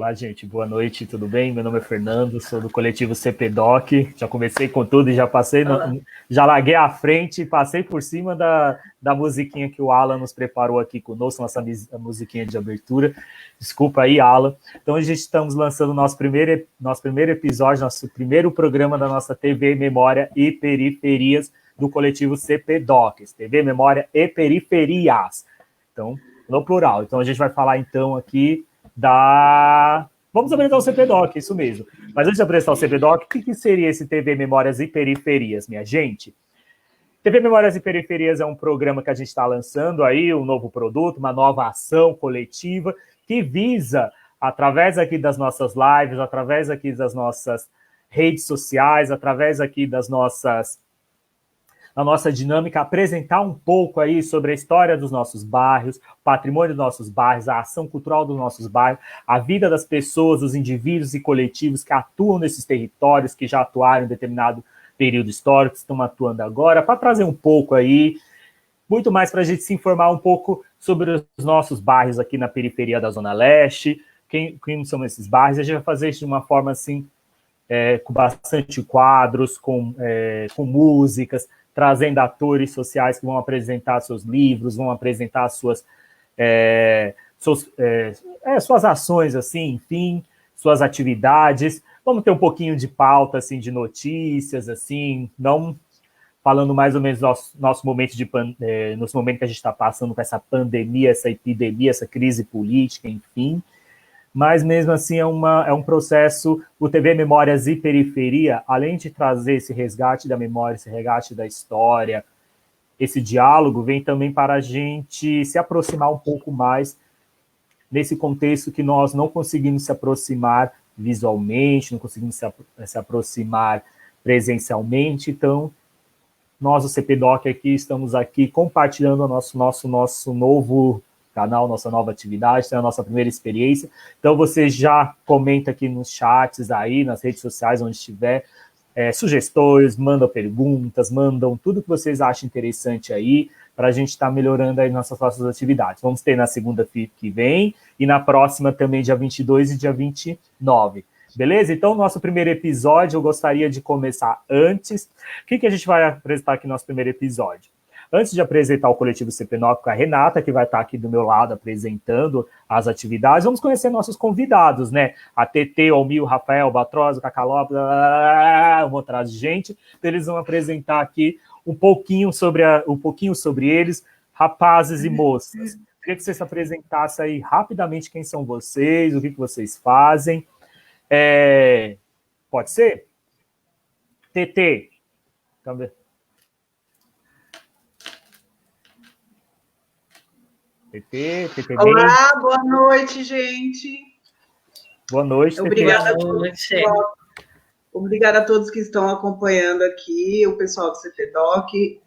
Olá, gente, boa noite, tudo bem? Meu nome é Fernando, sou do coletivo CPDOC. Já comecei com tudo e já passei, já larguei à frente e passei por cima da musiquinha que o Alan nos preparou aqui conosco, nossa musiquinha de abertura. Desculpa aí, Alan. Então, a gente estamos lançando nosso primeiro episódio, nosso primeiro programa da nossa TV Memória e Periferias do coletivo CPDOC, TV Memória e Periferias. Então, no plural. Então, a gente vai falar, então, aqui Vamos apresentar o CPDOC, isso mesmo. Mas antes de apresentar o CPDOC, o que seria esse TV Memórias e Periferias, minha gente? TV Memórias e Periferias é um programa que a gente está lançando aí, um novo produto, uma nova ação coletiva, que visa, através aqui das nossas lives, através aqui das nossas redes sociais, através aqui da nossa dinâmica, apresentar um pouco aí sobre a história dos nossos bairros, o patrimônio dos nossos bairros, a ação cultural dos nossos bairros, a vida das pessoas, dos indivíduos e coletivos que atuam nesses territórios, que já atuaram em determinado período histórico, que estão atuando agora, para trazer um pouco aí, muito mais para a gente se informar um pouco sobre os nossos bairros aqui na periferia da Zona Leste, quem são esses bairros, a gente vai fazer isso de uma forma assim, com bastante quadros, com músicas, trazendo atores sociais que vão apresentar seus livros, vão apresentar suas ações, assim, enfim, suas atividades. Vamos ter um pouquinho de pauta, assim, de notícias, assim, não falando mais ou menos nosso momento nosso momento que a gente está passando com essa pandemia, essa epidemia, essa crise política, enfim. Mas mesmo assim é um processo, o TV Memórias e Periferia, além de trazer esse resgate da memória, esse resgate da história, esse diálogo, vem também para a gente se aproximar um pouco mais nesse contexto que nós não conseguimos se aproximar visualmente, não conseguimos se aproximar presencialmente. Então, nós, o CPDOC, estamos aqui compartilhando o nosso novo canal, nossa nova atividade, a nossa primeira experiência. Então, você já comenta aqui nos chats aí, nas redes sociais, onde estiver, sugestões, mandam perguntas, mandam tudo que vocês acham interessante aí, para a gente estar melhorando aí nossas atividades. Vamos ter na segunda que vem, e na próxima também, dia 22 e dia 29. Beleza? Então, nosso primeiro episódio, eu gostaria de começar antes. O que a gente vai apresentar aqui no nosso primeiro episódio? Antes de apresentar o coletivo CPDOC com a Renata, que vai estar aqui do meu lado apresentando as atividades, vamos conhecer nossos convidados, né? A TT, o Almir, o Rafael, o Batroz, o Cacalop, um monte de gente. Então, eles vão apresentar aqui um pouquinho sobre eles, rapazes e moças. Queria que vocês se apresentassem aí rapidamente quem são vocês, o que vocês fazem. Pode ser? TT. Também. TT. Olá, boa noite, gente. Boa noite, Obrigada, obrigada a todos que estão acompanhando aqui, o pessoal do CPDOC.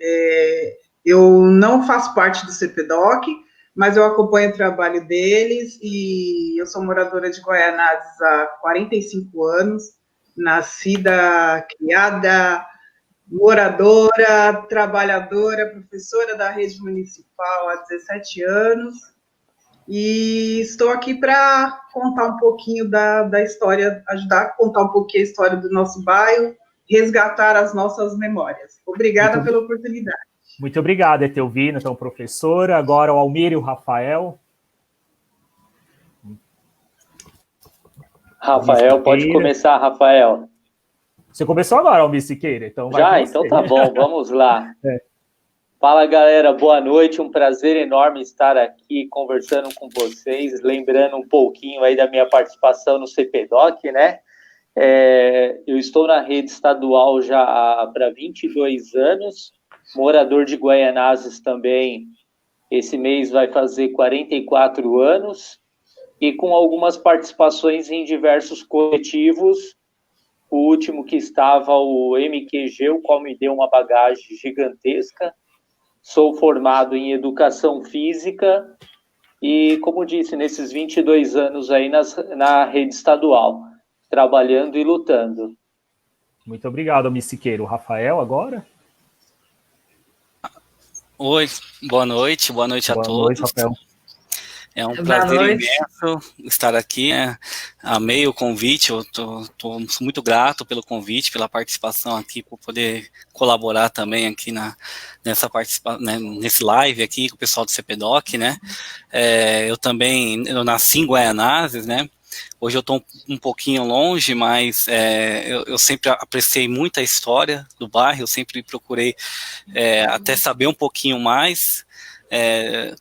Eu não faço parte do CPDOC, mas eu acompanho o trabalho deles e eu sou moradora de Guaianazes há 45 anos, nascida, criada, moradora, trabalhadora, professora da rede municipal há 17 anos, e estou aqui para contar um pouquinho da história, ajudar a contar um pouquinho a história do nosso bairro, resgatar as nossas memórias. Obrigada pela oportunidade. Muito obrigado, Etelvina, então, professora. Agora o Almir e o Rafael. Rafael, pode começar, Rafael. Você começou agora, Almir Siqueira, então vai. Já? Então tá bom, vamos lá. Fala, galera, boa noite, um prazer enorme estar aqui conversando com vocês, lembrando um pouquinho aí da minha participação no CPDOC, né? Eu estou na rede estadual já para 22 anos, morador de Guaianazes também, esse mês vai fazer 44 anos, e com algumas participações em diversos coletivos. O último que estava, o MQG, o qual me deu uma bagagem gigantesca. Sou formado em Educação Física e, como disse, nesses 22 anos aí na rede estadual, trabalhando e lutando. Muito obrigado, Almir Siqueira. O Rafael agora? Oi, boa noite a todos. Boa noite, Rafael. É um prazer imenso estar aqui, né? Amei o convite, eu tô muito grato pelo convite, pela participação aqui, por poder colaborar também aqui nessa participação, né, nesse live aqui com o pessoal do CPDOC, né? Eu nasci em Guaianazes, né? Hoje eu estou um pouquinho longe, mas eu sempre apreciei muito a história do bairro, eu sempre procurei até saber um pouquinho mais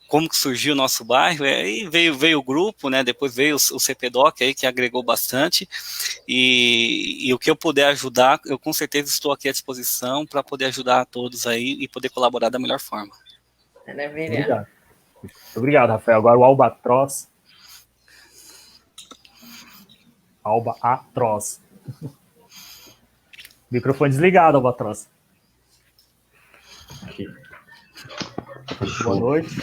como que surgiu o nosso bairro, e veio o grupo, né? Depois veio o CPDOC aí, que agregou bastante, e o que eu puder ajudar, eu com certeza estou aqui à disposição para poder ajudar a todos aí e poder colaborar da melhor forma. Obrigado. Obrigado, Rafael. Agora o Albatroz. Albatroz. Microfone desligado, Albatroz. Aqui. Boa noite.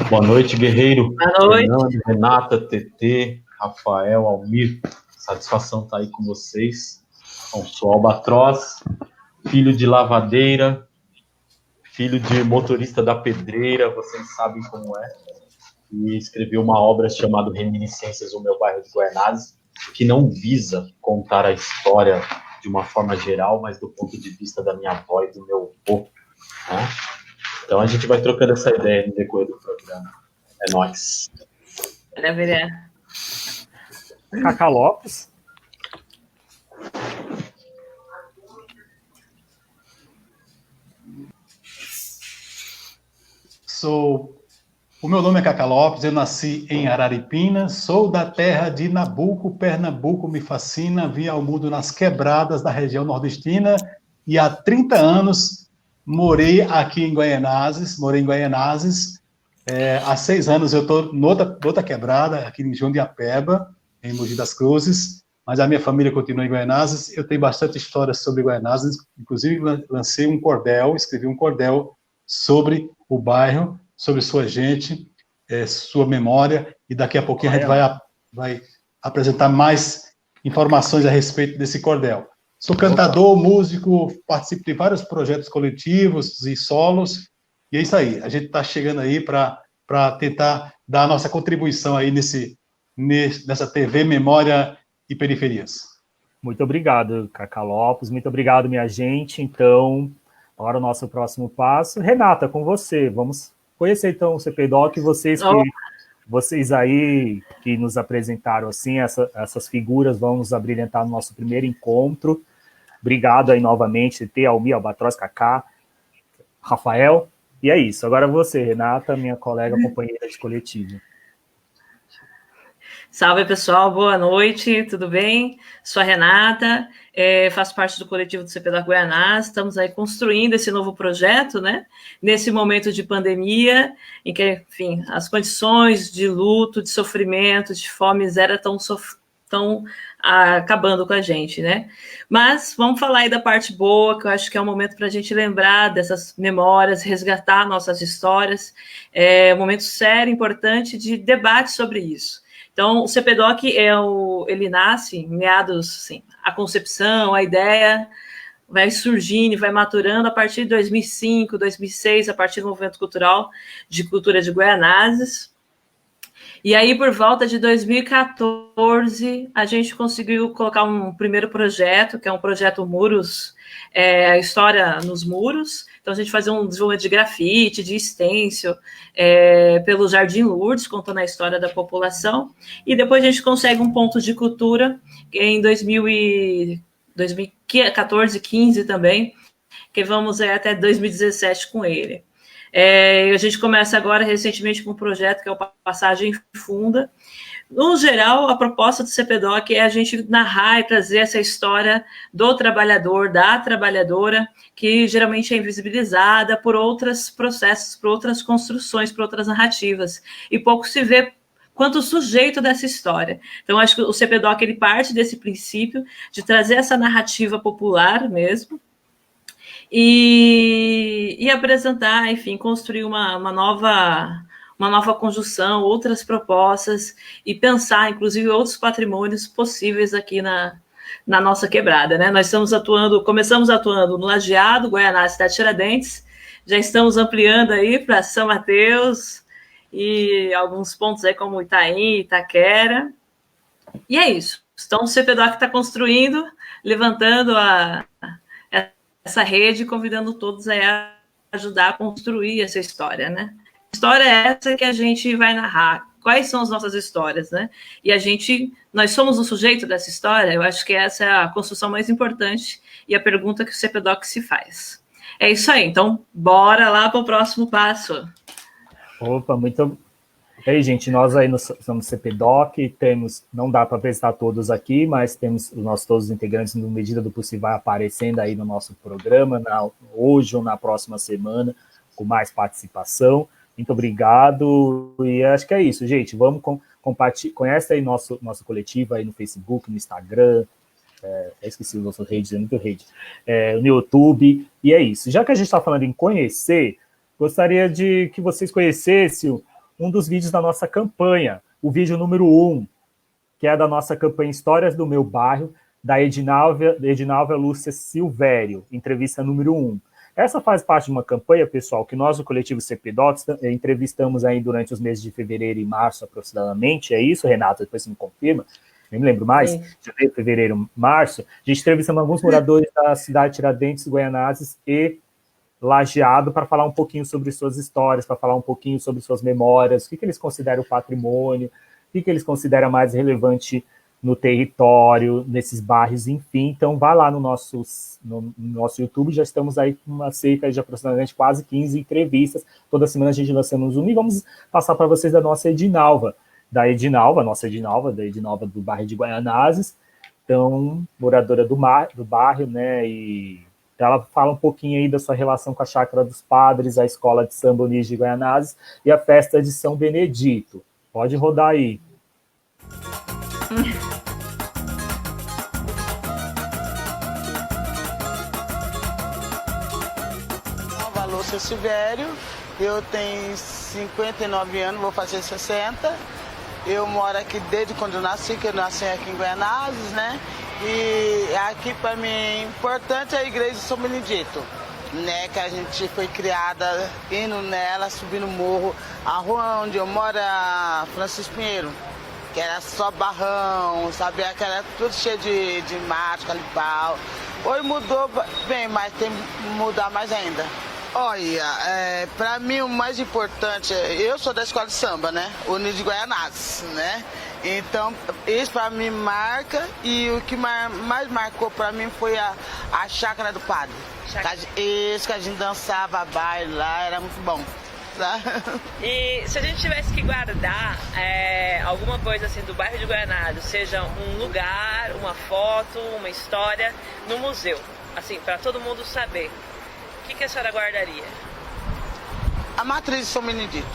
Boa noite, guerreiro. Boa noite. Fernando, Renata, TT, Rafael, Almir. Satisfação estar aí com vocês. Bom, sou Albatroz, filho de lavadeira, filho de motorista da pedreira, vocês sabem como é. E escrevi uma obra chamada Reminiscências do Meu Bairro de Guaianazes, que não visa contar a história de uma forma geral, mas do ponto de vista da minha avó e do meu avô, né? Então a gente vai trocando essa ideia no decorrer do programa. É nóis. Maravilha. Cacá Lopes. O meu nome é Cacá Lopes, eu nasci em Araripina, sou da terra de Nabuco, Pernambuco, me fascina, vim ao mundo nas quebradas da região nordestina e há 30 anos morei aqui em Guaianazes, há 6 anos eu estou noutra quebrada, aqui em Jundiapeba, em Mogi das Cruzes, mas a minha família continua em Guaianazes, eu tenho bastante história sobre Guaianazes, inclusive lancei um cordel, escrevi um cordel sobre o bairro, sobre sua gente, sua memória, e daqui a pouquinho a gente vai apresentar mais informações a respeito desse cordel. Sou cantador, músico, participo de vários projetos coletivos e solos, e é isso aí, a gente está chegando aí para tentar dar a nossa contribuição aí nessa TV Memória e Periferias. Muito obrigado, Cacá Lopes, muito obrigado, minha gente. Então, agora o nosso próximo passo. Renata, com você, vamos conhecer então o CPDOC, vocês aí que nos apresentaram assim, essas figuras vão nos abrilhantar no nosso primeiro encontro. Obrigado aí novamente, TT, Almir, Albatroz, Cacá, Rafael. E é isso, agora você, Renata, minha colega companheira de coletivo. Salve, pessoal, boa noite, tudo bem? Sou a Renata, faço parte do coletivo do CPDOC Guaianazes, estamos aí construindo esse novo projeto, né? Nesse momento de pandemia, em que, enfim, as condições de luto, de sofrimento, de fome, miséria estão acabando com a gente, né? Mas vamos falar aí da parte boa, que eu acho que é um momento para a gente lembrar dessas memórias, resgatar nossas histórias, é um momento sério, importante de debate sobre isso. Então, o CPDOC, ele nasce em meados, assim, a concepção, a ideia vai surgindo e vai maturando a partir de 2005, 2006, a partir do movimento cultural de cultura de Guaianazes. E aí, por volta de 2014, a gente conseguiu colocar um primeiro projeto, que é um projeto Muros, a história nos muros. Então, a gente fazia um desenvolvimento de grafite, de stencil, pelo Jardim Lourdes, contando a história da população. E depois a gente consegue um ponto de cultura em 2014, 15 também, que vamos até 2017 com ele. A gente começa agora, recentemente, com um projeto que é o Passagem Funda. No geral, a proposta do CPDOC é a gente narrar e trazer essa história do trabalhador, da trabalhadora, que geralmente é invisibilizada por outros processos, por outras construções, por outras narrativas. E pouco se vê quanto sujeito dessa história. Então, acho que o CPDOC ele parte desse princípio de trazer essa narrativa popular mesmo, e apresentar, enfim, construir uma nova conjunção, outras propostas e pensar, inclusive, outros patrimônios possíveis aqui na nossa quebrada, né? Nós começamos atuando no Lajeado, Guaianazes, Cidade Tiradentes, já estamos ampliando aí para São Mateus e alguns pontos aí como Itaim, Itaquera. E é isso. Então, o CPDOC está construindo, levantando essa rede, convidando todos a ajudar a construir essa história, né? História é essa que a gente vai narrar. Quais são as nossas histórias, né? E nós somos o sujeito dessa história. Eu acho que essa é a construção mais importante e a pergunta que o CPDOC se faz. É isso aí. Então, bora lá para o próximo passo. Opa, muito. E aí, gente, nós aí somos CPDOC, não dá para apresentar todos aqui, mas temos todos os integrantes, na medida do possível, vai aparecendo aí no nosso programa, hoje ou na próxima semana, com mais participação. Muito obrigado, e acho que é isso, gente. Vamos compartilhar, conhece aí nosso coletivo aí no Facebook, no Instagram, esqueci o nosso rede, é muito rede, no YouTube, e é isso. Já que a gente está falando em conhecer, gostaria de que vocês conhecessem um dos vídeos da nossa campanha, o vídeo número 1, que é da nossa campanha Histórias do Meu Bairro, da Edinalva Lúcia Silvério, entrevista número 1. Essa faz parte de uma campanha, pessoal, que nós, do coletivo CPDOC, entrevistamos aí durante os meses de fevereiro e março, aproximadamente. É isso, Renata? Depois você me confirma. Nem me lembro mais. Janeiro, fevereiro, março. A gente entrevistamos alguns moradores da cidade de Tiradentes, Guaianazes e Lajeado para falar um pouquinho sobre suas histórias, para falar um pouquinho sobre suas memórias, o que eles consideram patrimônio, o que eles consideram mais relevante no território, nesses bairros, enfim. Então, vá lá no nosso YouTube, já estamos aí com uma cerca de aproximadamente quase 15 entrevistas. Toda semana a gente lançamos um e vamos passar para vocês da nossa Edinalva, da Edinalva do bairro de Guaianazes, então, moradora do bairro, né, e ela fala um pouquinho aí da sua relação com a Chácara dos Padres, a Escola de Samba Unis de Guaianazes e a festa de São Benedito. Pode rodar aí. Lúcia Silvério, eu tenho 59 anos, vou fazer 60. Eu moro aqui desde quando eu nasci, que eu nasci aqui em Guaianazes, né? E aqui para mim é importante a igreja de São Benedito, né? Que a gente foi criada indo nela, subindo o morro. A rua onde eu moro é Francisco Pinheiro, que era só barrão, sabe? Aquela tudo cheio de mato, calipau. Hoje mudou bem, mas tem que mudar mais ainda. Olha, para mim o mais importante, eu sou da escola de samba, né? Unis de Guaianazes, né? Então, isso para mim marca, e o que mais marcou para mim foi a Chácara do Padre. Isso que a gente dançava baile lá, era muito bom. Tá? E se a gente tivesse que guardar alguma coisa assim do bairro de Guaianazes, seja um lugar, uma foto, uma história, no museu, assim, para todo mundo saber, o que a senhora guardaria? A matriz de São Benedito.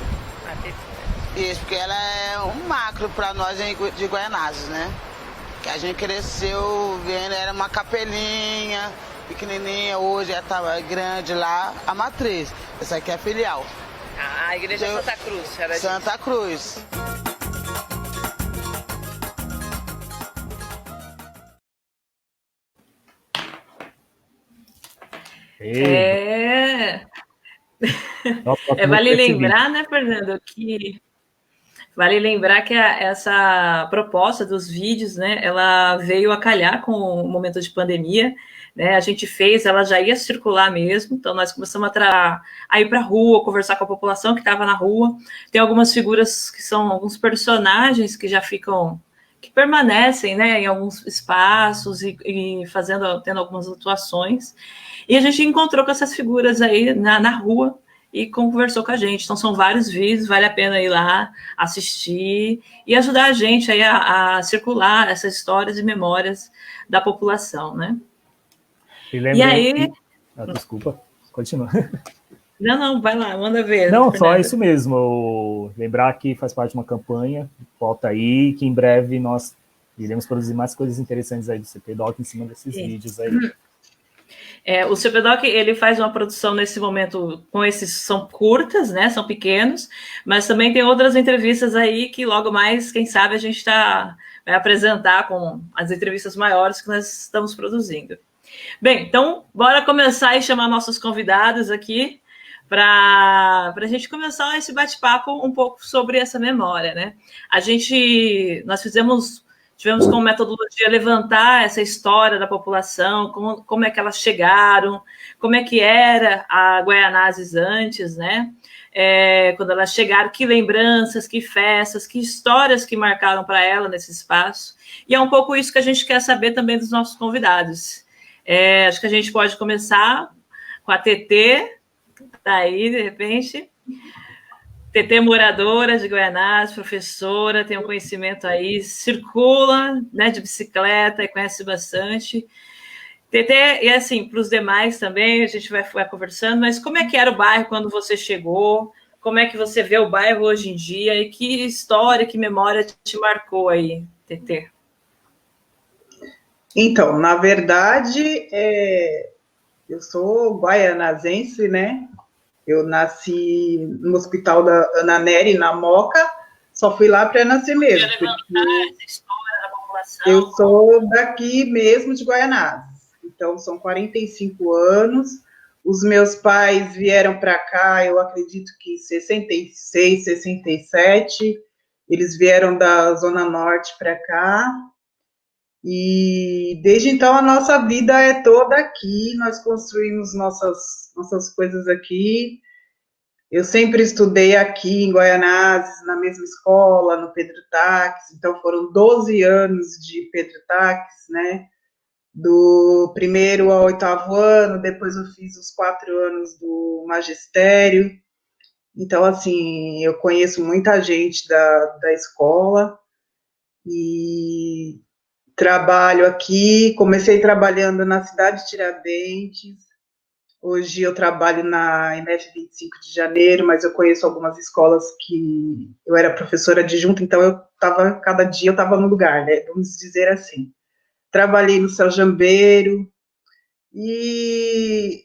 Isso, porque ela é um macro para nós de Guaianazes, né? Que a gente cresceu vendo, era uma capelinha pequenininha, hoje tá grande lá, a matriz. Essa aqui é a filial. A igreja Santa Cruz. Era Santa Cruz. Vale lembrar, né, Fernando, vale lembrar que essa proposta dos vídeos, né, ela veio a calhar com o momento de pandemia, né, a gente fez, ela já ia circular mesmo, então nós começamos a ir para a rua, conversar com a população que estava na rua. Tem algumas figuras que são alguns personagens que já que permanecem, né, em alguns espaços e tendo algumas atuações, e a gente encontrou com essas figuras aí na rua e conversou com a gente. Então são vários vídeos, vale a pena ir lá, assistir e ajudar a gente aí a circular essas histórias e memórias da população, né? E aí... desculpa, continua. Não, vai lá, manda ver. Não, Fernanda. só isso mesmo. Lembrar que faz parte de uma campanha, volta aí, que em breve nós iremos produzir mais coisas interessantes aí do CPDOC em cima desses vídeos aí. O CPDOC, ele faz uma produção nesse momento com são curtas, né, são pequenos, mas também tem outras entrevistas aí que logo mais, quem sabe, a gente vai apresentar com as entrevistas maiores que nós estamos produzindo. Bem, então, bora começar e chamar nossos convidados aqui para a gente começar esse bate-papo um pouco sobre essa memória, né? Nós tivemos como metodologia levantar essa história da população, como é que elas chegaram, como é que era a Guaianazes antes, né? Quando elas chegaram, que lembranças, que festas, que histórias que marcaram para ela nesse espaço. E é um pouco isso que a gente quer saber também dos nossos convidados. Acho que a gente pode começar com a TT, tá aí, de repente. TT, moradora de Guaianazes, professora, tem um conhecimento aí, circula, né, de bicicleta e conhece bastante. TT, e assim, para os demais também, a gente vai conversando, mas como é que era o bairro quando você chegou? Como é que você vê o bairro hoje em dia? E que história, que memória te marcou aí, TT? Então, na verdade, eu sou guaianazense, né? Eu nasci no Hospital da Ana Nery, na Moca, só fui lá para nascer mesmo. Essa história da população. Eu sou daqui mesmo, de Guaianazes. Então, são 45 anos. Os meus pais vieram para cá, eu acredito que em 66, 67. Eles vieram da Zona Norte para cá. E desde então a nossa vida é toda aqui, nós construímos nossas coisas aqui. Eu sempre estudei aqui em Guaianazes, na mesma escola, no Pedro Taques, então foram 12 anos de Pedro Taques, né? Do 1º ao 8º ano, depois eu fiz os 4 anos do magistério. Então, assim, eu conheço muita gente da escola e trabalho aqui, comecei trabalhando na cidade de Tiradentes, hoje eu trabalho na MF 25 de Janeiro, mas eu conheço algumas escolas que eu era professora adjunta, então cada dia eu estava no lugar, né, vamos dizer assim. Trabalhei no Céu Jambeiro, e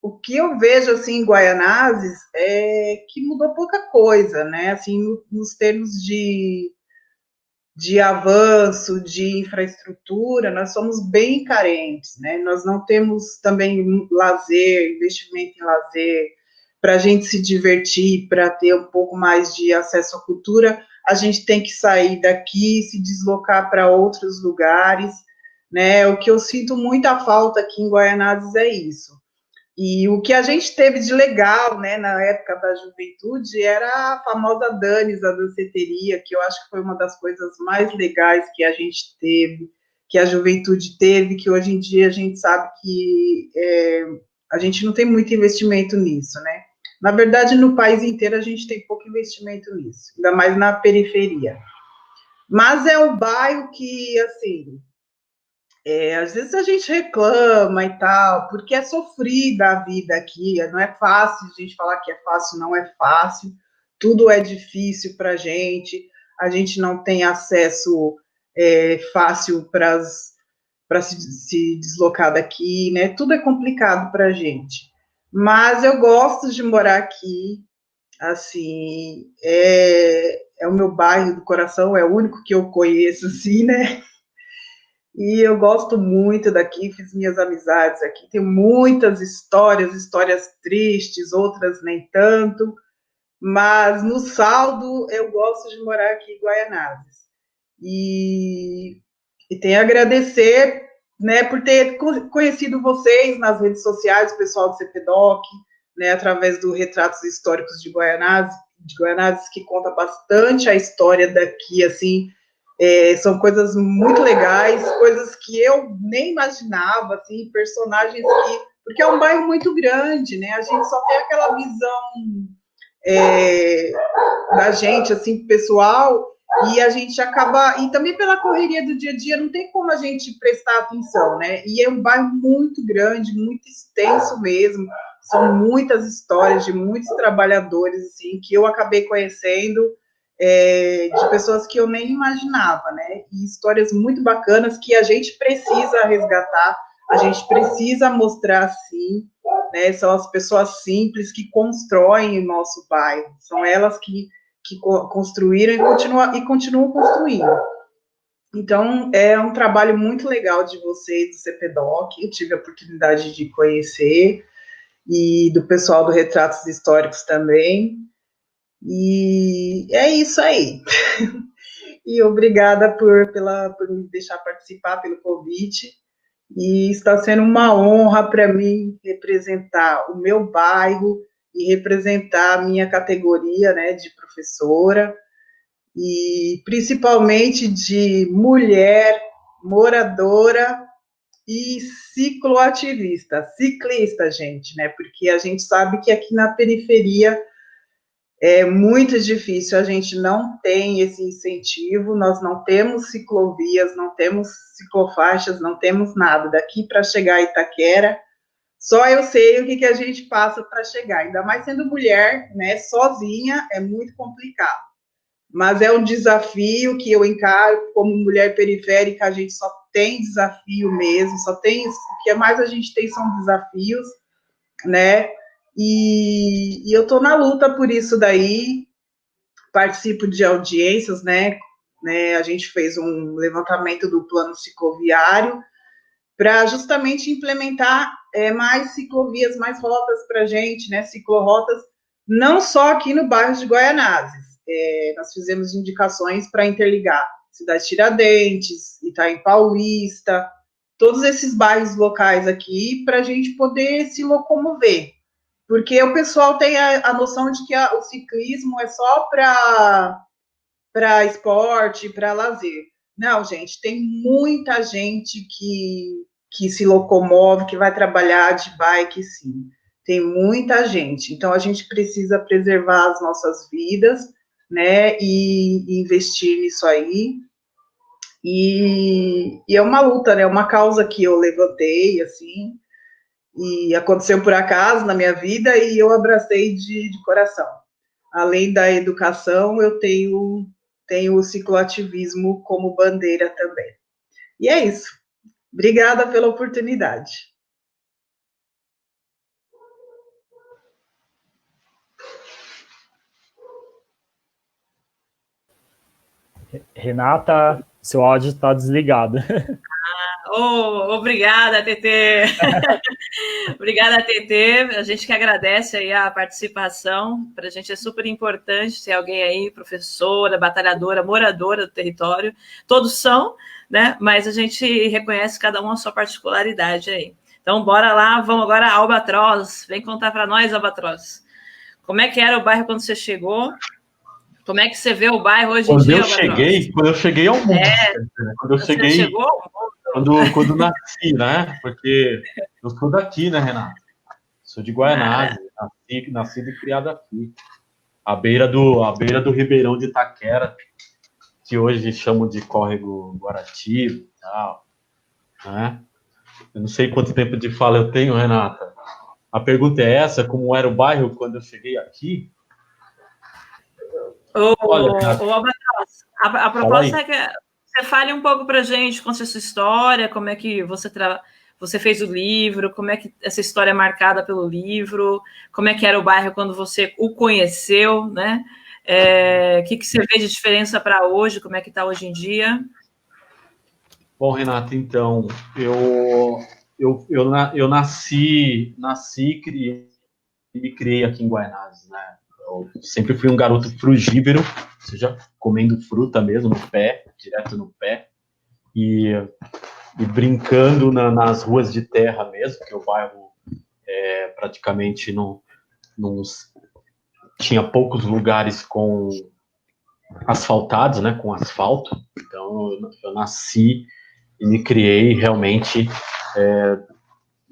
o que eu vejo, assim, em Guaianazes é que mudou pouca coisa, né, assim, nos termos de avanço, de infraestrutura, nós somos bem carentes, né? Nós não temos também lazer, investimento em lazer, para a gente se divertir, para ter um pouco mais de acesso à cultura, a gente tem que sair daqui, se deslocar para outros lugares, né? O que eu sinto muita falta aqui em Guaianazes é isso. E o que a gente teve de legal, né, na época da juventude, era a famosa Danis, a danceteria, que eu acho que foi uma das coisas mais legais que a gente teve, que a juventude teve, que hoje em dia a gente sabe que a gente não tem muito investimento nisso, né? Na verdade, no país inteiro a gente tem pouco investimento nisso, ainda mais na periferia. Mas é um bairro que, assim, às vezes a gente reclama e tal, porque é sofrida a vida aqui, não é fácil a gente falar que é fácil, não é fácil, tudo é difícil para a gente não tem acesso fácil para se deslocar daqui, né, tudo é complicado para a gente, mas eu gosto de morar aqui, assim, é o meu bairro do coração, é o único que eu conheço, assim, né, e eu gosto muito daqui, fiz minhas amizades aqui, tem muitas histórias tristes, outras nem tanto, mas no saldo eu gosto de morar aqui em Guaianazes. E tenho a agradecer, né, por ter conhecido vocês nas redes sociais, o pessoal do CPDOC, né, através do Retratos Históricos de Guaianazes, que conta bastante a história daqui, assim, são coisas muito legais, coisas que eu nem imaginava, assim, personagens que... Porque é um bairro muito grande, né? A gente só tem aquela visão da gente, assim, pessoal, e a gente acaba... E também pela correria do dia a dia, não tem como a gente prestar atenção, né? E é um bairro muito grande, muito extenso mesmo, são muitas histórias de muitos trabalhadores, assim, que eu acabei conhecendo, de pessoas que eu nem imaginava, né, e histórias muito bacanas que a gente precisa resgatar, a gente precisa mostrar, sim, né, são as pessoas simples que constroem o nosso bairro, são elas que construíram e continuam construindo. Então, é um trabalho muito legal de vocês, do CPDOC, eu tive a oportunidade de conhecer, e do pessoal do Retratos Históricos também. E é isso aí. E obrigada por me deixar participar, pelo convite. E está sendo uma honra para mim representar o meu bairro e representar a minha categoria, né, de professora, e principalmente de mulher, moradora e cicloativista, ciclista, gente, né, porque a gente sabe que aqui na periferia é muito difícil, a gente não tem esse incentivo, nós não temos ciclovias, não temos ciclofaixas, não temos nada. Daqui para chegar a Itaquera, só eu sei o que a gente passa para chegar, ainda mais sendo mulher, né, sozinha, é muito complicado. Mas é um desafio que eu encaro como mulher periférica, a gente só tem desafio mesmo, só tem, o que mais a gente tem são desafios, né, e eu estou na luta por isso daí, participo de audiências, né, a gente fez um levantamento do plano cicloviário para justamente implementar mais ciclovias, mais rotas para a gente, né, ciclorotas, não só aqui no bairro de Guaianazes, nós fizemos indicações para interligar Cidade Tiradentes, Itaim Paulista, todos esses bairros locais aqui, para a gente poder se locomover. Porque o pessoal tem a noção de que o ciclismo é só para esporte, para lazer. Não, gente, tem muita gente que se locomove, que vai trabalhar de bike, sim. Tem muita gente. Então, a gente precisa preservar as nossas vidas, né, e investir nisso aí. E é uma luta, né, uma causa que eu levantei, assim, e aconteceu por acaso na minha vida e eu abracei de coração. Além da educação, eu tenho o cicloativismo como bandeira também. E é isso. Obrigada pela oportunidade. Renata, seu áudio está desligado. Obrigada, Tetê. Obrigada, Tetê. A gente que agradece aí a participação. Para a gente é super importante ter alguém aí, professora, batalhadora, moradora do território. Todos são, né? Mas a gente reconhece cada um a sua particularidade aí. Então, bora lá. Vamos agora a Albatroz. Vem contar para nós, Albatroz. Como é que era o bairro quando você chegou? Como é que você vê o bairro hoje em dia, Albatroz? Quando eu cheguei ao mundo. Quando eu cheguei... Você chegou ao mundo? Quando nasci, né? Porque eu sou daqui, né, Renato? Sou de Guaianazes, nascido e criado aqui. À beira do Ribeirão de Itaquera, que hoje chamam de Córrego Guaratiba e tal. Né? Eu não sei quanto tempo de fala eu tenho, Renata. A pergunta é essa, como era o bairro quando eu cheguei aqui? Albatroz, a proposta é que você fale um pouco para a gente, conte a sua história, como é que você fez o livro, como é que essa história é marcada pelo livro, como é que era o bairro quando você o conheceu, né? O que você vê de diferença para hoje, como é que está hoje em dia? Bom, Renata, então, eu nasci e me criei aqui em Guaianazes, né? Eu sempre fui um garoto frugívoro, ou seja, comendo fruta mesmo, no pé, direto no pé, e brincando nas ruas de terra mesmo, porque o bairro praticamente não tinha poucos lugares com asfaltados, né, com asfalto. Então eu nasci e me criei realmente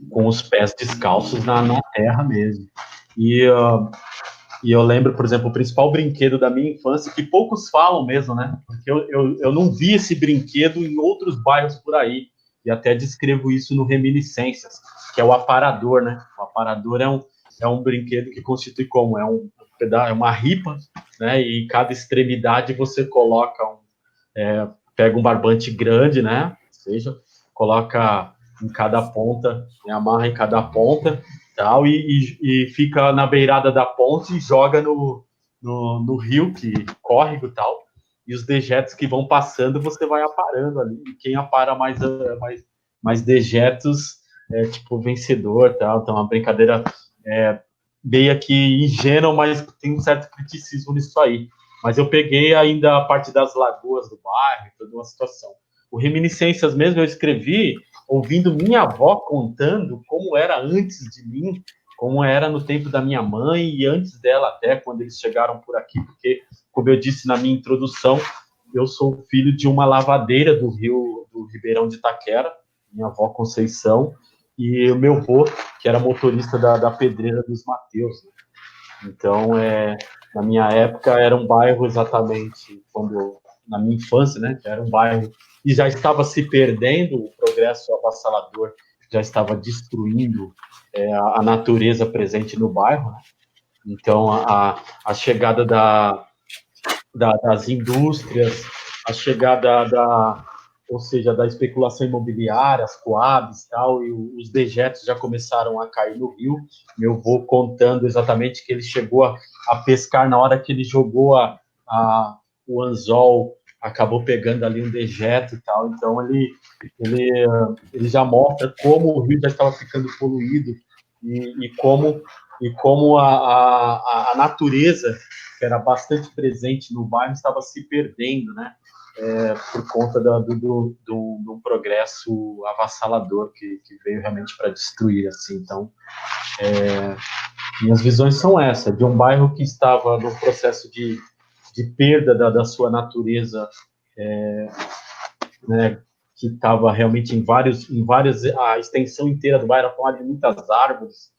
com os pés descalços na terra mesmo. E eu lembro, por exemplo, o principal brinquedo da minha infância, que poucos falam mesmo, né? Porque eu não vi esse brinquedo em outros bairros por aí. E até descrevo isso no Reminiscências, que é o aparador, né? O aparador é um brinquedo que constitui como? É uma ripa, né? E cada extremidade você coloca pega um barbante grande, né? Ou seja, coloca em cada ponta, né? Amarra em cada ponta, tal, e fica na beirada da ponte e joga no rio, córrego e tal, e os dejetos que vão passando, você vai aparando ali, e quem apara mais dejetos é tipo vencedor, tal. Então, uma brincadeira meio que ingênuo, mas tem um certo criticismo nisso aí. Mas eu peguei ainda a parte das lagoas do bairro, toda uma situação. O Reminiscências mesmo eu escrevi ouvindo minha avó contando como era antes de mim, como era no tempo da minha mãe e antes dela até, quando eles chegaram por aqui, porque, como eu disse na minha introdução, eu sou filho de uma lavadeira do Ribeirão de Itaquera, minha avó Conceição, e o meu avô, que era motorista da Pedreira dos Mateus. Né? Então, na minha época, era um bairro exatamente, na minha infância, né, era um bairro que já estava se perdendo, o progresso avassalador já estava destruindo a natureza presente no bairro. Né? Então, a chegada das indústrias, a chegada ou seja, da especulação imobiliária, as coabs e tal, e os dejetos já começaram a cair no rio. Meu avô contando exatamente que ele chegou a pescar na hora que ele jogou o anzol, acabou pegando ali um dejeto e tal. Então, ele já mostra como o rio já estava ficando poluído e como a natureza, que era bastante presente no bairro, estava se perdendo, né? Por conta do progresso avassalador que veio realmente para destruir, assim. Então, minhas visões são essas, de um bairro que estava no processo de perda da sua natureza, né, que estava realmente em várias, a extensão inteira do bairro, formada de muitas árvores,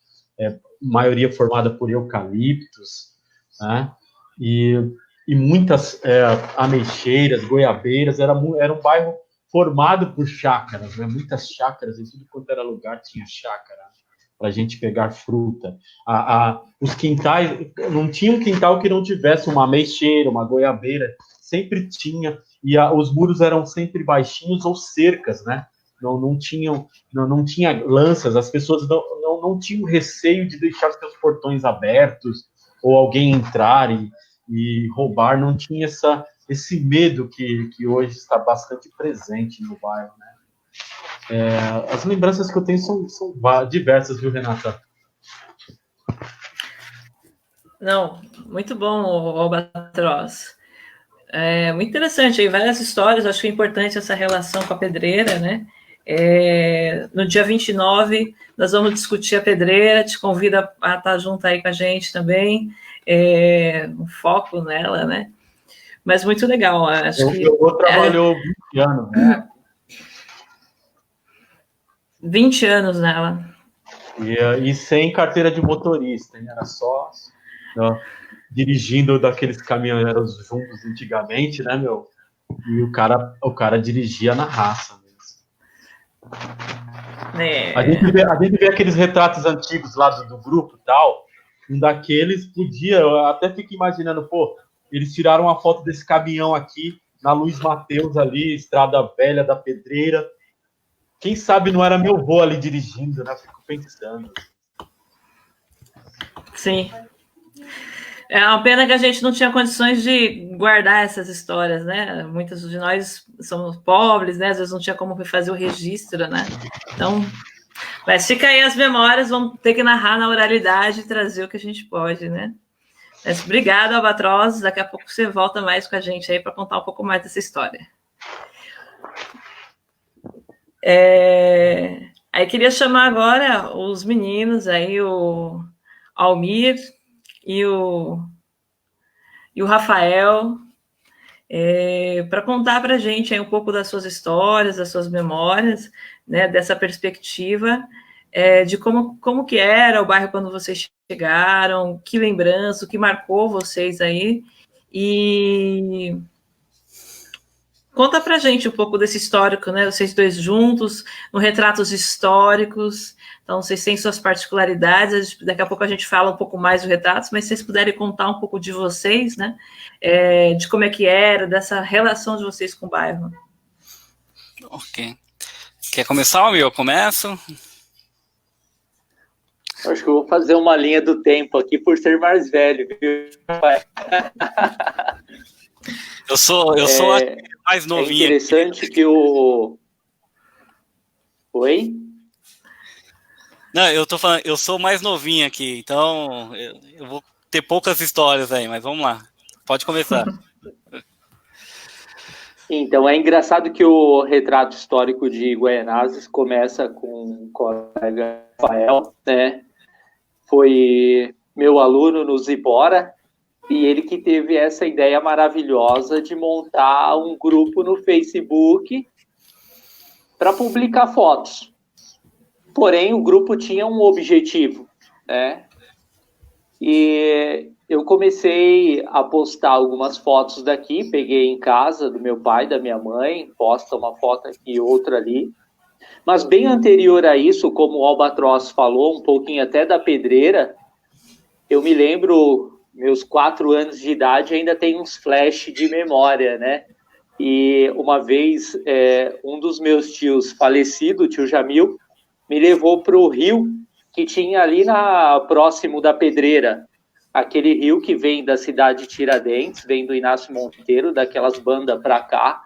maioria formada por eucaliptos, né, e muitas ameixeiras, goiabeiras. Era um bairro formado por chácaras, né? Muitas chácaras, em tudo quanto era lugar tinha chácara para a gente pegar fruta. Os quintais, não tinha um quintal que não tivesse uma ameixeira, uma goiabeira, sempre tinha, e os muros eram sempre baixinhos ou cercas, né? Não tinha lanças, as pessoas não tinham receio de deixar seus portões abertos ou alguém entrar e roubar, não tinha esse medo que hoje está bastante presente no bairro, né? As lembranças que eu tenho são diversas, viu, Renata? Não, muito bom, Albatroz. Muito interessante, aí várias histórias, acho que é importante essa relação com a pedreira, né? No dia 29, nós vamos discutir a pedreira, te convido a estar junto aí com a gente também, um foco nela, né? Mas muito legal, acho que... Eu trabalhou 20 anos, né? 20 anos nela. E sem carteira de motorista, hein? Era só dirigindo daqueles caminhoneiros jumbos antigamente, né, meu? E o cara dirigia na raça mesmo. A gente vê aqueles retratos antigos lá do grupo e tal. Um daqueles eu até fico imaginando, eles tiraram uma foto desse caminhão aqui na Luiz Mateus ali, Estrada Velha da Pedreira. Quem sabe não era meu avô ali dirigindo, né? Fico pensando. Sim. É uma pena que a gente não tinha condições de guardar essas histórias, né? Muitos de nós somos pobres, né? Às vezes não tinha como fazer o registro, né? Então, mas fica aí as memórias, vamos ter que narrar na oralidade e trazer o que a gente pode, né? Mas obrigada, Albatroz. Daqui a pouco você volta mais com a gente aí para contar um pouco mais dessa história. Aí queria chamar agora os meninos aí, o Almir e o Rafael, para contar para a gente aí um pouco das suas histórias, das suas memórias, né, dessa perspectiva, de como que era o bairro quando vocês chegaram, que lembrança, o que marcou vocês aí, e conta para a gente um pouco desse histórico, né, vocês dois juntos, no Retratos Históricos. Então, vocês têm suas particularidades, daqui a pouco a gente fala um pouco mais do Retratos, mas se vocês puderem contar um pouco de vocês, né, de como é que era, dessa relação de vocês com o bairro. Ok. Quer começar, Almir? Eu começo? Acho que eu vou fazer uma linha do tempo aqui por ser mais velho, viu? Eu sou mais novinho. É interessante que o... Oi? Não, eu tô falando, eu sou mais novinho aqui, então eu vou ter poucas histórias aí, mas vamos lá. Pode começar. Então, é engraçado que o retrato histórico de Guaianazes começa com o colega Rafael, né? Foi meu aluno no Zibora, e ele que teve essa ideia maravilhosa de montar um grupo no Facebook para publicar fotos. Porém, o grupo tinha um objetivo, né? E eu comecei a postar algumas fotos daqui, peguei em casa do meu pai, da minha mãe, posta uma foto aqui e outra ali. Mas bem anterior a isso, como o Albatroz falou, um pouquinho até da pedreira, eu me lembro, meus 4 anos de idade, ainda tem uns flash de memória, né? E uma vez, um dos meus tios falecido, o tio Jamil, me levou para o rio que tinha ali próximo da pedreira, aquele rio que vem da cidade de Tiradentes, vem do Inácio Monteiro, daquelas bandas para cá,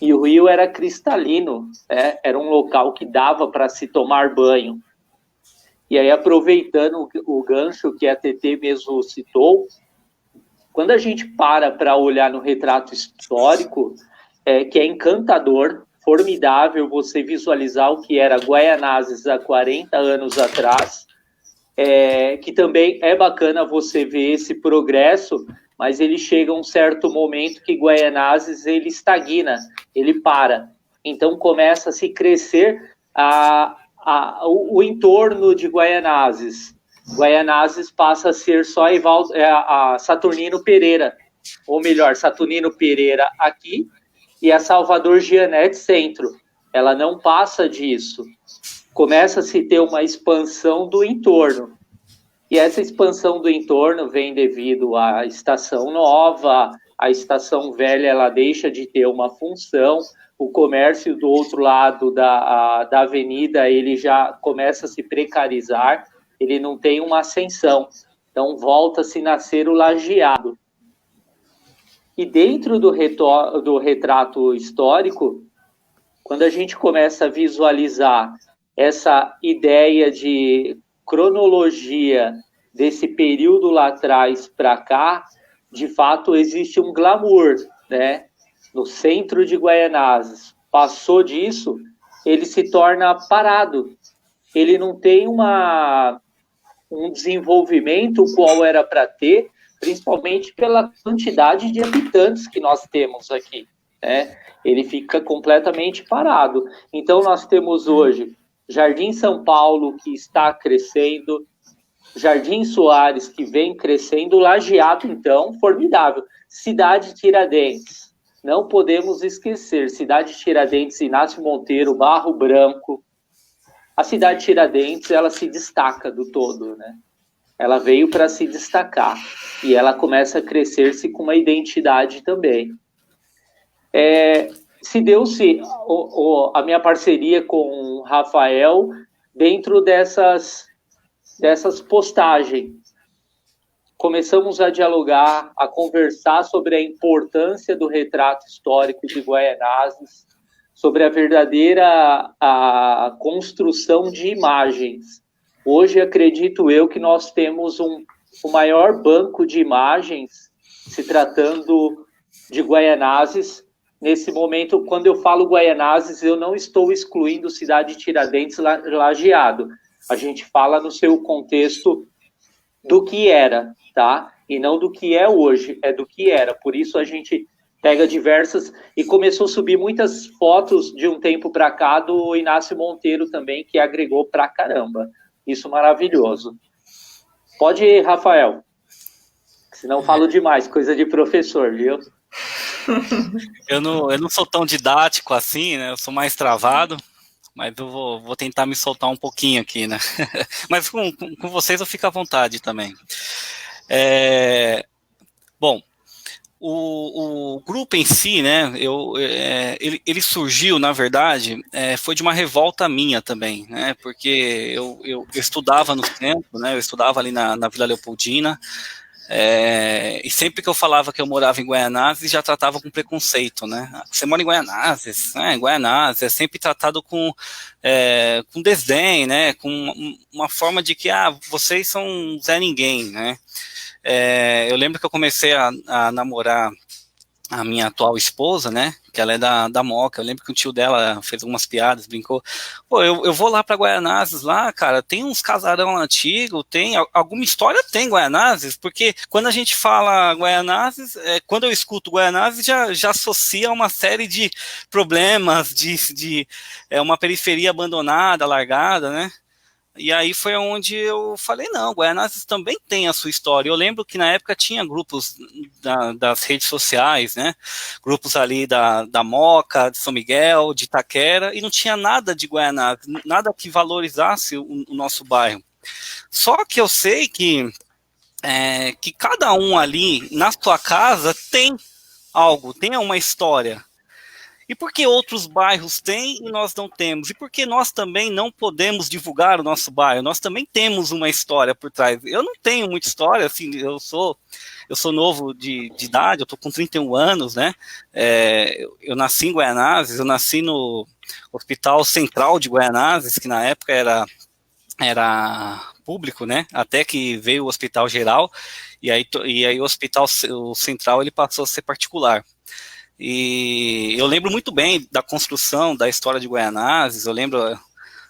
e o rio era cristalino, né? Era um local que dava para se tomar banho. E aí, aproveitando o gancho que a TT mesmo citou, quando a gente para olhar no retrato histórico, que é encantador, formidável você visualizar o que era Guaianazes há 40 anos atrás, que também é bacana você ver esse progresso, mas ele chega a um certo momento que Guaianazes ele estagna, ele para. Então começa a se crescer o entorno de Guaianazes. Guaianazes passa a ser só a Saturnino Pereira, ou melhor, Saturnino Pereira aqui e a Salvador Gianetti Centro. Ela não passa disso. Começa a se ter uma expansão do entorno. E essa expansão do entorno vem devido à estação nova, a estação velha ela deixa de ter uma função, o comércio do outro lado da avenida ele já começa a se precarizar, ele não tem uma ascensão, então volta-se a nascer o lajeado. E dentro do retrato histórico, quando a gente começa a visualizar essa ideia de cronologia desse período lá atrás para cá, de fato existe um glamour, né? No centro de Guaianazes. Passou disso, ele se torna parado. Ele não tem um desenvolvimento qual era para ter, principalmente pela quantidade de habitantes que nós temos aqui, né? Ele fica completamente parado. Então, nós temos hoje Jardim São Paulo, que está crescendo, Jardim Soares, que vem crescendo, Lajeado, então, formidável. Cidade Tiradentes, não podemos esquecer, Cidade Tiradentes, Inácio Monteiro, Barro Branco. A cidade Tiradentes, ela se destaca do todo, né? Ela veio para se destacar e ela começa a crescer-se com uma identidade também. Se deu-se a minha parceria com o Rafael dentro dessas postagens. Começamos a dialogar, a conversar sobre a importância do retrato histórico de Guaianazes, sobre a verdadeira construção de imagens. Hoje, acredito eu que nós temos o maior banco de imagens se tratando de Guaianazes. Nesse momento, quando eu falo Guaianazes, eu não estou excluindo Cidade Tiradentes, Lajeado. A gente fala no seu contexto do que era, tá? E não do que é hoje, é do que era. Por isso a gente pega diversas... E começou a subir muitas fotos de um tempo para cá do Inácio Monteiro também, que agregou pra caramba. Isso maravilhoso. Pode ir, Rafael. Senão falo demais, coisa de professor, viu? Eu não sou tão didático assim, né? Eu sou mais travado, mas eu vou tentar me soltar um pouquinho aqui, né? Mas com vocês eu fico à vontade também. Bom, o grupo em si, né? Ele surgiu, na verdade, foi de uma revolta minha também, né? Porque eu estudava no centro, né? Eu estudava ali na Vila Leopoldina. E sempre que eu falava que eu morava em Guaianazes, já tratava com preconceito, né? Você mora em Guaianazes, né? Guaianazes é sempre tratado com desdém, né? Com uma forma de que, vocês são Zé Ninguém, né? Eu lembro que eu comecei a namorar a minha atual esposa, né, que ela é da Moca. Eu lembro que o tio dela fez algumas piadas, brincou, pô, eu vou lá para Guaianazes lá, cara, tem uns casarão antigo, tem alguma história, tem Guaianazes, porque quando a gente fala Guaianazes, quando eu escuto Guaianazes, já associa uma série de problemas, de uma periferia abandonada, largada, né. E aí foi onde eu falei, não, Guaianazes também tem a sua história. Eu lembro que na época tinha grupos das redes sociais, né? Grupos ali da Moca, de São Miguel, de Itaquera, e não tinha nada de Guaianazes, nada que valorizasse o nosso bairro. Só que eu sei que cada um ali, na sua casa, tem algo, tem uma história. E por que outros bairros têm e nós não temos? E por que nós também não podemos divulgar o nosso bairro? Nós também temos uma história por trás. Eu não tenho muita história, assim, eu sou novo de idade, eu estou com 31 anos, né? Eu nasci em Guaianazes, eu nasci no Hospital Central de Guaianazes, que na época era público, né? Até que veio o Hospital Geral, e aí o Hospital Central ele passou a ser particular. E eu lembro muito bem da construção, da história de Guaianazes. Eu lembro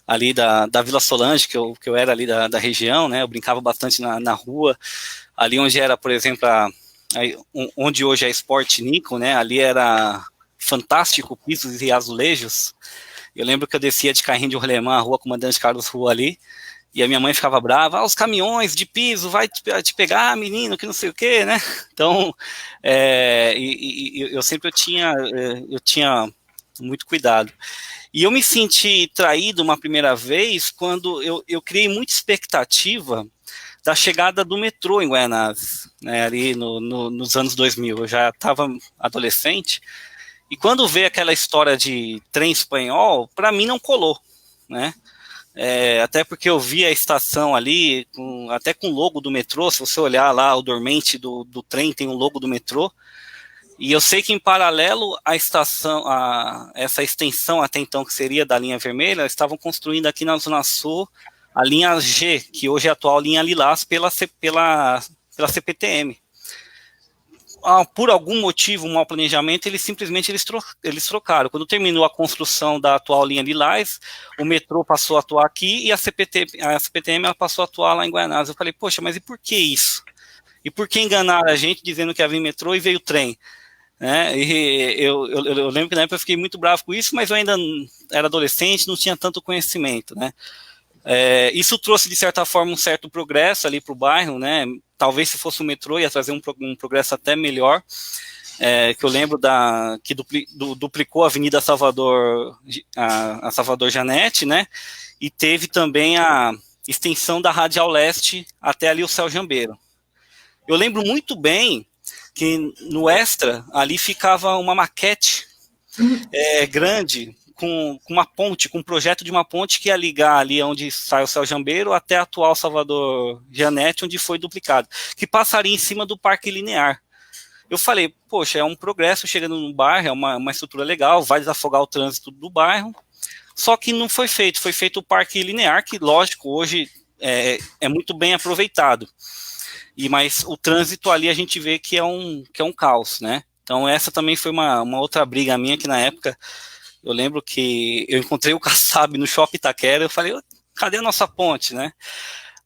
ali da Vila Solange, que eu era ali da região, né? Eu brincava bastante na rua, ali onde era, por exemplo, onde hoje é Sport Nico, né? Ali era fantástico, pisos e azulejos. Eu lembro que eu descia de carrinho de rolemã, a Rua Comandante Carlos Rua ali, e a minha mãe ficava brava, os caminhões de piso vai te pegar, menino, que não sei o quê, né? Então, eu sempre eu tinha muito cuidado. E eu me senti traído uma primeira vez quando eu criei muita expectativa da chegada do metrô em Guaianazes, né, ali nos anos 2000. Eu já estava adolescente, e quando veio aquela história de trem espanhol, para mim não colou, né? Até porque eu vi a estação ali, até com o logo do metrô. Se você olhar lá, o dormente do trem tem o logo do metrô, e eu sei que em paralelo à estação, essa extensão até então que seria da linha vermelha, estavam construindo aqui na Zona Sul a linha G, que hoje é a atual linha Lilás, pela CPTM. Por algum motivo, um mau planejamento, eles trocaram. Quando terminou a construção da atual linha Lilás, o metrô passou a atuar aqui e a CPTM ela passou a atuar lá em Guaianazes. Eu falei, poxa, mas e por que isso? E por que enganaram a gente dizendo que ia vir metrô e veio trem? E eu lembro que na época eu fiquei muito bravo com isso, mas eu ainda era adolescente, não tinha tanto conhecimento, né? Isso trouxe, de certa forma, um certo progresso ali para o bairro, né? Talvez se fosse o metrô ia trazer um progresso até melhor, que eu lembro que duplicou a Avenida Salvador, a Salvador Janete, né? E teve também a extensão da Radial Leste até ali o Céu Jambeiro. Eu lembro muito bem que no Extra ali ficava uma maquete grande, com uma ponte, com um projeto de uma ponte que ia ligar ali onde sai o Céu Jambeiro até a atual Salvador Janete, onde foi duplicado, que passaria em cima do Parque Linear. Eu falei, poxa, é um progresso chegando no bairro, é uma estrutura legal, vai desafogar o trânsito do bairro, só que não foi feito o Parque Linear, que, lógico, hoje é muito bem aproveitado, mas o trânsito ali a gente vê que é um caos, né? Então essa também foi uma outra briga minha, que na época eu lembro que eu encontrei o Kassab no Shopping Itaquera, eu falei, cadê a nossa ponte, né?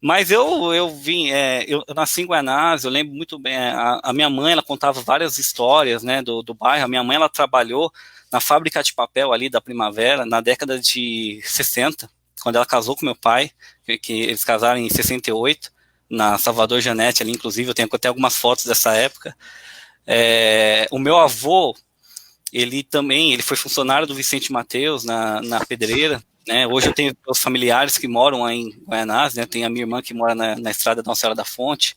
Mas eu vim, eu nasci em Guaianazes, eu lembro muito bem, a minha mãe, ela contava várias histórias, né, do bairro. A minha mãe, ela trabalhou na fábrica de papel ali da Primavera, na década de 60, quando ela casou com meu pai, que eles casaram em 68, na Salvador Janete ali, inclusive, eu tenho até algumas fotos dessa época. O meu avô, ele foi funcionário do Vicente Mateus na Pedreira, né? Hoje eu tenho os familiares que moram aí em Guaianazes, né? Tem a minha irmã que mora na estrada da Nossa Senhora da Fonte,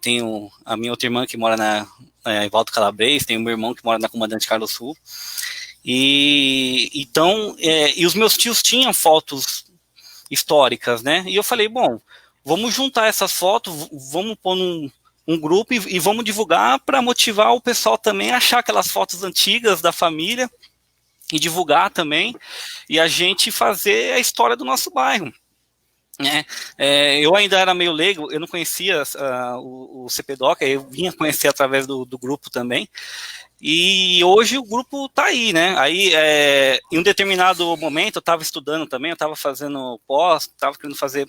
tenho a minha outra irmã que mora em Valdo Calabres, tenho o meu irmão que mora na Comandante Carlos Sul, e os meus tios tinham fotos históricas, né? E eu falei, bom, vamos juntar essas fotos, vamos pôr um grupo e vamos divulgar para motivar o pessoal também a achar aquelas fotos antigas da família e divulgar também, e a gente fazer a história do nosso bairro. Eu ainda era meio leigo, eu não conhecia o CPDOC, eu vinha conhecer através do grupo também, e hoje o grupo está aí, né? Aí, em um determinado momento, eu estava estudando também, eu estava fazendo estava querendo fazer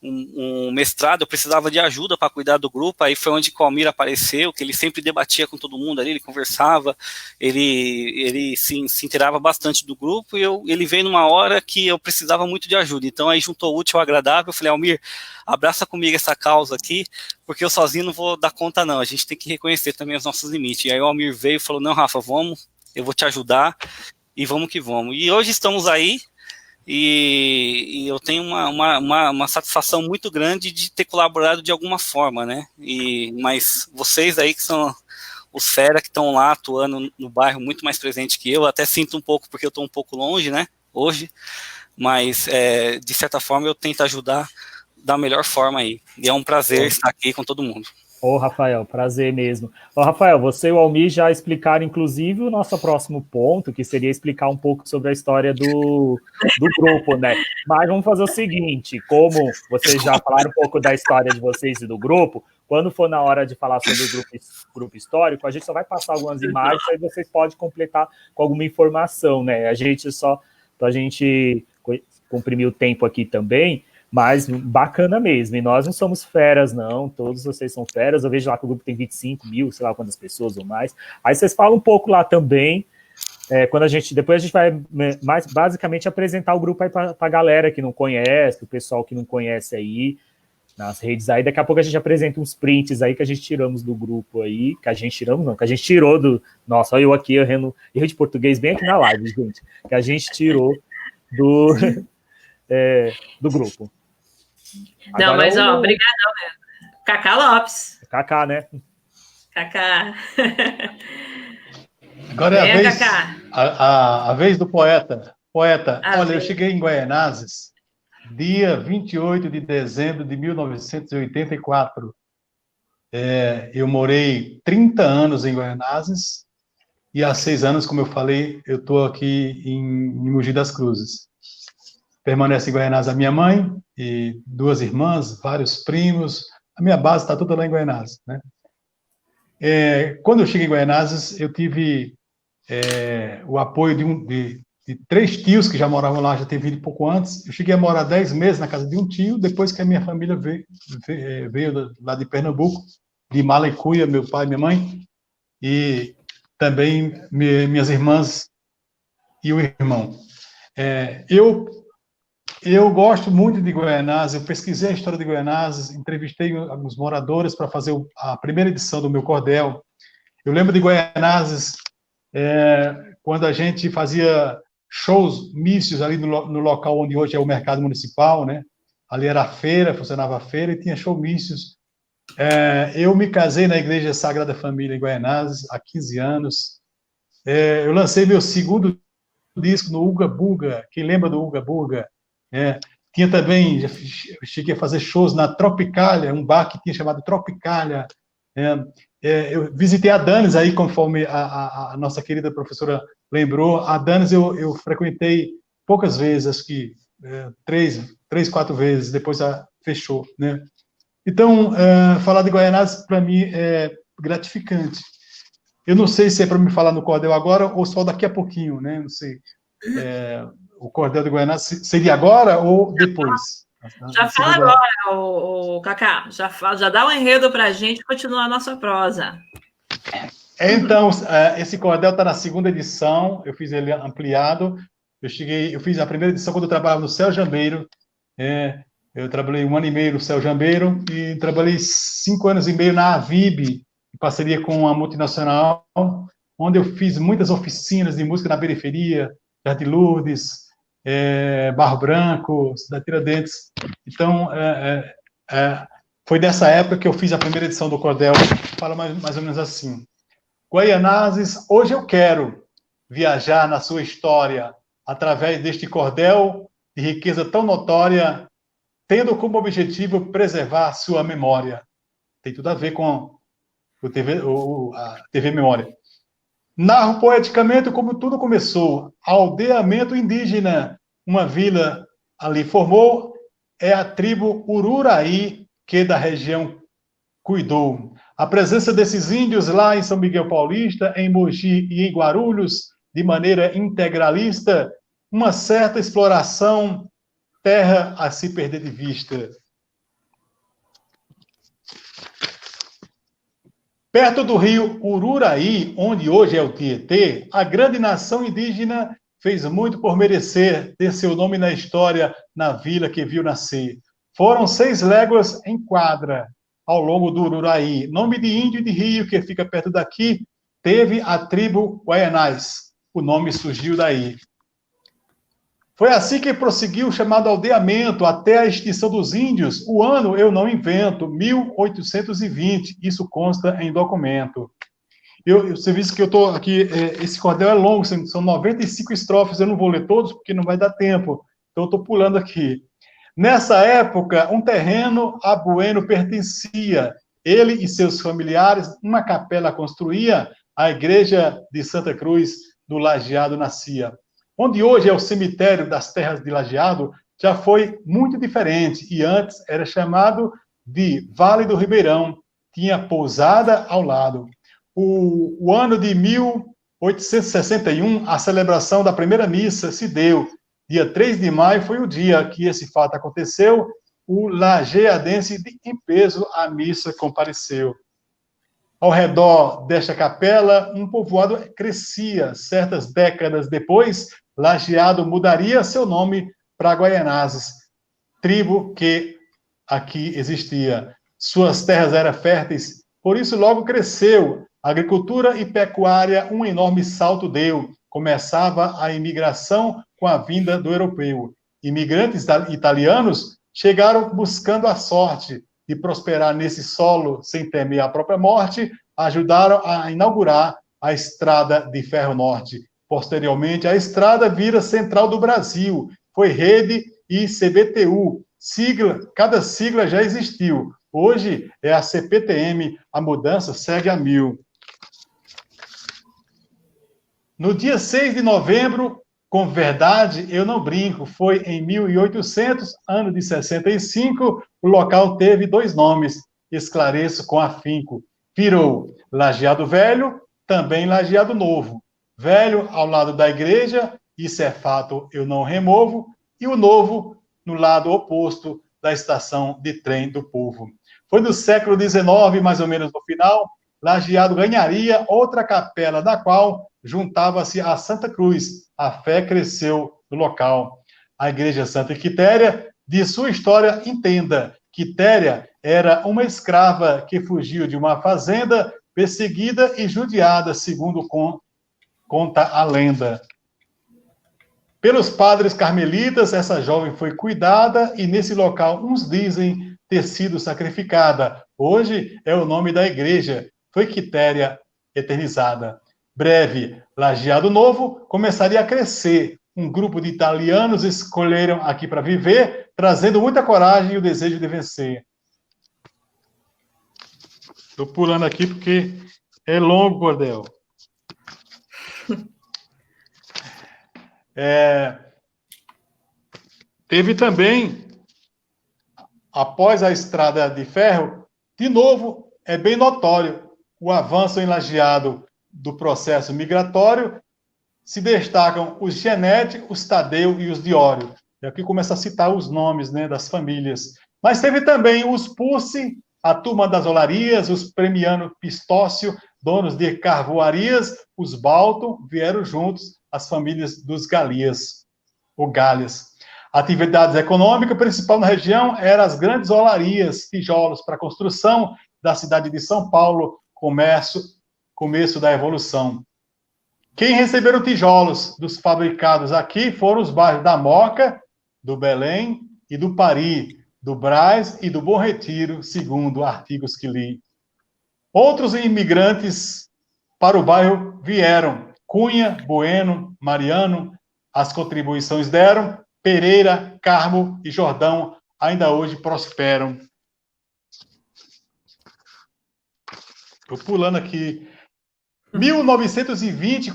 um mestrado, eu precisava de ajuda para cuidar do grupo, aí foi onde o Almir apareceu, que ele sempre debatia com todo mundo ali, ele conversava, ele se inteirava bastante do grupo, e ele veio numa hora que eu precisava muito de ajuda, então aí juntou o útil ao agradável, eu falei, Almir, abraça comigo essa causa aqui, porque eu sozinho não vou dar conta não, a gente tem que reconhecer também os nossos limites, e aí o Almir veio e falou, não, Rafa, vamos, eu vou te ajudar, e vamos que vamos, e hoje estamos aí, e eu tenho uma satisfação muito grande de ter colaborado de alguma forma, né? Mas vocês aí que são os fera que estão lá atuando no bairro muito mais presente que eu até sinto um pouco porque eu estou um pouco longe, né? Hoje, mas de certa forma eu tento ajudar da melhor forma aí. E é um prazer estar aqui com todo mundo. Ô, Rafael, prazer mesmo. Ô, Rafael, você e o Almir já explicaram, inclusive, o nosso próximo ponto, que seria explicar um pouco sobre a história do grupo, né? Mas vamos fazer o seguinte, como vocês já falaram um pouco da história de vocês e do grupo, quando for na hora de falar sobre o grupo histórico, a gente só vai passar algumas imagens, aí vocês podem completar com alguma informação, né? A gente comprimir o tempo aqui também, mas bacana mesmo, e nós não somos feras não, todos vocês são feras, eu vejo lá que o grupo tem 25 mil, sei lá quantas pessoas ou mais, aí vocês falam um pouco lá também, depois a gente vai mais basicamente apresentar o grupo aí para a galera que não conhece, o pessoal que não conhece aí, nas redes aí, daqui a pouco a gente apresenta uns prints aí que a gente tiramos do grupo aí, que a gente tirou do, nossa, olha eu aqui erro de português bem aqui na live, gente, que a gente tirou do grupo. Não, mas obrigadão mesmo. Cacá Lopes. Cacá, né? Cacá. Agora é a vez do poeta. Olha, eu cheguei em Guaianazes dia 28 de dezembro de 1984. Eu morei 30 anos em Guaianazes e há 6 anos, como eu falei, eu estou aqui em Mogi das Cruzes. Permanece em Guaianazes a minha mãe e 2 irmãs, vários primos. A minha base está toda lá em Guaianazes, né? Quando eu cheguei em Guaianazes, eu tive o apoio de 3 tios que já moravam lá, já tinham vindo pouco antes. Eu cheguei a morar 10 meses na casa de um tio, depois que a minha família veio lá de Pernambuco, de Malecuia, meu pai e minha mãe, e também minhas irmãs e o irmão. Eu gosto muito de Guaianazes, eu pesquisei a história de Guaianazes, entrevistei alguns moradores para fazer a primeira edição do meu cordel. Eu lembro de Guaianazes quando a gente fazia shows mícios ali no local onde hoje é o mercado municipal, né? Ali era a feira, funcionava a feira e tinha show mícios. Eu me casei na Igreja Sagrada Família em Guaianazes há 15 anos. Eu lancei meu segundo disco no Uga Buga. Quem lembra do Uga Buga? Tinha também, eu cheguei a fazer shows na Tropicália, um bar que tinha chamado Tropicália. Eu visitei a Danes aí, conforme a nossa querida professora lembrou. A Danes eu frequentei poucas vezes, acho que 3, 4 vezes, depois fechou, né? Então, falar de Guaianazes, para mim, é gratificante. Eu não sei se é para me falar no cordel agora ou só daqui a pouquinho, né? Não sei. O cordel de Guaianazes seria agora ou depois? Já fala agora, o Cacá. Já dá um enredo para a gente continuar a nossa prosa. Então, esse cordel está na 2ª edição. Eu fiz ele ampliado. Eu fiz a primeira edição quando eu trabalhava no Céu Jambeiro. Eu trabalhei 1 ano e meio no Céu Jambeiro e trabalhei 5 anos e meio na Avib, em parceria com a multinacional, onde eu fiz muitas oficinas de música na periferia, Jardim Lourdes, Barro Branco, Cidade Tiradentes. Então, foi dessa época que eu fiz a primeira edição do cordel. Fala mais ou menos assim: Guaianazes, hoje eu quero viajar na sua história através deste cordel de riqueza tão notória tendo como objetivo preservar sua memória. Tem tudo a ver com a TV Memória. Narro poeticamente como tudo começou. Aldeamento indígena, uma vila ali formou, é a tribo Ururaí, que da região cuidou. A presença desses índios lá em São Miguel Paulista, em Mogi e em Guarulhos, de maneira integralista, uma certa exploração, terra a se perder de vista. Perto do rio Ururaí, onde hoje é o Tietê, a grande nação indígena fez muito por merecer ter seu nome na história na vila que viu nascer. Foram 6 léguas em quadra ao longo do Ururaí. Nome de índio e de rio que fica perto daqui, teve a tribo Guaianás. O nome surgiu daí. Foi assim que prosseguiu o chamado aldeamento até a extinção dos índios. O ano eu não invento, 1820. Isso consta em documento. Você viu que eu estou aqui, esse cordel é longo, são 95 estrofes, eu não vou ler todos porque não vai dar tempo. Então eu estou pulando aqui. Nessa época, um terreno a Bueno pertencia. Ele e seus familiares, uma capela construía, a igreja de Santa Cruz do Lajeado nascia. Onde hoje é o cemitério das terras de Lajeado, já foi muito diferente, e antes era chamado de Vale do Ribeirão, tinha pousada ao lado. O ano de 1861, a celebração da primeira missa se deu. Dia 3 de maio foi o dia que esse fato aconteceu, o lajeadense em peso à missa compareceu. Ao redor desta capela, um povoado crescia. Certas décadas depois, Lajeado mudaria seu nome para Guaianazes, tribo que aqui existia. Suas terras eram férteis, por isso logo cresceu. Agricultura e pecuária, um enorme salto deu. Começava a imigração com a vinda do europeu. Imigrantes italianos chegaram buscando a sorte de prosperar nesse solo sem temer a própria morte, ajudaram a inaugurar a Estrada de Ferro Norte. Posteriormente, a estrada vira Central do Brasil, foi Rede e CBTU. Cada sigla já existiu. Hoje é a CPTM, a mudança segue a 1000. No dia 6 de novembro, com verdade, eu não brinco, foi em 1800, ano de 65, o local teve 2 nomes, esclareço com afinco. Virou Lajeado Velho, também Lajeado Novo. Velho ao lado da igreja, isso é fato, eu não removo, e o novo no lado oposto da estação de trem do povo. Foi no século XIX, mais ou menos no final, Lajeado ganharia outra capela, da qual juntava-se a Santa Cruz. A fé cresceu no local. A igreja Santa Quitéria, de sua história, entenda. Quitéria era uma escrava que fugiu de uma fazenda, perseguida e judiada, segundo conta a lenda. Pelos padres carmelitas, essa jovem foi cuidada e nesse local uns dizem ter sido sacrificada. Hoje é o nome da igreja. Foi Quitéria eternizada. Breve, Lajeado Novo começaria a crescer. Um grupo de italianos escolheram aqui para viver, trazendo muita coragem e o desejo de vencer. Estou pulando aqui porque é longo, cordel. Teve também, após a Estrada de Ferro, de novo, é bem notório o avanço em Lajeado do processo migratório. Se destacam os Genete, os Tadeu e os Diório. E aqui começa a citar os nomes, né, das famílias. Mas teve também os Pussi, a turma das Olarias, os Premiano Pistócio, donos de carvoarias, os Balto, vieram juntos as famílias dos Galias, ou Galhas. A atividade econômica principal na região era as grandes olarias, tijolos para construção da cidade de São Paulo, começo da Evolução. Quem receberam tijolos dos fabricados aqui foram os bairros da Moca, do Belém e do Pari, do Brás e do Bom Retiro, segundo artigos que li. Outros imigrantes para o bairro vieram. Cunha, Bueno, Mariano, as contribuições deram. Pereira, Carmo e Jordão ainda hoje prosperam. Estou pulando aqui. 1920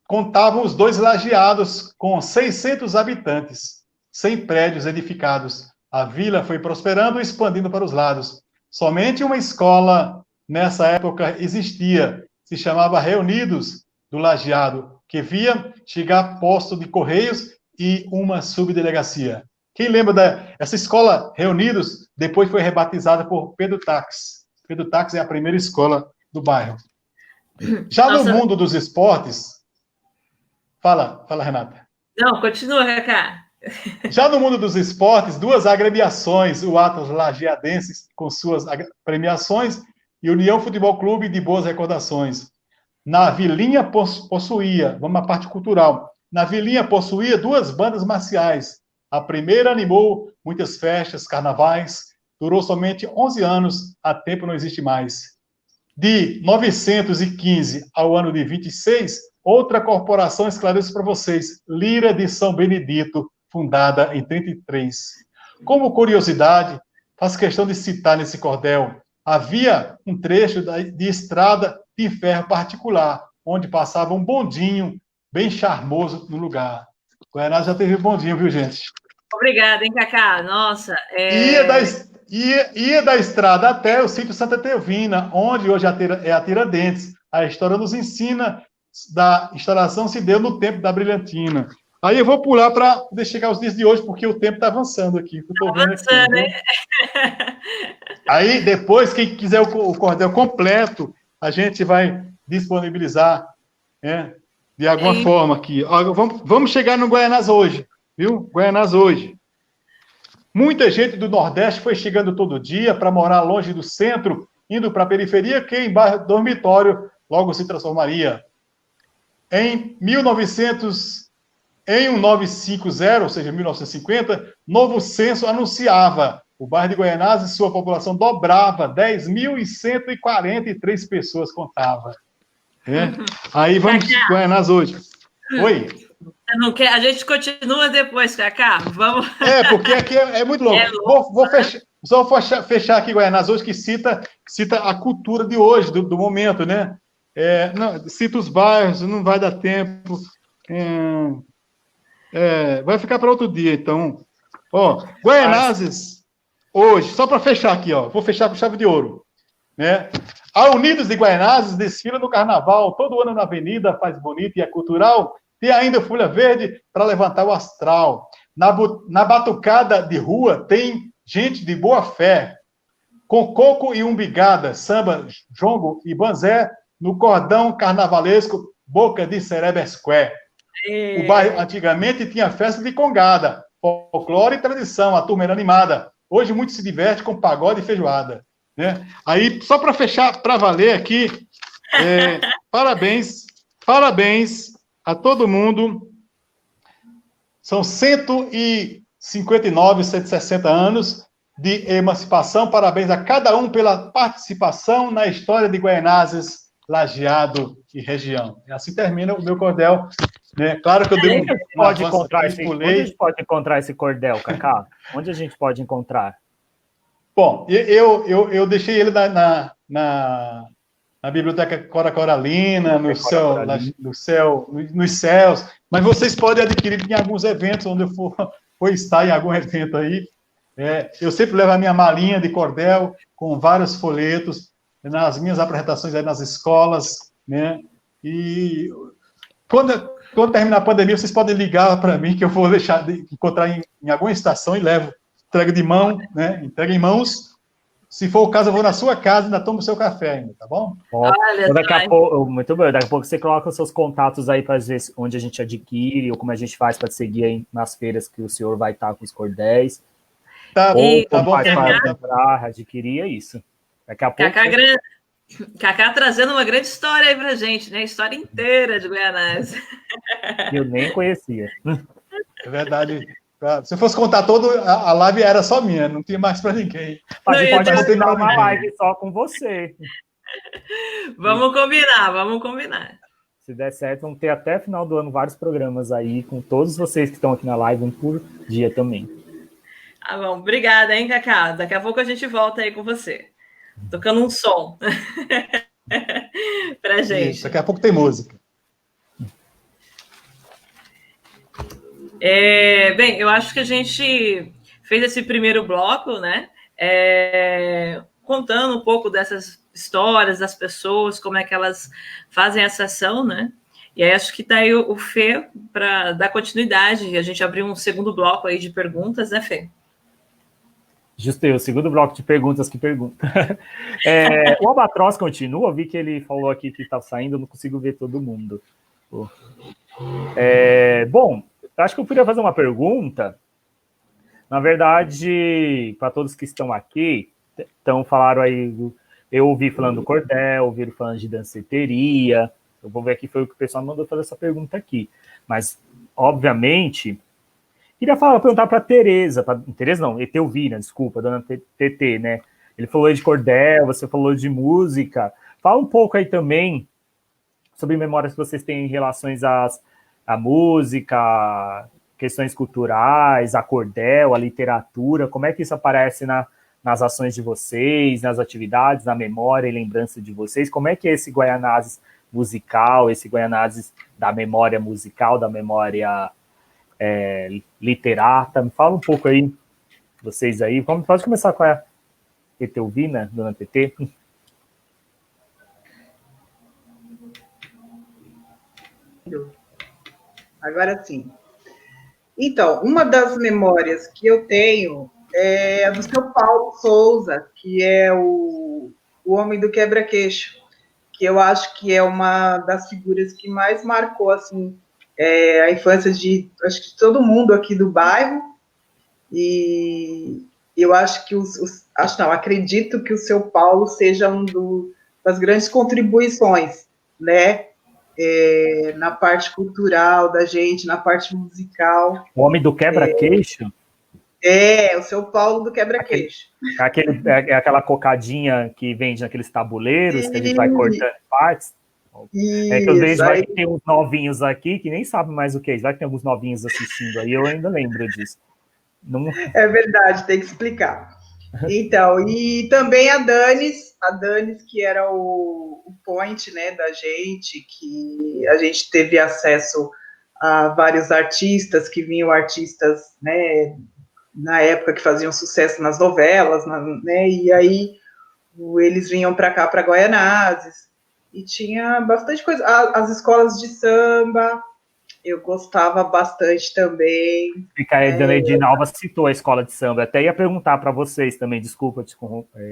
contavam os 2 lajeados com 600 habitantes, 100 prédios edificados. A vila foi prosperando e expandindo para os lados. Somente uma escola nessa época existia, se chamava Reunidos do Lajeado, que via chegar posto de correios e uma subdelegacia. Quem lembra dessa escola Reunidos? Depois foi rebatizada por Pedro Tax. Pedro Tax é a primeira escola do bairro. Já no mundo dos esportes... Fala, Renata. Não, continua, Cacá. Já no mundo dos esportes, 2 agremiações, o Atlas Lajeadense, com suas premiações, e o União Futebol Clube de boas recordações. Na Vilinha possuía, vamos à parte cultural, na Vilinha possuía 2 bandas marciais. A primeira animou muitas festas, carnavais, durou somente 11 anos, há tempo não existe mais. De 915 ao ano de 26, outra corporação esclareço para vocês, Lira de São Benedito, fundada em 33. Como curiosidade, faço questão de citar nesse cordel, havia um trecho de estrada de ferro particular, onde passava um bondinho bem charmoso no lugar. Guaianazes já teve bondinho, viu, gente? Obrigada, hein, Cacá? Nossa. Ia da estrada até o sítio Santa Teovina, onde hoje é a Tiradentes. A história nos ensina da instalação se deu no tempo da Brilhantina. Aí eu vou pular para chegar aos dias de hoje, porque o tempo está avançando aqui. Avançando, hein? Aí, depois, quem quiser o cordel completo, a gente vai disponibilizar, né, de alguma forma aqui. Vamos chegar no Guaianazes hoje, viu? Guaianazes hoje. Muita gente do Nordeste foi chegando todo dia para morar longe do centro, indo para a periferia, que em bairro dormitório logo se transformaria. Em 1950, ou seja, 1950, novo censo anunciava o bairro de Guaianazes, sua população dobrava, 10.143 pessoas contava. Aí vamos para Guaianazes hoje. Oi? Não quer? A gente continua depois, Cacá. Vamos. Porque aqui é muito louco. Vou fechar aqui Guaianazes hoje, que cita a cultura de hoje, do momento, né? Cita os bairros, não vai dar tempo. Vai ficar para outro dia, então. Guaianazes, hoje, só para fechar aqui, vou fechar com chave de ouro. Né? A Unidos de Guaianazes desfila no carnaval, todo ano na avenida, faz bonito e é cultural. Tem ainda folha verde para levantar o astral. Na batucada de rua tem gente de boa fé. Com coco e umbigada, samba, jongo e banzé, no cordão carnavalesco, boca de Cerebesqué. O bairro antigamente tinha festa de congada, folclore e tradição, a turma era animada. Hoje muito se diverte com pagode e feijoada. Né? Aí, só para fechar, para valer aqui, parabéns a todo mundo. São 159, 160 anos de emancipação. Parabéns a cada um pela participação na história de Guaianazes, Lajeado e região. E assim termina o meu cordel. Né? Claro que eu dei onde a gente pode encontrar esse cordel, Cacá? Onde a gente pode encontrar? Bom, eu deixei ele na Biblioteca Cora Coralina, nos céus, mas vocês podem adquirir em alguns eventos, onde eu for estar em algum evento aí. Eu sempre levo a minha malinha de cordel com vários folhetos nas minhas apresentações aí nas escolas, né? E quando terminar a pandemia, vocês podem ligar para mim, que eu vou deixar de encontrar em alguma estação e levo. Entrega de mão, né? Entrega em mãos. Se for o caso, eu vou na sua casa e ainda tomo o seu café ainda, tá bom? Daqui a pouco, muito bem. Daqui a pouco você coloca os seus contatos aí para ver onde a gente adquire ou como a gente faz para seguir aí nas feiras que o senhor vai estar com os cordéis. Tá bom, para comprar, adquirir, é isso. Daqui a pouco. Cacá trazendo uma grande história aí pra gente, né? História inteira de Guaianazes. Eu nem conhecia. É verdade. Se eu fosse contar a live era só minha, não tinha mais para ninguém. Mas você pode continuar uma live só com você. Vamos combinar. Se der certo, vamos ter até final do ano vários programas aí, com todos vocês que estão aqui na live, um por dia também. Ah, bom, obrigada, hein, Cacá? Daqui a pouco a gente volta aí com você. Tocando um som pra gente. Isso, daqui a pouco tem música. Bem, eu acho que a gente fez esse primeiro bloco, né? Contando um pouco dessas histórias das pessoas, como é que elas fazem essa ação, né? E aí acho que está aí o Fê para dar continuidade. A gente abriu um segundo bloco aí de perguntas, né, Fê? Justei, o segundo bloco de perguntas que pergunta. O Albatroz continua, eu vi que ele falou aqui que está saindo, eu não consigo ver todo mundo. Bom, acho que eu poderia fazer uma pergunta. Na verdade, para todos que estão aqui, então falaram aí, eu ouvi falando do cordel, ouviram falando de danceteria, eu vou ver aqui, foi o que o pessoal mandou fazer essa pergunta aqui. Mas, obviamente, queria perguntar para Tereza não, Etelvina, desculpa, dona TT, né? Ele falou de cordel, você falou de música. Fala um pouco aí também sobre memórias que vocês têm em relações à música, questões culturais, a cordel, a literatura, como é que isso aparece nas ações de vocês, nas atividades, na memória e lembrança de vocês, como é que é esse Guaianazes musical, esse Guaianazes da memória musical, da memória literata, me fala um pouco aí, vocês aí, pode começar com a Etelvina, dona TT? Agora sim. Então, uma das memórias que eu tenho é a do seu Paulo Souza, que é o homem do quebra-queixo, que eu acho que é uma das figuras que mais marcou assim, a infância de acho que todo mundo aqui do bairro. E eu acho que acredito que o seu Paulo seja das grandes contribuições, né? Na parte cultural da gente, na parte musical. O homem do quebra-queixo? O seu Paulo do quebra-queixo. Aquela cocadinha que vende naqueles tabuleiros, que a gente vai cortando partes. Que eu vejo, vai que tem uns novinhos aqui que nem sabem mais o que é isso. Vai que tem alguns novinhos assistindo aí, eu ainda lembro disso. Não... É verdade, tem que explicar. Então, e também a Danis, que era o point, né, da gente, que a gente teve acesso a vários artistas, que vinham artistas, né, na época que faziam sucesso nas novelas, né, e aí eles vinham para cá, para Guaianazes, e tinha bastante coisa, as escolas de samba, eu gostava bastante também. Fica aí, dona Edinalva citou a escola de samba. Até ia perguntar para vocês também, desculpa te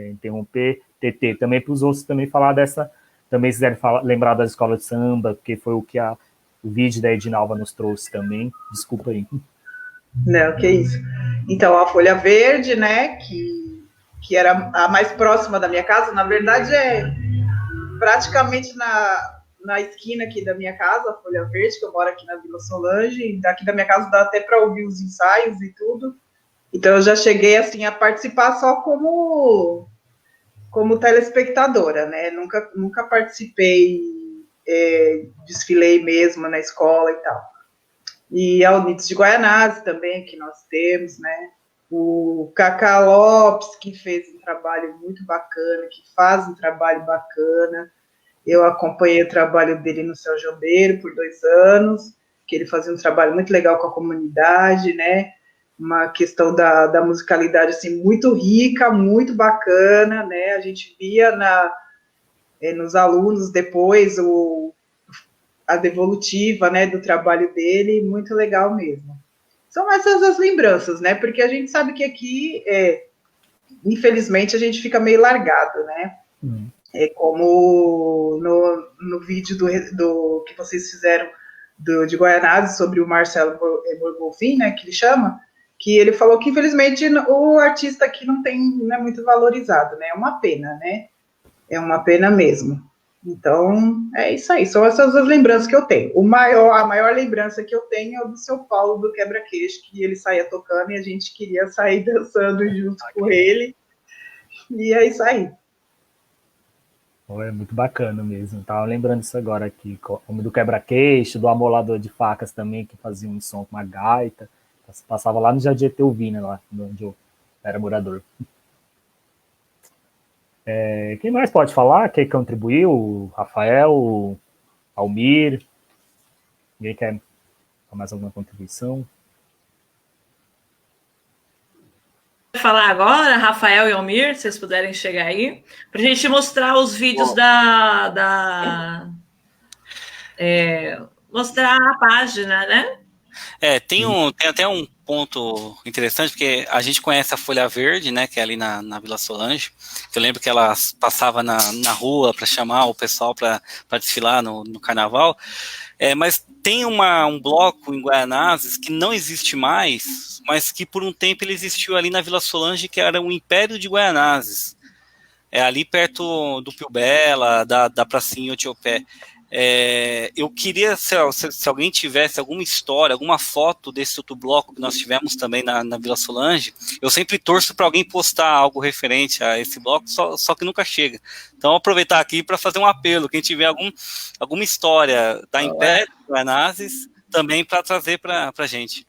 interromper, TT, também para os outros também falar dessa, também se quiserem lembrar da escola de samba, porque foi o que o vídeo da Edinalva nos trouxe também. Desculpa aí. Não, que isso. Então, a Folha Verde, né, que era a mais próxima da minha casa, na verdade praticamente na esquina aqui da minha casa, a Folha Verde, que eu moro aqui na Vila Solange, daqui da minha casa dá até para ouvir os ensaios e tudo. Então eu já cheguei assim a participar só como telespectadora, né? Nunca participei, desfilei mesmo na escola e tal. E a Unidos de Guaianazes também, que nós temos, né? O Cacá Lopes, que fez um trabalho muito bacana, que faz um trabalho bacana. Eu acompanhei o trabalho dele no Céu Jambeiro por 2 anos, que ele fazia um trabalho muito legal com a comunidade, né? Uma questão da musicalidade, assim, muito rica, muito bacana, né? A gente via nos alunos depois a devolutiva, né, do trabalho dele, muito legal mesmo. São essas as lembranças, né? Porque a gente sabe que aqui, infelizmente, a gente fica meio largado, né? Como no vídeo do que vocês fizeram de Guaianazes sobre o Marcelo Borgolfin, né, que ele chama, que ele falou que infelizmente o artista aqui não é muito valorizado, né? É uma pena, né? É uma pena mesmo. Então, é isso aí, são essas as lembranças que eu tenho. A maior lembrança que eu tenho é o do seu Paulo do quebra-queixo, que ele saía tocando e a gente queria sair dançando junto com ele. E é isso aí. É muito bacana mesmo. Tava lembrando isso agora aqui. O do quebra-queixo, do amolador de facas também, que fazia um som com uma gaita. Passava lá no Jardim Etelvina, lá onde eu era morador. Quem mais pode falar? Quem contribuiu? Rafael, Almir? Ninguém quer mais alguma contribuição? Falar agora, Rafael e Almir, se vocês puderem chegar aí, para a gente mostrar os vídeos mostrar a página, né? Tem até um ponto interessante, porque a gente conhece a Folha Verde, né, que é ali na Vila Solange. Eu lembro que ela passava na rua para chamar o pessoal para desfilar no carnaval. Mas tem um bloco em Guaianazes que não existe mais, mas que por um tempo ele existiu ali na Vila Solange, que era o Império de Guaianazes. Ali perto do Pio Bela, da pracinha Otiopé. Eu queria, se alguém tivesse alguma história, alguma foto desse outro bloco que nós tivemos também na Vila Solange, eu sempre torço para alguém postar algo referente a esse bloco, só que nunca chega. Então, aproveitar aqui para fazer um apelo, quem tiver alguma história da Império de Guaianazes, também para trazer para a gente.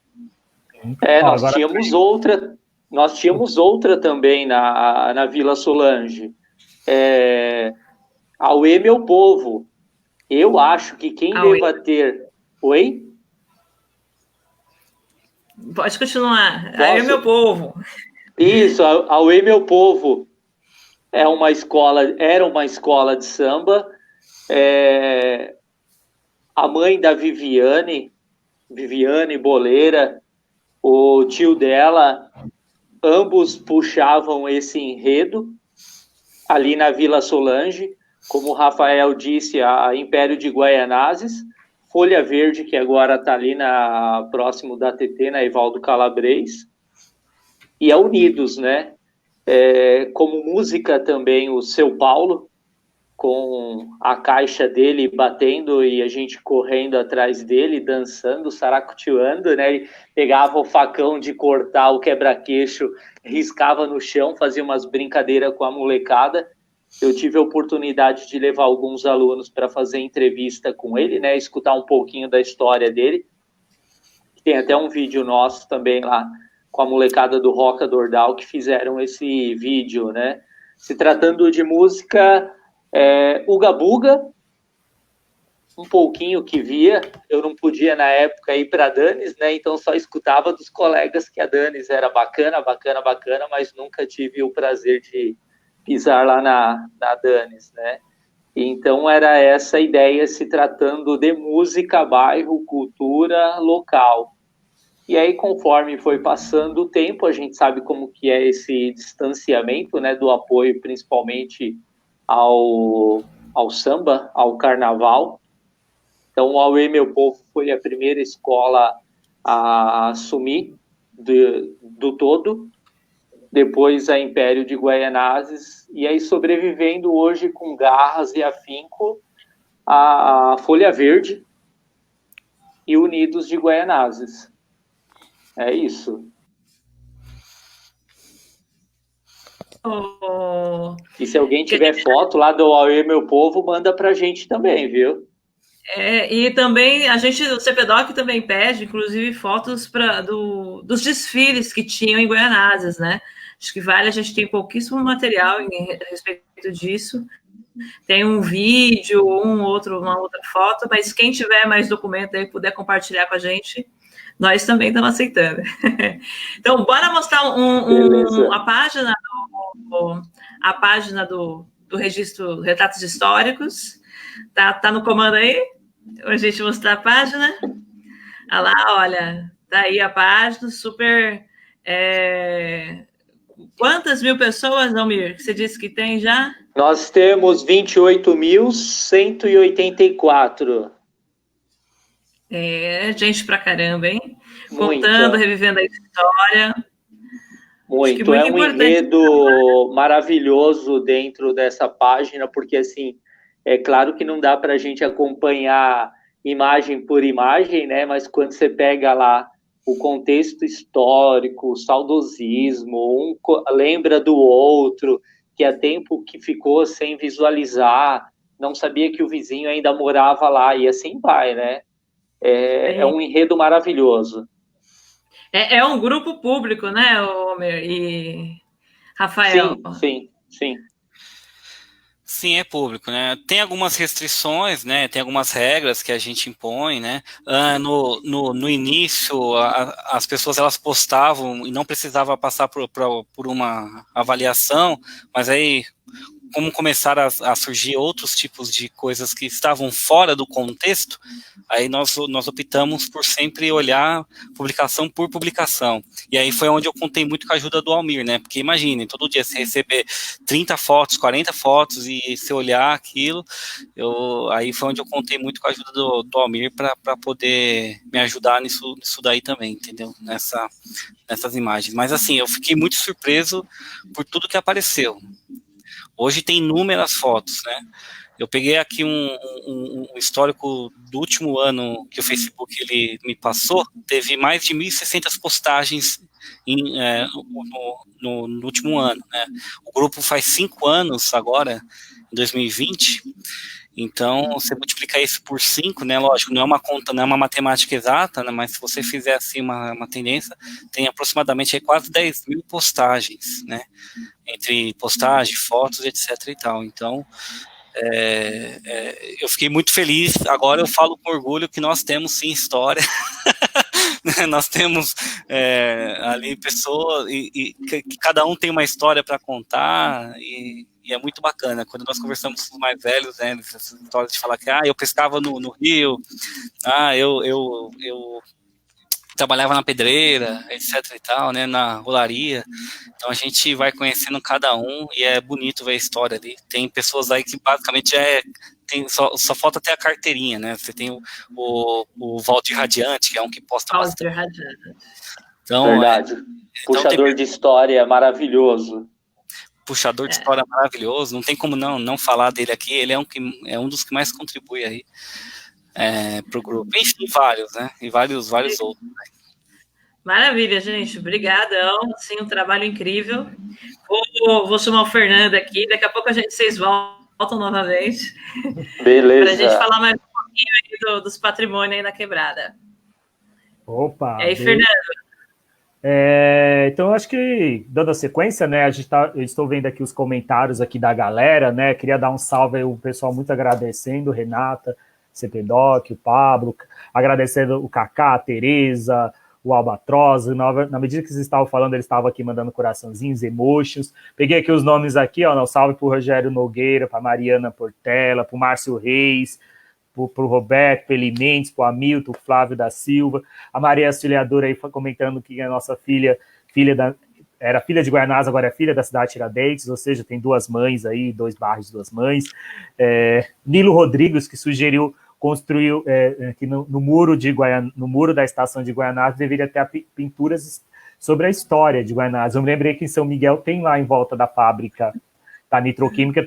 Nós tínhamos outra também na Vila Solange. Auê, meu povo. Eu acho que quem deva ter... Oi? Pode continuar. Auê, meu povo. Isso, Auê, meu povo. Era uma escola de samba. A mãe da Viviane Boleira, o tio dela, ambos puxavam esse enredo ali na Vila Solange. Como o Rafael disse, a Império de Guaianazes, Folha Verde, que agora está ali próximo da TT, na Evaldo Calabres, e a Unidos, né? Como música também o Seu Paulo, com a caixa dele batendo e a gente correndo atrás dele, dançando, saracoteando, né? Ele pegava o facão de cortar o quebra-queixo, riscava no chão, fazia umas brincadeiras com a molecada. Eu tive a oportunidade de levar alguns alunos para fazer entrevista com ele, né, escutar um pouquinho da história dele. Tem até um vídeo nosso também lá com a molecada do Roca Dordal que fizeram esse vídeo, né. Se tratando de música, Uga Buga, um pouquinho que via. Eu não podia na época ir para a Danis, né, então só escutava dos colegas que a Danis era bacana, mas nunca tive o prazer de pisar lá na Danis, né? Então era essa a ideia, se tratando de música, bairro, cultura local. E aí, conforme foi passando o tempo, a gente sabe como que é esse distanciamento, né, do apoio, principalmente ao samba, ao carnaval. Então, o Auê, meu povo, foi a primeira escola a assumir do todo. Depois a Império de Guaianazes, e aí sobrevivendo hoje com garras e afinco a Folha Verde e Unidos de Guaianazes. É isso. E se alguém tiver foto lá do Auê, meu povo, manda pra gente também, viu? E também o CPDOC também pede, inclusive, fotos dos desfiles que tinham em Guaianazes, né? Acho que vale, a gente tem pouquíssimo material a respeito disso. Tem um vídeo, uma outra foto, mas quem tiver mais documento aí, puder compartilhar com a gente, nós também estamos aceitando. Então, bora mostrar a página do registro Retratos Históricos. Tá no comando aí? A gente mostrar a página. Olha lá, olha, tá aí a página, super... Quantas mil pessoas, Almir, que você disse que tem já? Nós temos 28.184. Gente pra caramba, hein? Contando, revivendo a história. Muito. É um enredo maravilhoso dentro dessa página, porque, assim, é claro que não dá para a gente acompanhar imagem por imagem, né? Mas quando você pega lá o contexto histórico, o saudosismo, um lembra do outro, que há tempo que ficou sem visualizar, não sabia que o vizinho ainda morava lá, e assim vai, né? É um enredo maravilhoso. É um grupo público, né, Homer e Rafael? Sim. Sim, é público, né? Tem algumas restrições, né? Tem algumas regras que a gente impõe, né? No início, as pessoas elas postavam e não precisava passar por uma avaliação, mas aí, como começaram a surgir outros tipos de coisas que estavam fora do contexto, aí nós optamos por sempre olhar publicação por publicação. E aí foi onde eu contei muito com a ajuda do Almir, né? Porque imagine, todo dia você receber 30 fotos, 40 fotos e você olhar aquilo, aí foi onde eu contei muito com a ajuda do Almir para poder me ajudar nisso daí também, entendeu? Nessas imagens. Mas assim, eu fiquei muito surpreso por tudo que apareceu. Hoje tem inúmeras fotos, né? Eu peguei aqui um histórico do último ano que o Facebook ele me passou, teve mais de 1.600 postagens no último ano, né? O grupo faz 5 anos agora, em 2020, então você multiplica isso por 5, né? Lógico, não é uma conta, não é uma matemática exata, né? Mas se você fizer assim uma tendência, tem aproximadamente aí quase 10 mil postagens, né? Entre postagem, fotos, etc. e tal. Então, eu fiquei muito feliz. Agora eu falo com orgulho que nós temos sim história. Nós temos ali pessoas e que cada um tem uma história para contar e é muito bacana. Quando nós conversamos com os mais velhos, né, essas histórias de falar que eu pescava no rio, eu trabalhava na pedreira, etc e tal, né, na rolaria. Então a gente vai conhecendo cada um e é bonito ver a história ali. Tem pessoas aí que basicamente só falta ter a carteirinha, né? Você tem o Valdir Radiante, que é um que posta bastante. Então, verdade. Puxador de história maravilhoso. Puxador de história maravilhoso. Não tem como não falar dele aqui. Ele é um dos que mais contribui aí pro grupo. Enfim, vários, né? E vários outros. Né? Maravilha, gente. Obrigadão. Sim, um trabalho incrível. Vou chamar o Fernando aqui. Daqui a pouco vocês voltam novamente. Beleza. Para a gente falar mais um pouquinho aí dos patrimônios aí na quebrada. Opa! E aí, Fernando? Então, eu acho que, dando a sequência, né, eu estou vendo aqui os comentários aqui da galera, né, queria dar um salve aí, o pessoal muito agradecendo, Renata, CPDoc, o Pablo, agradecendo o Kaká, a Tereza, o Albatroz, na medida que vocês estavam falando, eles estavam aqui mandando coraçãozinhos, emotions, peguei aqui os nomes aqui, um salve para o Rogério Nogueira, para Mariana Portela, para o Márcio Reis, para o Roberto Pelimentos, para o Hamilton, o Flávio da Silva, a Maria Auxiliadora aí comentando que a nossa era filha de Guaianazes, agora é filha da cidade de Tiradentes, ou seja, tem 2 mães aí, 2 bairros, 2 mães. Nilo Rodrigues, que sugeriu construir que no muro da estação de Guaianazes deveria ter pinturas sobre a história de Guaianazes. Eu me lembrei que em São Miguel tem lá em volta da fábrica da Nitroquímica,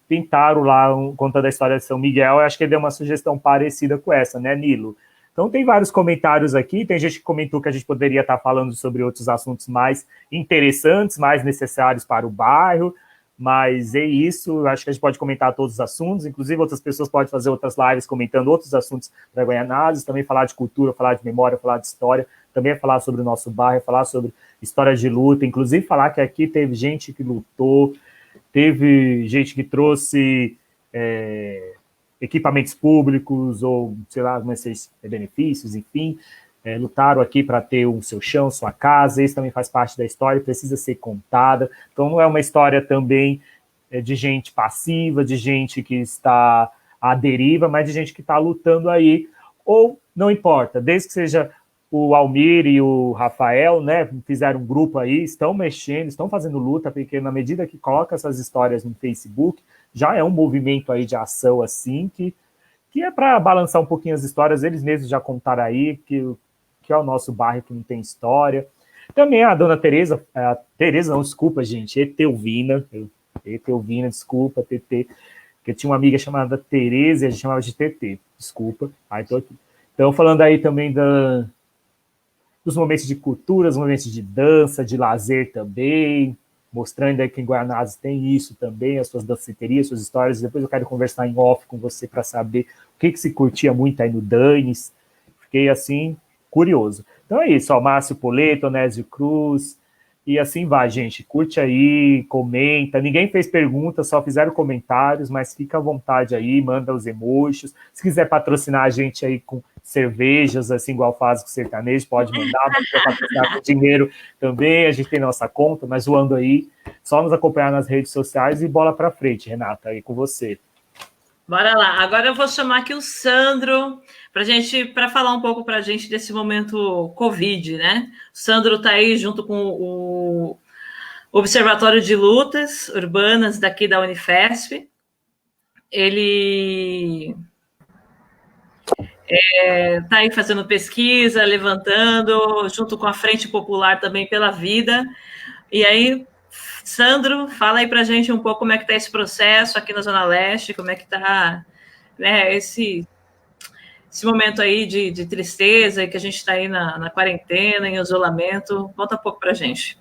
pintaram lá contando a história de São Miguel. Eu acho que ele deu uma sugestão parecida com essa, né, Nilo? Então tem vários comentários aqui, tem gente que comentou que a gente poderia estar falando sobre outros assuntos mais interessantes, mais necessários para o bairro, mas é isso, eu acho que a gente pode comentar todos os assuntos, inclusive outras pessoas podem fazer outras lives comentando outros assuntos da Guaianazes, também falar de cultura, falar de memória, falar de história, também falar sobre o nosso bairro, falar sobre histórias de luta, inclusive falar que aqui teve gente que lutou, teve gente que trouxe equipamentos públicos ou, sei lá, benefícios, enfim, lutaram aqui para ter o seu chão, sua casa, isso também faz parte da história, precisa ser contada. Então não é uma história também de gente passiva, de gente que está à deriva, mas de gente que está lutando aí, ou não importa, desde que seja o Almir e o Rafael, né, fizeram um grupo aí, estão mexendo, estão fazendo luta, porque na medida que coloca essas histórias no Facebook, já é um movimento aí de ação, assim, que é para balançar um pouquinho as histórias, eles mesmos já contaram aí, que é o nosso bairro que não tem história. Também a dona Tereza, não, desculpa, gente, Etelvina, desculpa, TT, que eu tinha uma amiga chamada Tereza e a gente chamava de TT, desculpa, tô aqui. Então, falando aí também dos momentos de cultura, dos momentos de dança, de lazer também, mostrando aí que em Guaianazes tem isso também, as suas danceterias, suas histórias. Depois eu quero conversar em off com você para saber o que se curtia muito aí no Danis. Fiquei, assim, curioso. Então é isso, ó, Márcio Poleto, Onésio Cruz, e assim vai, gente. Curte aí, comenta. Ninguém fez perguntas, só fizeram comentários, mas fica à vontade aí, manda os emojis. Se quiser patrocinar a gente aí com cervejas, assim, igual faz com o sertanejo, pode mandar, mas quiser patrocinar com dinheiro também, a gente tem nossa conta, mas zoando aí, só nos acompanhar nas redes sociais e bola pra frente, Renata, aí com você. Bora lá. Agora eu vou chamar aqui o Sandro para falar um pouco para a gente desse momento Covid, né? O Sandro está aí junto com o Observatório de Lutas Urbanas daqui da Unifesp. Ele está aí fazendo pesquisa, levantando, junto com a Frente Popular também pela Vida. E aí, Sandro, fala aí para a gente um pouco como é que está esse processo aqui na Zona Leste, como é que está, né, esse momento aí de tristeza, e que a gente está aí na quarentena, em isolamento. Conta um pouco para a gente.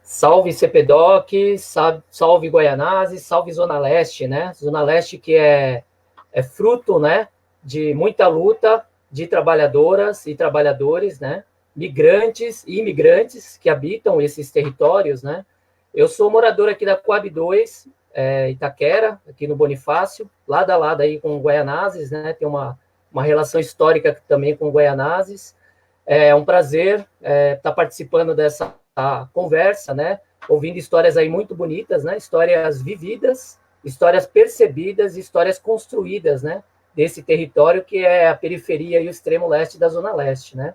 Salve CPDOC, salve Guaianazes, salve Zona Leste, né? Zona Leste que é fruto, né, de muita luta de trabalhadoras e trabalhadores, né? Migrantes e imigrantes que habitam esses territórios, né? Eu sou morador aqui da Coab 2, Itaquera, aqui no Bonifácio, lado a lado aí com Guaianazes, né? Tem uma relação histórica também com Guaianazes. É um prazer estar participando dessa conversa, né? Ouvindo histórias aí muito bonitas, né? Histórias vividas, histórias percebidas, histórias construídas, né? Desse território que é a periferia e o extremo leste da Zona Leste, né?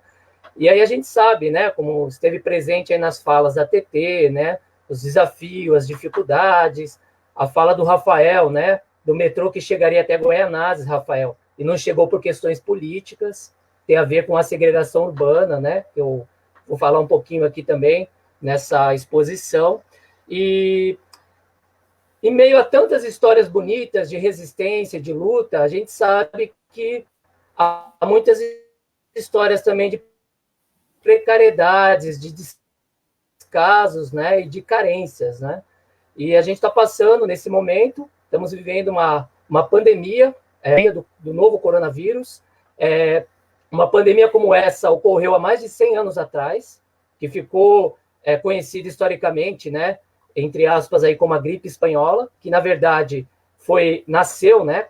E aí a gente sabe, né, como esteve presente aí nas falas da TT, né, os desafios, as dificuldades, a fala do Rafael, né, do metrô que chegaria até Guaianazes, Rafael, e não chegou por questões políticas, tem a ver com a segregação urbana, né, eu vou falar um pouquinho aqui também nessa exposição, e em meio a tantas histórias bonitas de resistência, de luta, a gente sabe que há muitas histórias também de precariedades, de descasos, né, e de carências, né? E a gente está passando nesse momento, estamos vivendo uma pandemia do novo coronavírus. Uma pandemia como essa ocorreu há mais de 100 anos atrás, que ficou conhecida historicamente, né, entre aspas, aí, como a gripe espanhola, que na verdade nasceu, né,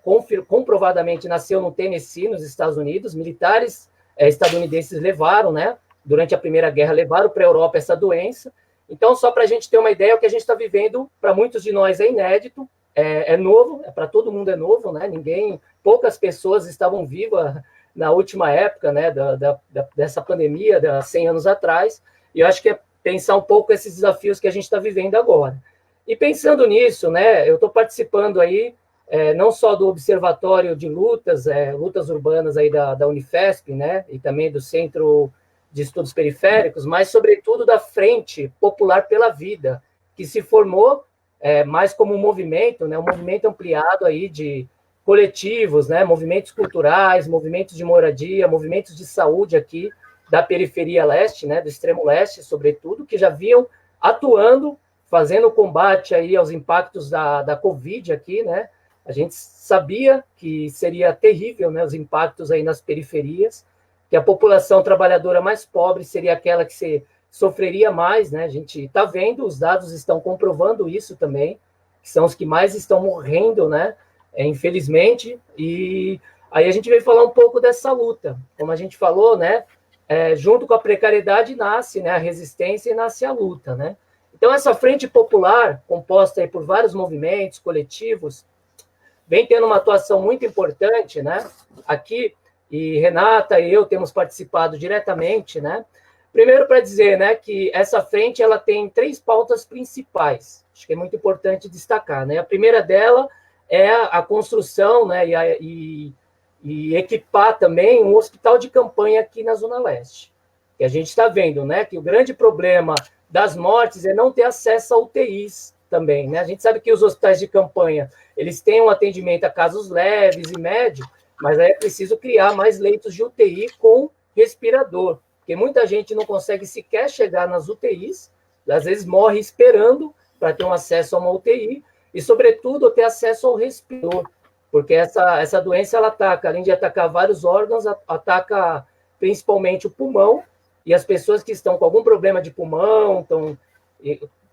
comprovadamente nasceu no Tennessee, nos Estados Unidos. Militares estadunidenses levaram, né, durante a Primeira Guerra, levaram para a Europa essa doença. Então, só para a gente ter uma ideia, o que a gente está vivendo, para muitos de nós é inédito, é novo, para todo mundo é novo, né? Poucas pessoas estavam vivas na última época, né, dessa pandemia, de 100 anos atrás, e eu acho que é pensar um pouco esses desafios que a gente está vivendo agora. E pensando nisso, né, eu estou participando aí, não só do Observatório de Lutas Urbanas aí da Unifesp, né, e também do Centro de Estudos Periféricos, mas, sobretudo, da Frente Popular pela Vida, que se formou mais como um movimento, né, um movimento ampliado aí de coletivos, né, movimentos culturais, movimentos de moradia, movimentos de saúde aqui da periferia leste, né, do extremo leste, sobretudo, que já vinham atuando, fazendo combate aí aos impactos da Covid aqui, né. A gente sabia que seria terrível, né, os impactos aí nas periferias, que a população trabalhadora mais pobre seria aquela que sofreria mais, né? A gente está vendo, os dados estão comprovando isso também, que são os que mais estão morrendo, né? Infelizmente, e aí a gente veio falar um pouco dessa luta. Como a gente falou, né? Junto com a precariedade nasce, né, a resistência e nasce a luta, né? Então, essa frente popular, composta aí por vários movimentos coletivos, vem tendo uma atuação muito importante, né? Aqui, e Renata e eu temos participado diretamente, né? Primeiro, para dizer, né, que essa frente ela tem 3 pautas principais, acho que é muito importante destacar, né? A primeira dela é a construção, né, e equipar também um hospital de campanha aqui na Zona Leste. E a gente está vendo, né, que o grande problema das mortes é não ter acesso a UTIs também, né? A gente sabe que os hospitais de campanha, eles têm um atendimento a casos leves e médios, mas aí é preciso criar mais leitos de UTI com respirador, porque muita gente não consegue sequer chegar nas UTIs, às vezes morre esperando para ter um acesso a uma UTI, e, sobretudo, ter acesso ao respirador, porque essa doença, ela ataca, além de atacar vários órgãos, ataca principalmente o pulmão, e as pessoas que estão com algum problema de pulmão,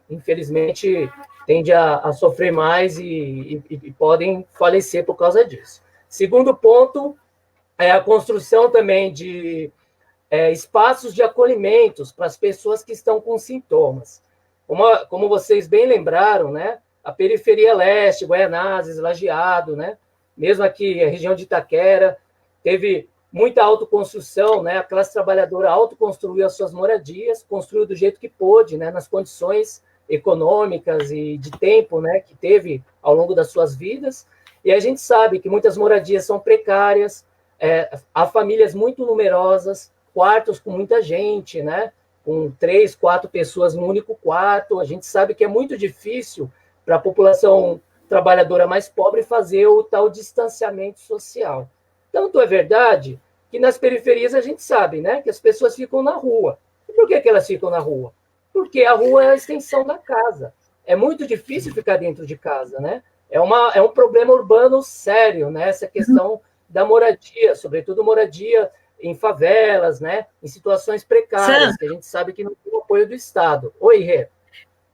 infelizmente, tendem a sofrer mais e podem falecer por causa disso. Segundo ponto é a construção também de espaços de acolhimentos para as pessoas que estão com sintomas. Como vocês bem lembraram, né, a periferia leste, Guaianazes, Lajeado, né, mesmo aqui a região de Itaquera, teve muita autoconstrução, né, a classe trabalhadora autoconstruiu as suas moradias, construiu do jeito que pôde, né, nas condições econômicas e de tempo, né, que teve ao longo das suas vidas, e a gente sabe que muitas moradias são precárias, há famílias muito numerosas, quartos com muita gente, né, com 3, 4 pessoas no único quarto, a gente sabe que é muito difícil para a população trabalhadora mais pobre fazer o tal distanciamento social. Tanto é verdade que nas periferias a gente sabe, né, que as pessoas ficam na rua. E por que elas ficam na rua? Porque a rua é a extensão da casa. É muito difícil ficar dentro de casa, né? É um problema urbano sério, né? Essa questão da moradia, sobretudo moradia em favelas, né? Em situações precárias, que a gente sabe que não tem o apoio do Estado. Oi, Rê.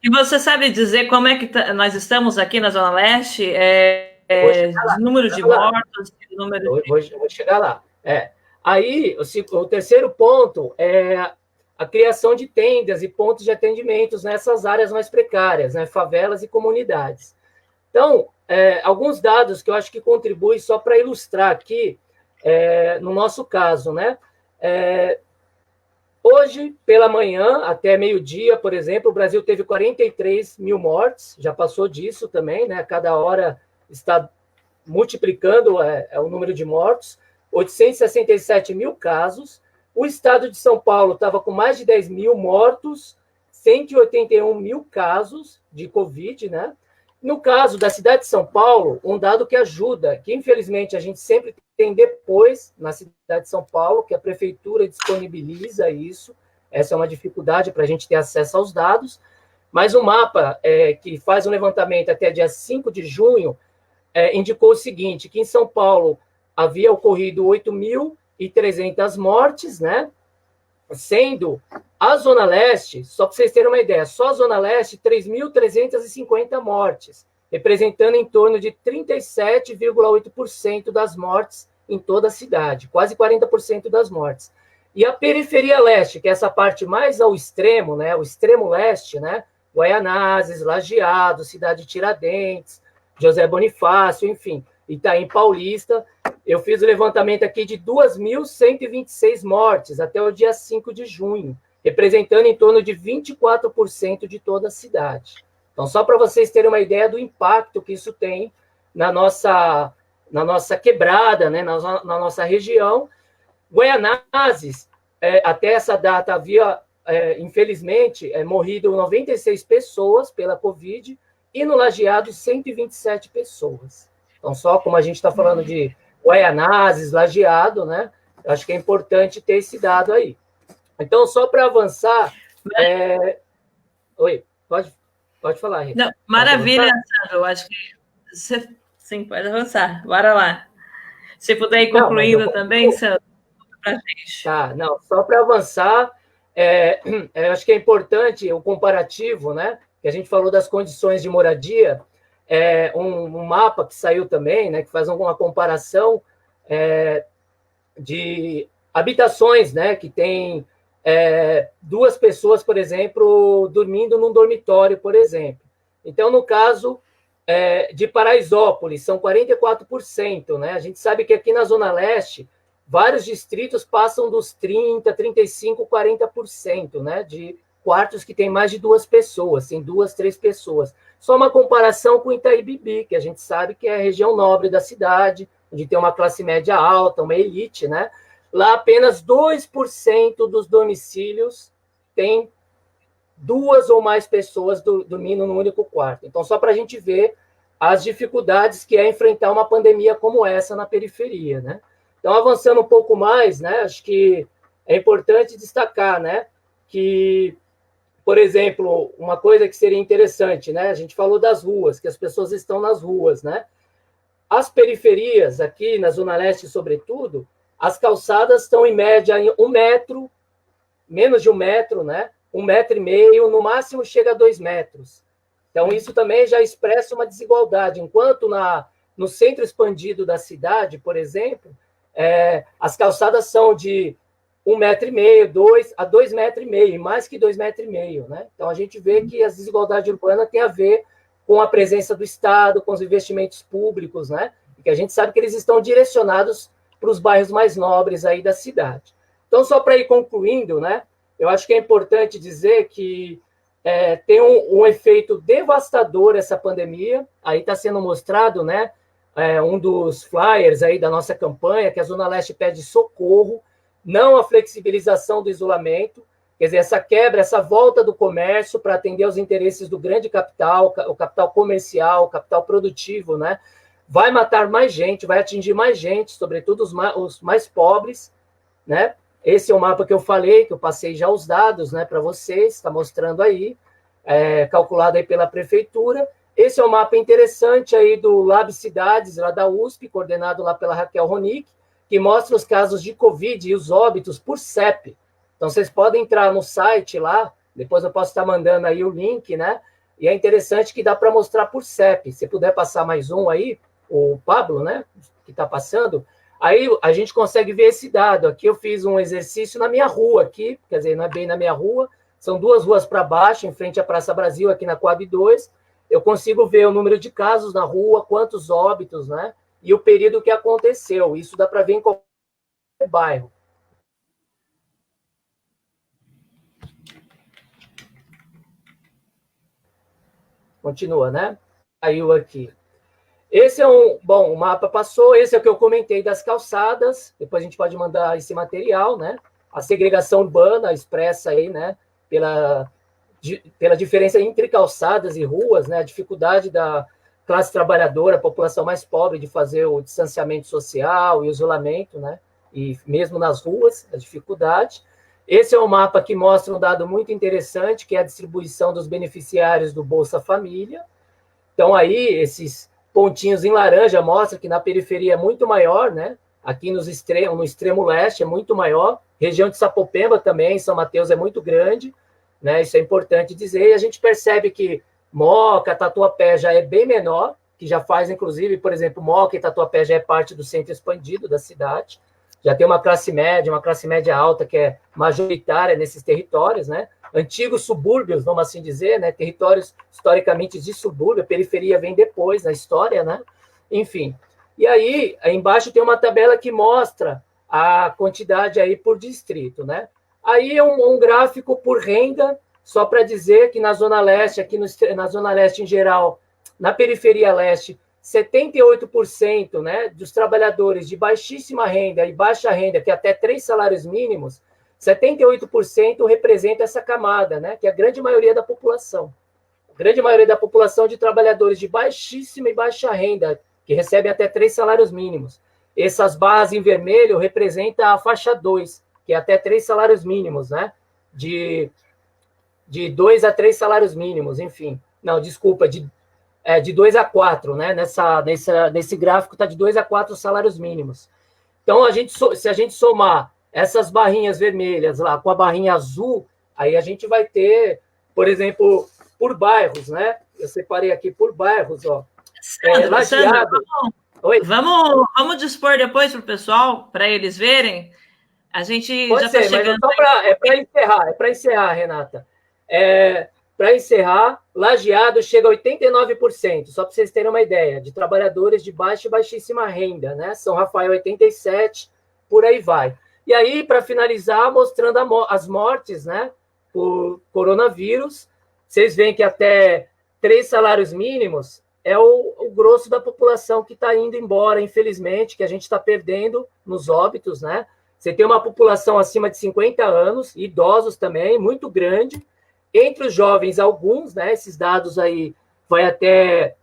E você sabe dizer como é que nós estamos aqui na Zona Leste? Número de mortos, número de... Vou chegar lá. Aí, o terceiro ponto é a criação de tendas e pontos de atendimentos nessas áreas mais precárias, né, favelas e comunidades. Então, alguns dados que eu acho que contribuem só para ilustrar aqui, no nosso caso, né? Hoje, pela manhã, até meio-dia, por exemplo, o Brasil teve 43 mil mortes, já passou disso também, né? Cada hora está multiplicando o número de mortos, 867 mil casos. O estado de São Paulo estava com mais de 10 mil mortos, 181 mil casos de Covid, né? No caso da cidade de São Paulo, um dado que ajuda, que infelizmente a gente sempre tem depois na cidade de São Paulo, que a prefeitura disponibiliza isso, essa é uma dificuldade para a gente ter acesso aos dados, mas o mapa que faz um levantamento até dia 5 de junho indicou o seguinte, que em São Paulo havia ocorrido 8.300 mortes, né? Sendo a Zona Leste, só para vocês terem uma ideia, só a Zona Leste, 3.350 mortes, representando em torno de 37,8% das mortes em toda a cidade, quase 40% das mortes. E a periferia leste, que é essa parte mais ao extremo, né, o extremo leste, né, Guaianazes, Lajeado, Cidade de Tiradentes, José Bonifácio, enfim, Itaim Paulista, eu fiz o levantamento aqui de 2.126 mortes até o dia 5 de junho, representando em torno de 24% de toda a cidade. Então, só para vocês terem uma ideia do impacto que isso tem na nossa quebrada, né, na nossa região. Guaianazes, até essa data, havia, infelizmente, morrido 96 pessoas pela Covid, e no Lajeado, 127 pessoas. Então, só como a gente está falando de Guaianazes, Lajeado, né? Acho que é importante ter esse dado aí. Então, só para avançar... Oi, pode falar, Rita. Não, maravilha, Sandro. Acho que você... Sim, pode avançar. Bora lá. Se puder ir concluindo também, Sandro, para a gente. Tá, não, só para avançar, acho que é importante o comparativo, né? Que a gente falou das condições de moradia, um mapa que saiu também, né, que faz uma comparação de habitações, né, que tem 2 pessoas, por exemplo, dormindo num dormitório, por exemplo. Então, no caso de Paraisópolis, são 44%, né? A gente sabe que aqui na Zona Leste, vários distritos passam dos 30%, 35%, 40%, né, de quartos que tem mais de 2 pessoas, tem 2, 3 pessoas. Só uma comparação com Itaíbibi, que a gente sabe que é a região nobre da cidade, onde tem uma classe média alta, uma elite, né? Lá apenas 2% dos domicílios tem 2 ou mais pessoas dormindo no único quarto. Então, só para a gente ver as dificuldades que é enfrentar uma pandemia como essa na periferia, né? Então, avançando um pouco mais, né? Acho que é importante destacar, né? Que, por exemplo, uma coisa que seria interessante, né? A gente falou das ruas, que as pessoas estão nas ruas, né? As periferias, aqui na Zona Leste, sobretudo, as calçadas estão em média em 1 metro, menos de 1 metro, né? 1,5 metro, no máximo chega a 2 metros. Então, isso também já expressa uma desigualdade. Enquanto no centro expandido da cidade, por exemplo, as calçadas são de 1,5 metro, 2 a 2,5 metros, mais que 2,5 metros, né? Então, a gente vê que a desigualdade urbana tem a ver com a presença do Estado, com os investimentos públicos, né? E que a gente sabe que eles estão direcionados para os bairros mais nobres aí da cidade. Então, só para ir concluindo, né? Eu acho que é importante dizer que tem um efeito devastador essa pandemia. Aí está sendo mostrado, né? Um dos flyers aí da nossa campanha, que a Zona Leste pede socorro, não a flexibilização do isolamento, quer dizer, essa quebra, essa volta do comércio para atender aos interesses do grande capital, o capital comercial, o capital produtivo, né? Vai matar mais gente, vai atingir mais gente, sobretudo os mais pobres, né? Esse é o mapa que eu falei, que eu passei já os dados, né, para vocês, está mostrando aí, calculado aí pela prefeitura. Esse é um mapa interessante aí do Lab Cidades, lá da USP, coordenado lá pela Raquel Ronick, que mostra os casos de Covid e os óbitos por CEP. Então, vocês podem entrar no site lá, depois eu posso estar mandando aí o link, né? E é interessante que dá para mostrar por CEP. Se puder passar mais um aí, o Pablo, né, que está passando, aí a gente consegue ver esse dado. Aqui eu fiz um exercício na minha rua, aqui, quer dizer, não é bem na minha rua, são 2 ruas para baixo, em frente à Praça Brasil, aqui na Coab 2. Eu consigo ver o número de casos na rua, quantos óbitos, né? E o período que aconteceu. Isso dá para ver em qualquer bairro. Continua, né? Caiu aqui. Esse é o mapa passou, esse é o que eu comentei das calçadas, depois a gente pode mandar esse material, né? A segregação urbana expressa aí, né? Pela diferença entre calçadas e ruas, né? A dificuldade da classe trabalhadora, a população mais pobre de fazer o distanciamento social e o isolamento, né? E mesmo nas ruas, a dificuldade. Esse é um mapa que mostra um dado muito interessante, que é a distribuição dos beneficiários do Bolsa Família. Então, aí, esses pontinhos em laranja mostram que na periferia é muito maior, né? Aqui no extremo leste é muito maior. Região de Sapopemba também, São Mateus é muito grande, né? Isso é importante dizer. E a gente percebe que Moca, Tatuapé já é bem menor, que já faz, inclusive, por exemplo, Moca e Tatuapé já é parte do centro expandido da cidade. Já tem uma classe média alta que é majoritária nesses territórios, né? Antigos subúrbios, vamos assim dizer, né? Territórios historicamente de subúrbio, a periferia vem depois na história, né? Enfim. E aí embaixo tem uma tabela que mostra a quantidade aí por distrito, né? Aí é um gráfico por renda, só para dizer que na Zona Leste, aqui na Zona Leste em geral, na periferia leste, 78%, né, dos trabalhadores de baixíssima renda e baixa renda, que até 3 salários mínimos, 78% representa essa camada, né, que é a grande maioria da população. A grande maioria da população de trabalhadores de baixíssima e baixa renda, que recebem até 3 salários mínimos. Essas barras em vermelho representam a faixa 2, que é até 3 salários mínimos, né, de 2 a 3 salários mínimos, enfim. Não, desculpa, de 2 a 4, né? Nesse gráfico está de 2 a 4 salários mínimos. Então, se a gente somar essas barrinhas vermelhas lá com a barrinha azul, aí a gente vai ter, por exemplo, por bairros, né? Eu separei aqui por bairros, ó. Sandra, vamos dispor depois para o pessoal, para eles verem. A gente Pode já está chegando. É para encerrar, Renata. Para encerrar, Lajeado chega a 89%, só para vocês terem uma ideia, de trabalhadores de baixa e baixíssima renda, né? São Rafael, 87%, por aí vai. E aí, para finalizar, mostrando as mortes, né, por coronavírus, vocês veem que até 3 salários mínimos é o grosso da população que está indo embora, infelizmente, que a gente está perdendo nos óbitos, né? Você tem uma população acima de 50 anos, idosos também, muito grande. Entre os jovens, alguns, né? Esses dados aí vai até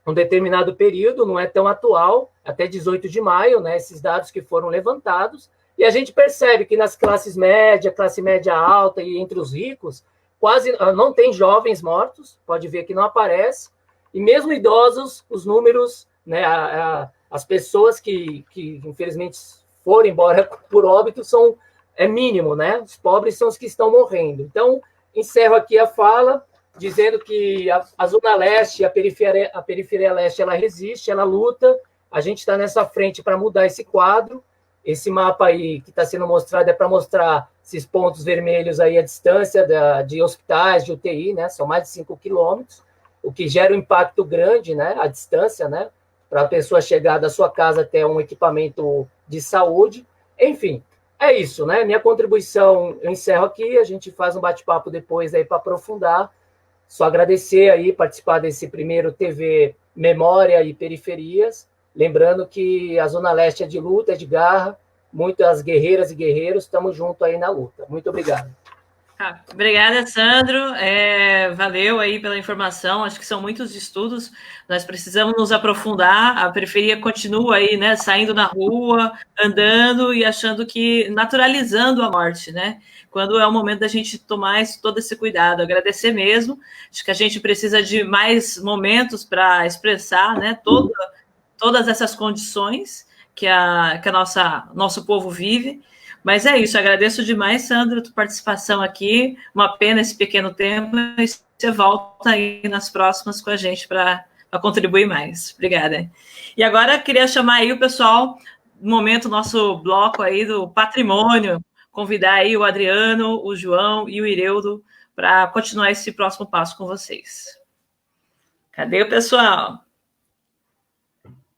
um determinado período, não é tão atual, até 18 de maio, né? Esses dados que foram levantados. E a gente percebe que nas classes média, classe média alta e entre os ricos, quase não tem jovens mortos, pode ver que não aparece. E mesmo idosos, os números, né? As pessoas que infelizmente foram embora por óbito é mínimo, né? Os pobres são os que estão morrendo. Então, encerro aqui a fala, dizendo que a Zona Leste, a periferia leste, ela resiste, ela luta, a gente está nessa frente para mudar esse quadro. Esse mapa aí que está sendo mostrado é para mostrar esses pontos vermelhos aí, a distância de hospitais, de UTI, né? São mais de 5 quilômetros, o que gera um impacto grande, né? A distância, né? Para a pessoa chegar da sua casa até um equipamento de saúde. Enfim, é isso, né? Minha contribuição, eu encerro aqui, a gente faz um bate-papo depois aí para aprofundar. Só agradecer aí, participar desse primeiro TV Memória e Periferias. Lembrando que a Zona Leste é de luta, é de garra. Muitas guerreiras e guerreiros, estamos juntos aí na luta. Muito obrigado. Obrigada, Sandro. Valeu aí pela informação. Acho que são muitos estudos. Nós precisamos nos aprofundar. A periferia continua aí, né? Saindo na rua, andando e achando que naturalizando a morte, né? Quando é o momento da gente tomar todo esse cuidado. Agradecer mesmo. Acho que a gente precisa de mais momentos para expressar, né? Todas essas condições que nosso povo vive. Mas é isso, agradeço demais, Sandro, a tua participação aqui. Uma pena esse pequeno tempo, e você volta aí nas próximas com a gente para contribuir mais. Obrigada. E agora queria chamar aí o pessoal, no momento, nosso bloco aí do patrimônio, convidar aí o Adriano, o João e o Ireudo para continuar esse próximo passo com vocês. Cadê o pessoal?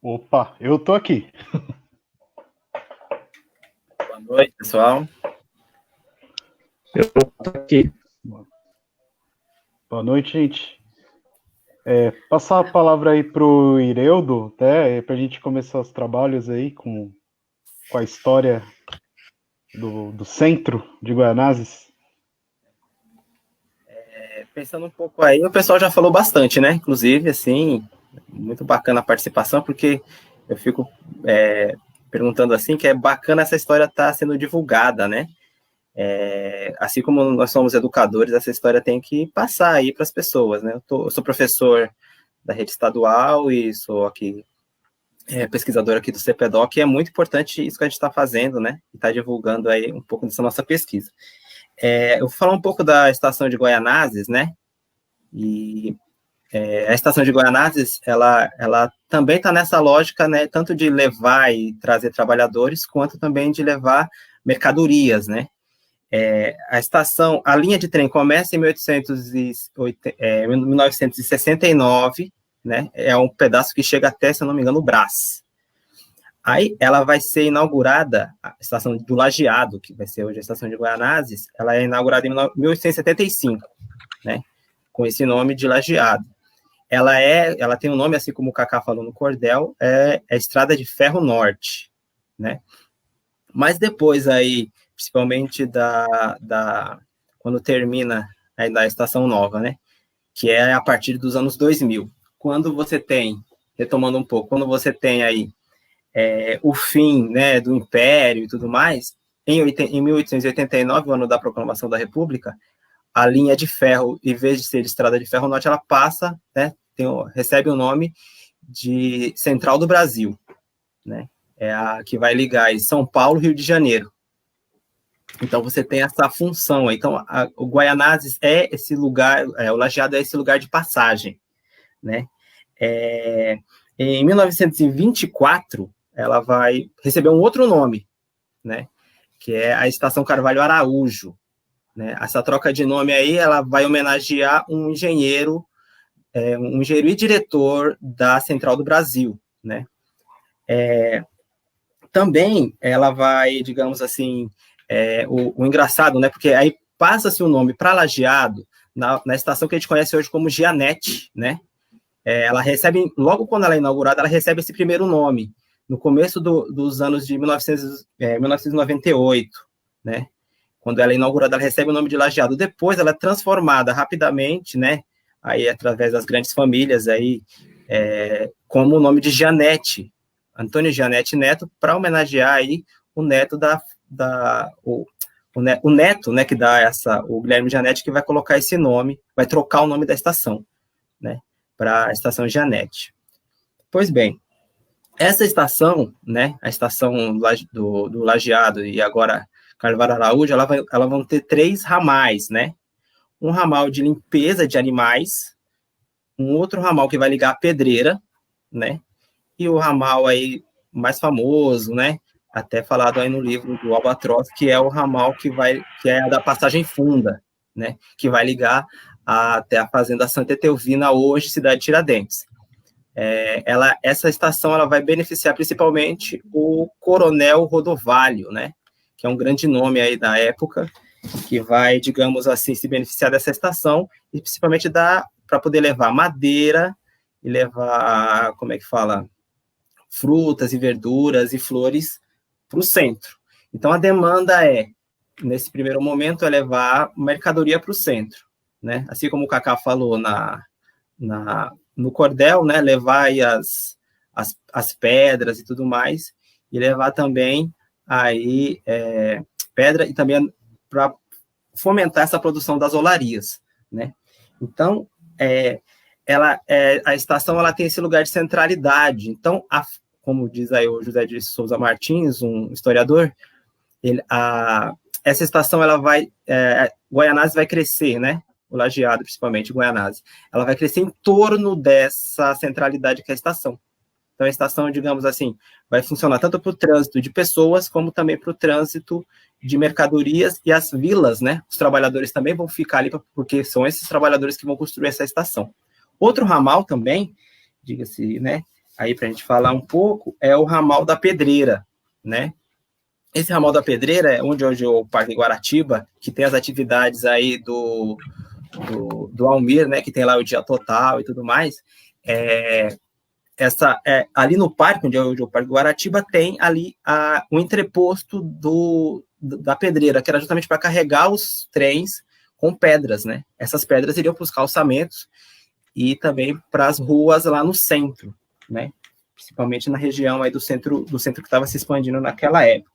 Opa, eu tô aqui. Boa noite, pessoal. Eu tô aqui. Boa noite, gente. Passar a palavra aí pro Ireudo, para a gente começar os trabalhos aí com a história do centro de Guaianazes. Pensando um pouco aí, o pessoal já falou bastante, né? Inclusive, assim, muito bacana a participação, porque eu fico perguntando assim, que é bacana essa história estar sendo divulgada, né? Assim como nós somos educadores, essa história tem que passar aí para as pessoas, né? Eu sou professor da rede estadual e sou aqui pesquisador aqui do CPDOC, e é muito importante isso que a gente está fazendo, né? E está divulgando aí um pouco dessa nossa pesquisa. Eu vou falar um pouco da estação de Guaianazes, né? E a estação de Guaianazes, ela também está nessa lógica, né? Tanto de levar e trazer trabalhadores, quanto também de levar mercadorias, né? A linha de trem começa em 1969, né? É um pedaço que chega até, se eu não me engano, o Brás. Aí ela vai ser inaugurada, a estação do Lajeado, que vai ser hoje a estação de Guaianazes, ela é inaugurada em 1875, né? Com esse nome de Lajeado. Ela tem um nome, assim como o Cacá falou no Cordel, é a Estrada de Ferro Norte, né? Mas depois aí, principalmente quando termina aí da Estação Nova, né? Que é a partir dos anos 2000. Quando você tem, retomando um pouco, quando você tem aí o fim, né, do Império e tudo mais, em 1889, o ano da Proclamação da República, a linha de ferro, em vez de ser Estrada de Ferro Norte, ela passa, né, recebe o nome de Central do Brasil, né? É a que vai ligar aí São Paulo e Rio de Janeiro. Então, você tem essa função aí. Então, o Guaianazes é esse lugar, o Lajeado é esse lugar de passagem, né? Em 1924, ela vai receber um outro nome, né? Que é a Estação Carvalho Araújo, né? Essa troca de nome aí, ela vai homenagear um engenheiro e diretor da Central do Brasil, né? Também ela vai, digamos assim, o engraçado, né? Porque aí passa-se o nome para Lajeado na estação que a gente conhece hoje como Gianete, né? Ela recebe, logo quando ela é inaugurada, ela recebe esse primeiro nome, no começo dos anos de 1998, né? Quando ela é inaugurada, ela recebe o nome de Lajeado. Depois, ela é transformada rapidamente, né? Aí, através das grandes famílias, aí, como o nome de Gianete, Antônio Gianete Neto, para homenagear aí o neto o neto, né, que dá o Guilherme Gianete, que vai colocar esse nome, vai trocar o nome da estação, né, para a Estação Gianete. Pois bem, Essa estação, né, a estação do Lajeado e agora Carvalho Araújo, ela vão ter 3 ramais, né? Um ramal de limpeza de animais, um outro ramal que vai ligar a pedreira, né? E o ramal aí mais famoso, né? Até falado aí no livro do Albatross, que é o ramal que é a da Passagem Funda, né? Que vai ligar até a Fazenda Santa Etelvina, hoje cidade de Tiradentes. Essa estação ela vai beneficiar principalmente o Coronel Rodovalho, né? Que é um grande nome aí da época, que vai, digamos assim, se beneficiar dessa estação, e principalmente para poder levar madeira e levar, como é que fala, frutas e verduras e flores para o centro. Então, a demanda nesse primeiro momento, é levar mercadoria para o centro, né? Assim como o Cacá falou no cordel, né? Levar aí as pedras e tudo mais, e levar também aí pedra e também para fomentar essa produção das olarias, né? Então, a estação ela tem esse lugar de centralidade. Então, como diz aí o José de Souza Martins, um historiador, essa estação ela Guaianazes vai crescer, né? O Lajeado, principalmente, Guaianazes, ela vai crescer em torno dessa centralidade que é a estação. Então, a estação, digamos assim, vai funcionar tanto para o trânsito de pessoas, como também para o trânsito de mercadorias e as vilas, né? Os trabalhadores também vão ficar ali, porque são esses trabalhadores que vão construir essa estação. Outro ramal também, diga-se, né? Aí, para a gente falar um pouco, é o ramal da Pedreira, né? Esse ramal da Pedreira é onde hoje é o Parque Guaratiba, que tem as atividades aí do Almir, né? Que tem lá o Dia Total e tudo mais. Ali no parque, onde é o Parque Guaratiba, tem ali o entreposto da Pedreira, que era justamente para carregar os trens com pedras, né? Essas pedras iriam para os calçamentos e também para as ruas lá no centro, né? Principalmente na região aí do centro que estava se expandindo naquela época.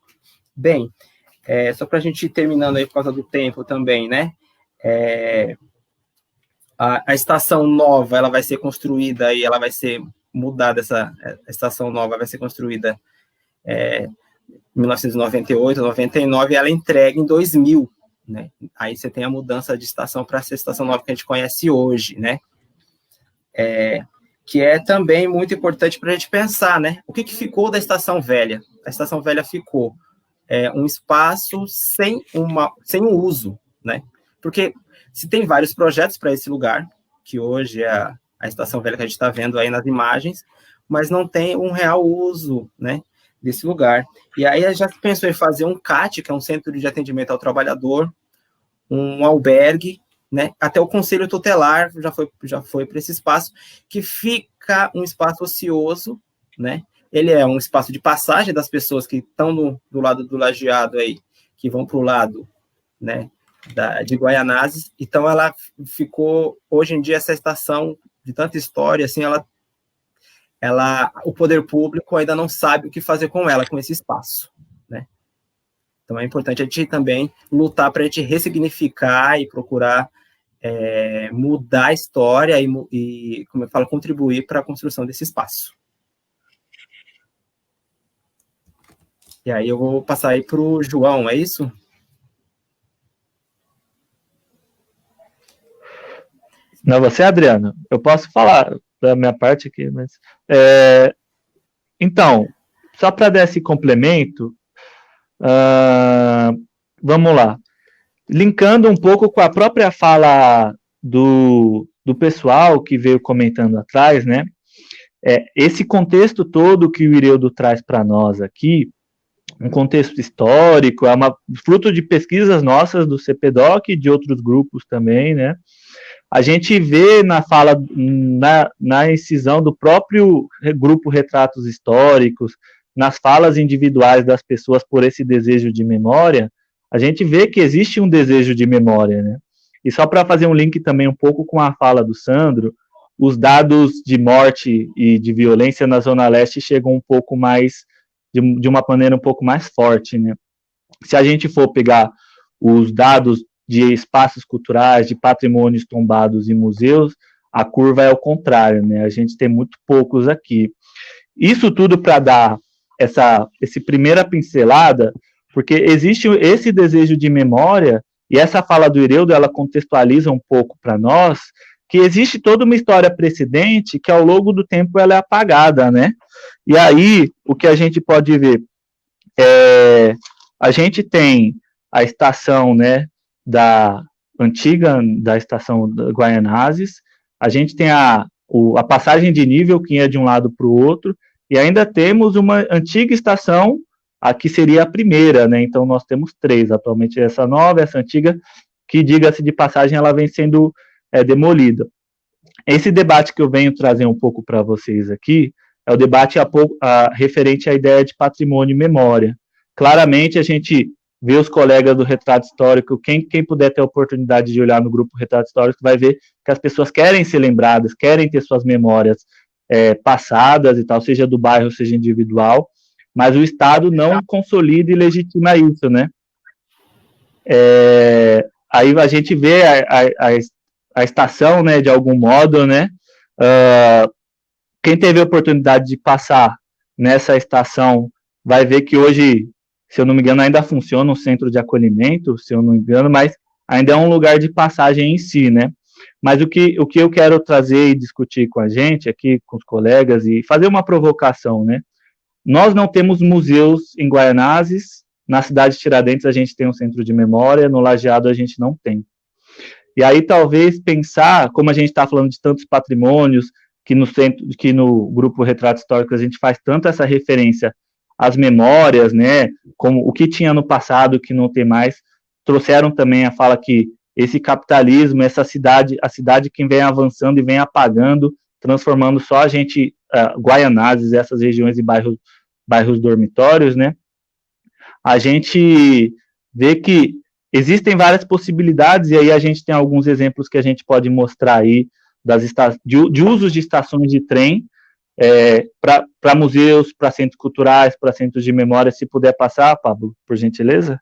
Bem, só para a gente ir terminando aí por causa do tempo também, né? A estação nova, ela vai ser construída e ela vai ser mudada, essa estação nova vai ser construída em 1998, 99, e ela é entregue em 2000, né? Aí você tem a mudança de estação para essa estação nova que a gente conhece hoje, né? Que é também muito importante para a gente pensar, né? O que ficou da estação velha? A estação velha ficou um espaço sem um uso, né? Porque se tem vários projetos para esse lugar, que hoje é a estação velha que a gente está vendo aí nas imagens, mas não tem um real uso, né, desse lugar. E aí já se pensou em fazer um CAT, que é um centro de atendimento ao trabalhador, um albergue, né, até o conselho tutelar já foi para esse espaço, que fica um espaço ocioso, né? Ele é um espaço de passagem das pessoas que estão do lado do Lajeado aí, que vão para o lado, né, de Guaianazes. Então, ela ficou, hoje em dia, essa estação de tanta história, assim, o poder público ainda não sabe o que fazer com ela, com esse espaço, né? Então, é importante a gente também lutar para a gente ressignificar e procurar mudar a história e, como eu falo, contribuir para a construção desse espaço. E aí eu vou passar aí para o João, é isso? Não, você, Adriano, eu posso falar da minha parte aqui, mas... Então, só para dar esse complemento, vamos lá. Linkando um pouco com a própria fala do pessoal que veio comentando atrás, né? Esse contexto todo que o Ireudo traz para nós aqui, um contexto histórico, fruto de pesquisas nossas do CPDOC e de outros grupos também, né? A gente vê na fala, na incisão do próprio grupo Retratos Históricos, nas falas individuais das pessoas por esse desejo de memória, a gente vê que existe um desejo de memória, né? E só para fazer um link também um pouco com a fala do Sandro, os dados de morte e de violência na Zona Leste chegam um pouco mais, de uma maneira um pouco mais forte, né? Se a gente for pegar os dados de espaços culturais, de patrimônios tombados e museus, a curva é ao contrário, né? A gente tem muito poucos aqui. Isso tudo para dar essa primeira pincelada, porque existe esse desejo de memória, e essa fala do Ireudo, ela contextualiza um pouco para nós, que existe toda uma história precedente que ao longo do tempo ela é apagada, né? E aí, o que a gente pode ver a gente tem a estação, né, da antiga, da estação Guaianazes, a gente tem a passagem de nível que ia de um lado para o outro, e ainda temos uma antiga estação, a que seria a primeira, né? Então nós temos 3, atualmente essa nova, essa antiga, que, diga-se de passagem, ela vem sendo demolida. Esse debate que eu venho trazer um pouco para vocês aqui é o debate referente à ideia de patrimônio e memória. Claramente a gente vê os colegas do Retrato Histórico, quem puder ter a oportunidade de olhar no grupo Retrato Histórico vai ver que as pessoas querem ser lembradas, querem ter suas memórias passadas e tal, seja do bairro, seja individual, mas o Estado não consolida e legitima isso, né? Aí a gente vê a estação, né, de algum modo, né? Quem teve a oportunidade de passar nessa estação vai ver que hoje, se eu não me engano, ainda funciona um centro de acolhimento, se eu não me engano, mas ainda é um lugar de passagem em si, né? Mas o que eu quero trazer e discutir com a gente aqui, com os colegas, e fazer uma provocação, né? Nós não temos museus em Guaianazes, na cidade de Tiradentes a gente tem um centro de memória, no Lajeado a gente não tem. E aí talvez pensar, como a gente está falando de tantos patrimônios, que no grupo Retrato Histórico a gente faz tanto essa referência às memórias, né, como o que tinha no passado, que não tem mais, trouxeram também a fala que esse capitalismo, essa cidade, a cidade que vem avançando e vem apagando, transformando só a gente, Guaianazes, essas regiões e bairros dormitórios, né, a gente vê que existem várias possibilidades, e aí a gente tem alguns exemplos que a gente pode mostrar aí, de usos de estações de trem, para museus, para centros culturais, para centros de memória. Se puder passar, Pablo, por gentileza.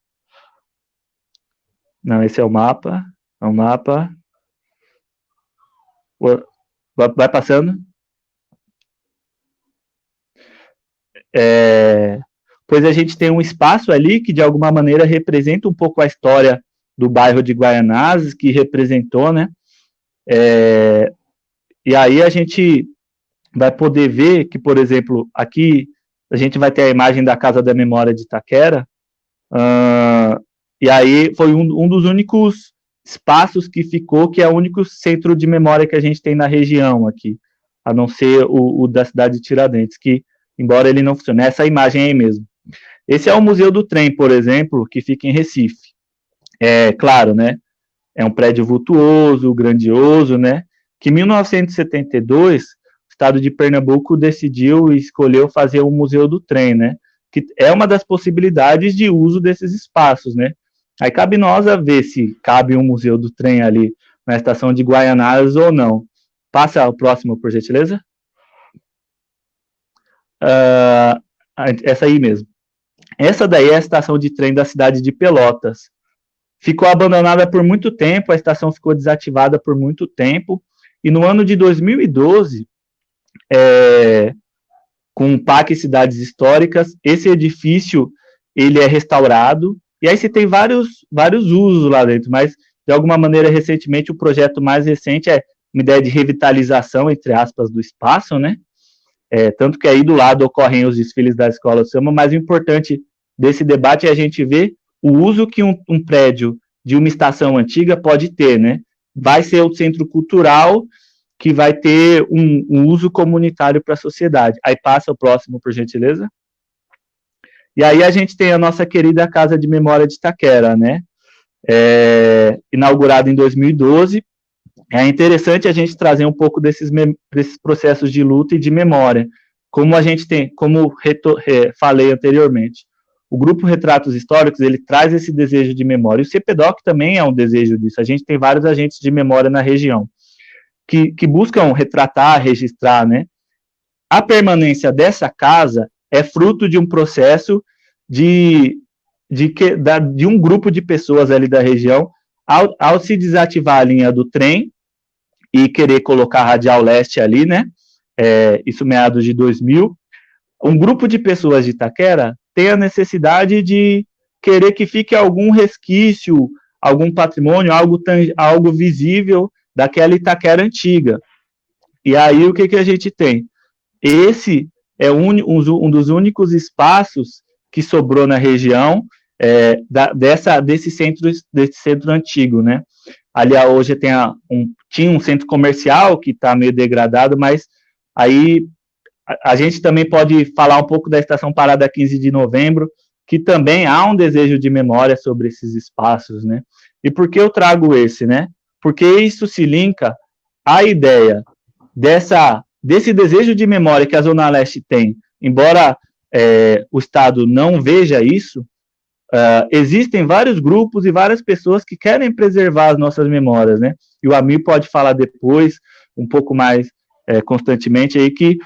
Não, esse é o mapa. É o mapa. Vai passando. Pois a gente tem um espaço ali que, de alguma maneira, representa um pouco a história do bairro de Guaianazes, que representou, né? E aí a gente vai poder ver que, por exemplo, aqui a gente vai ter a imagem da Casa da Memória de Itaquera, e aí foi um dos únicos espaços que ficou, que é o único centro de memória que a gente tem na região aqui, a não ser o da cidade de Tiradentes, que, embora ele não funcione, essa imagem aí mesmo. Esse é o Museu do Trem, por exemplo, que fica em Recife. Claro, né, é um prédio vultuoso, grandioso, né, que em 1972, o estado de Pernambuco decidiu e escolheu fazer o Museu do Trem, né, que é uma das possibilidades de uso desses espaços, né. Aí cabe nós a ver se cabe um Museu do Trem ali na estação de Guaianazes ou não. Passa o próximo, por gentileza. Essa aí mesmo. Essa daí é a estação de trem da cidade de Pelotas. Ficou abandonada por muito tempo, a estação ficou desativada por muito tempo, e no ano de 2012, com o PAC Cidades Históricas, esse edifício ele é restaurado, e aí você tem vários usos lá dentro, mas de alguma maneira, recentemente, o projeto mais recente é uma ideia de revitalização, entre aspas, do espaço, né? Tanto que aí do lado ocorrem os desfiles da escola de samba, mas o importante desse debate é a gente ver o uso que um prédio de uma estação antiga pode ter, né? Vai ser o centro cultural que vai ter um uso comunitário para a sociedade. Aí passa o próximo, por gentileza. E aí a gente tem a nossa querida Casa de Memória de Itaquera, né? Inaugurada em 2012. É interessante a gente trazer um pouco desses processos de luta e de memória, como a gente tem, falei anteriormente. O grupo Retratos Históricos, ele traz esse desejo de memória, e o CPDOC também é um desejo disso. A gente tem vários agentes de memória na região, que buscam retratar, registrar, né? A permanência dessa casa é fruto de um processo de um grupo de pessoas ali da região, ao se desativar a linha do trem e querer colocar a Radial Leste ali, né? Isso meados de 2000, um grupo de pessoas de Itaquera tem a necessidade de querer que fique algum resquício, algum patrimônio, algo visível daquela Itaquera antiga. E aí o que a gente tem? Esse é um dos únicos espaços que sobrou na região desse centro antigo, né? Ali hoje tinha um centro comercial que está meio degradado, mas aí a gente também pode falar um pouco da Estação Parada 15 de Novembro, que também há um desejo de memória sobre esses espaços, né? E por que eu trago esse, né? Porque isso se linka à ideia desse desejo de memória que a Zona Leste tem, embora o Estado não veja isso, existem vários grupos e várias pessoas que querem preservar as nossas memórias, né? E o Amir pode falar depois, um pouco mais constantemente, aí que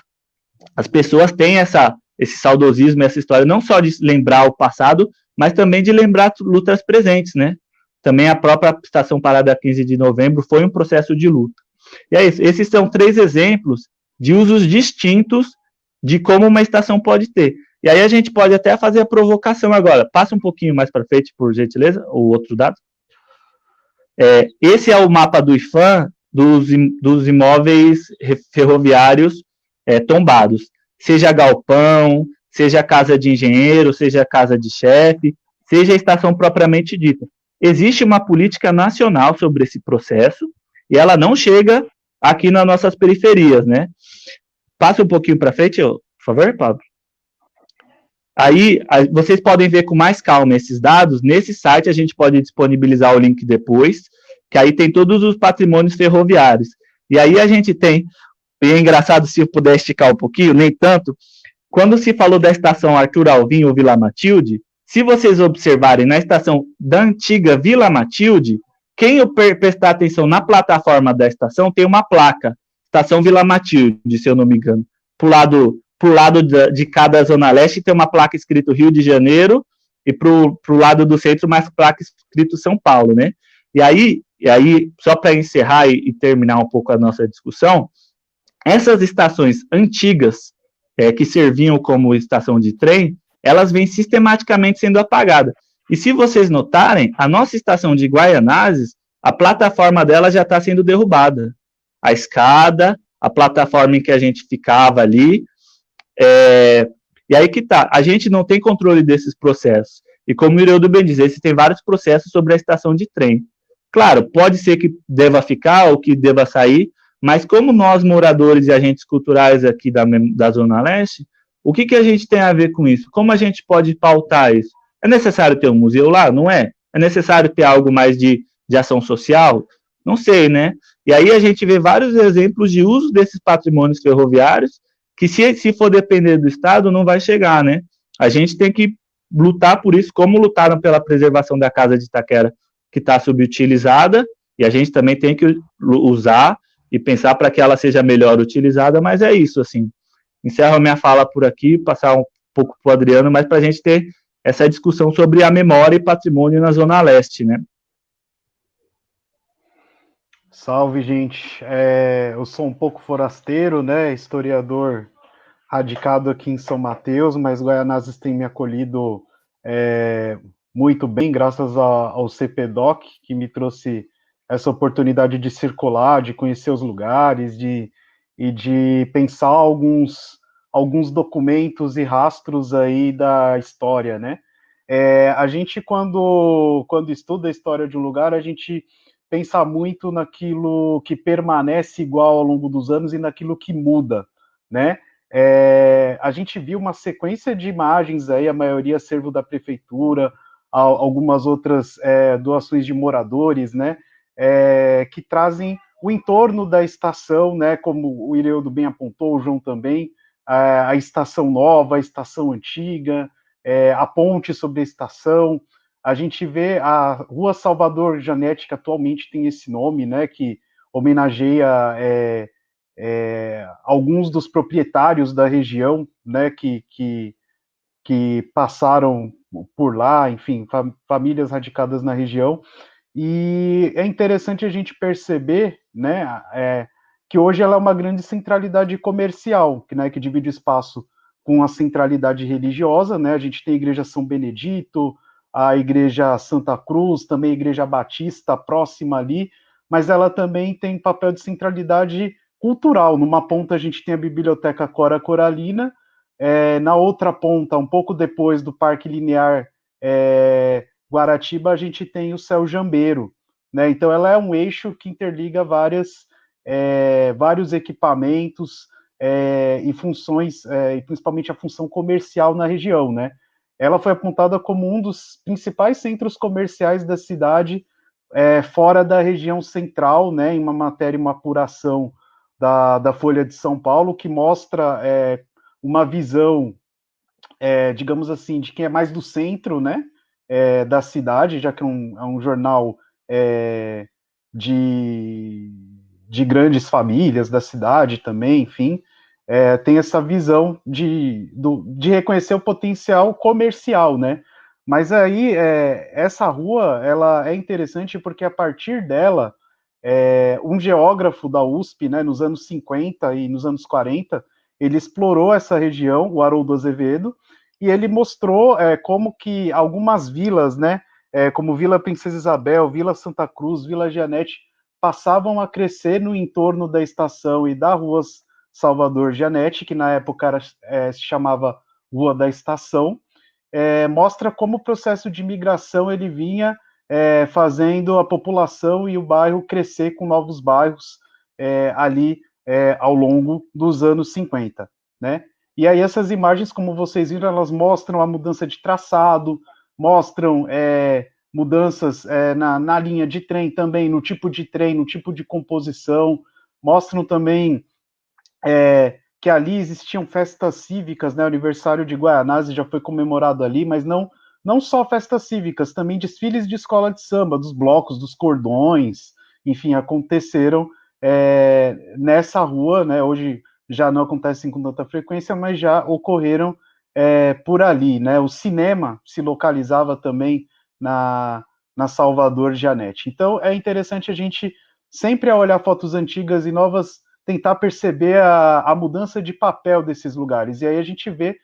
as pessoas têm esse saudosismo, essa história, não só de lembrar o passado, mas também de lembrar lutas presentes, né? Também a própria Estação Parada 15 de Novembro foi um processo de luta. E é isso. Esses são 3 exemplos de usos distintos de como uma estação pode ter. E aí a gente pode até fazer a provocação agora. Passa um pouquinho mais para frente, por gentileza, o outro dado. Esse é o mapa do IPHAN dos imóveis ferroviários tombados. Seja galpão, seja casa de engenheiro, seja casa de chefe, seja a estação propriamente dita. Existe uma política nacional sobre esse processo e ela não chega aqui nas nossas periferias, né? Passa um pouquinho para frente, por favor, Pablo. Aí, vocês podem ver com mais calma esses dados. Nesse site, a gente pode disponibilizar o link depois, que aí tem todos os patrimônios ferroviários. E aí a gente tem, e é engraçado se eu puder esticar um pouquinho, nem tanto, quando se falou da estação Arthur Alvim ou Vila Matilde, se vocês observarem na estação da antiga Vila Matilde, quem prestar atenção na plataforma da estação tem uma placa, Estação Vila Matilde, se eu não me engano. Pro lado de cada Zona Leste tem uma placa escrito Rio de Janeiro, e pro lado do centro, mais placa escrito São Paulo, né? E aí só para encerrar e terminar um pouco a nossa discussão, essas estações antigas, que serviam como estação de trem, elas vêm sistematicamente sendo apagadas. E se vocês notarem, a nossa estação de Guaianazes, a plataforma dela já está sendo derrubada. A escada, a plataforma em que a gente ficava ali, e aí que tá, a gente não tem controle desses processos. E como o Ireudo bem diz, existem vários processos sobre a estação de trem. Claro, pode ser que deva ficar ou que deva sair, mas como nós, moradores e agentes culturais aqui da Zona Leste, o que a gente tem a ver com isso? Como a gente pode pautar isso? É necessário ter um museu lá? Não é? É necessário ter algo mais de ação social? Não sei, né? E aí a gente vê vários exemplos de uso desses patrimônios ferroviários que se for depender do Estado, não vai chegar, né? A gente tem que lutar por isso, como lutaram pela preservação da Casa de Itaquera, que está subutilizada, e a gente também tem que usar e pensar para que ela seja melhor utilizada, mas é isso, assim. Encerro a minha fala por aqui, passar um pouco para o Adriano, mas para a gente ter essa discussão sobre a memória e patrimônio na Zona Leste, né? Salve, gente. Eu sou um pouco forasteiro, né? Historiador radicado aqui em São Mateus, mas Guaianazes tem me acolhido muito bem, graças ao CPDOC, que me trouxe essa oportunidade de circular, de conhecer os lugares, e de pensar alguns documentos e rastros aí da história, né? A gente, quando estuda a história de um lugar, a gente pensa muito naquilo que permanece igual ao longo dos anos e naquilo que muda, né? A gente viu uma sequência de imagens aí, a maioria acervo da prefeitura, algumas outras doações de moradores, né? Que trazem o entorno da estação, né? Como o Ireudo bem apontou, o João também, a estação nova, a estação antiga, a ponte sobre a estação. A gente vê a Rua Salvador Janete, que atualmente tem esse nome, né? Que homenageia alguns dos proprietários da região, né? Que passaram por lá, enfim, famílias radicadas na região. E é interessante a gente perceber, né, que hoje ela é uma grande centralidade comercial, né, que divide espaço com a centralidade religiosa, né? A gente tem a Igreja São Benedito, a Igreja Santa Cruz, também a Igreja Batista próxima ali, mas ela também tem papel de centralidade cultural. Numa ponta a gente tem a Biblioteca Cora Coralina, na outra ponta, um pouco depois do Parque Linear Guaratiba, a gente tem o Céu Jambeiro, né? Então ela é um eixo que interliga vários equipamentos e funções, e principalmente a função comercial na região, né? Ela foi apontada como um dos principais centros comerciais da cidade, fora da região central, né? Em uma matéria, uma apuração da Folha de São Paulo, que mostra uma visão, digamos assim, de quem é mais do centro, né? Da cidade, já que é um jornal de grandes famílias da cidade também, enfim, tem essa visão de reconhecer o potencial comercial, né? Mas aí, essa rua, ela é interessante porque a partir dela, um geógrafo da USP, né, nos anos 50 e nos anos 40, ele explorou essa região, o Haroldo Azevedo, e ele mostrou como que algumas vilas, né, como Vila Princesa Isabel, Vila Santa Cruz, Vila Gianete, passavam a crescer no entorno da estação e da Rua Salvador Gianete, que na época se chamava Rua da Estação. Mostra como o processo de migração ele vinha fazendo a população e o bairro crescer com novos bairros ali ao longo dos anos 50, né? E aí essas imagens, como vocês viram, elas mostram a mudança de traçado, mostram mudanças na linha de trem também, no tipo de trem, no tipo de composição, mostram também que ali existiam festas cívicas, né? O aniversário de Guaianazes já foi comemorado ali, mas não só festas cívicas, também desfiles de escola de samba, dos blocos, dos cordões, enfim, aconteceram nessa rua, né? Hoje já não acontecem com tanta frequência, mas já ocorreram por ali, né? O cinema se localizava também na Salvador Gianete. Então, é interessante a gente sempre olhar fotos antigas e novas, tentar perceber a mudança de papel desses lugares. E aí a gente vê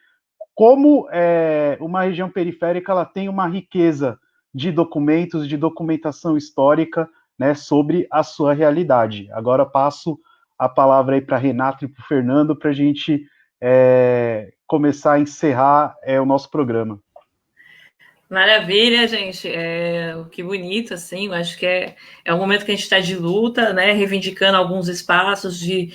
como uma região periférica ela tem uma riqueza de documentos, de documentação histórica, né, sobre a sua realidade. Agora passo a palavra aí para Renato e para o Fernando para a gente começar a encerrar o nosso programa. Maravilha, gente. Que bonito, assim. Eu acho que é um momento que a gente está de luta, né? Reivindicando alguns espaços de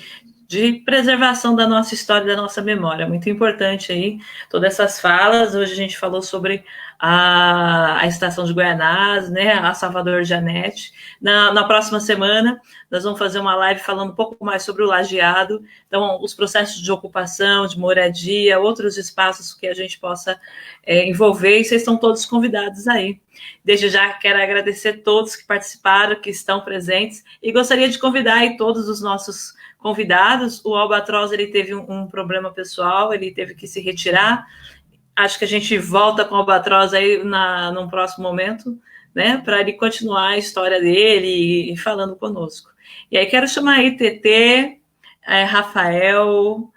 preservação da nossa história, da nossa memória. Muito importante aí todas essas falas. Hoje a gente falou sobre a estação de Guaianazes, né? A Salvador Gianete. Na próxima semana, nós vamos fazer uma live falando um pouco mais sobre o lajeado. Então, os processos de ocupação, de moradia, outros espaços que a gente possa envolver, e vocês estão todos convidados aí. Desde já, quero agradecer todos que participaram, que estão presentes, e gostaria de convidar aí todos os nossos convidados. O Albatroz, ele teve um problema pessoal, ele teve que se retirar. Acho que a gente volta com o Albatroz aí num próximo momento, né, para ele continuar a história dele e falando conosco. E aí quero chamar aí TT, Rafael,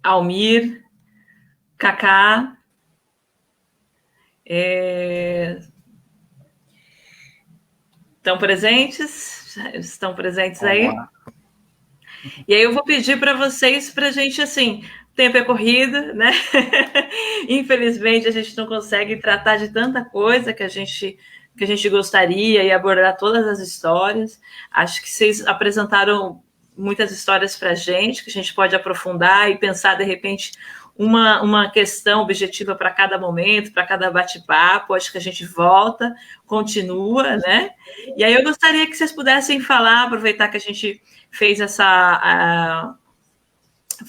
Almir, Cacá, estão presentes? Estão presentes aí? E aí eu vou pedir para vocês, para a gente, assim, o tempo é corrido, né? Infelizmente, a gente não consegue tratar de tanta coisa que a gente gostaria e abordar todas as histórias. Acho que vocês apresentaram muitas histórias para a gente, que a gente pode aprofundar e pensar, de repente, uma questão objetiva para cada momento, para cada bate-papo. Acho que a gente volta, continua, né? E aí eu gostaria que vocês pudessem falar, aproveitar que a gente fez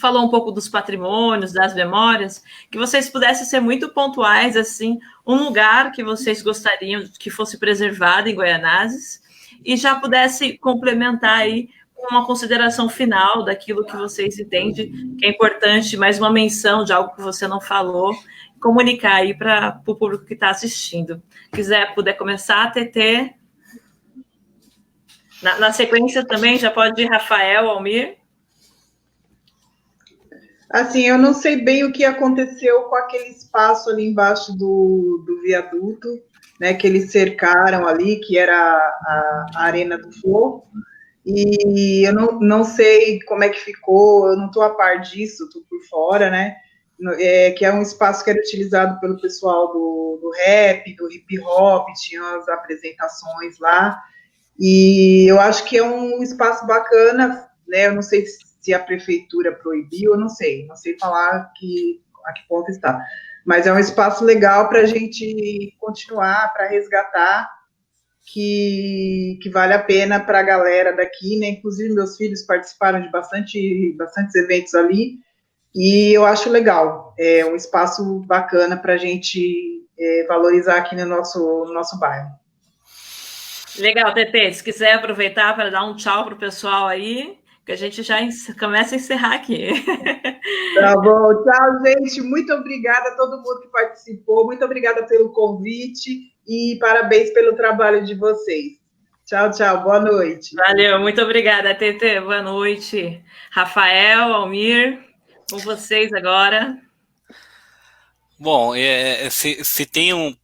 falou um pouco dos patrimônios, das memórias, que vocês pudessem ser muito pontuais, assim, um lugar que vocês gostariam que fosse preservado em Guaianazes, e já pudesse complementar aí uma consideração final daquilo que vocês entendem que é importante, mais uma menção de algo que você não falou, comunicar aí para o público que está assistindo. Puder começar, TT. Na sequência também, já pode ir Rafael, Almir. Assim, eu não sei bem o que aconteceu com aquele espaço ali embaixo do viaduto, né, que eles cercaram ali, que era a Arena do Flow, e eu não sei como é que ficou, eu não estou a par disso, estou por fora, né, que é um espaço que era utilizado pelo pessoal do rap, do hip hop, tinha as apresentações lá, e eu acho que é um espaço bacana, né, eu não sei se a prefeitura proibiu, eu não sei falar a que ponto está, mas é um espaço legal para a gente continuar, para resgatar, que vale a pena para a galera daqui, né? Inclusive meus filhos participaram de bastantes eventos ali, e eu acho legal, é um espaço bacana para a gente valorizar aqui no nosso bairro. Legal, Tetê, se quiser aproveitar para dar um tchau para o pessoal aí, que a gente já começa a encerrar aqui. Tá bom, tchau, gente, muito obrigada a todo mundo que participou, muito obrigada pelo convite e parabéns pelo trabalho de vocês. Tchau, tchau, boa noite. Valeu, muito obrigada, Tetê, boa noite. Rafael, Almir, com vocês agora. Bom, se tem um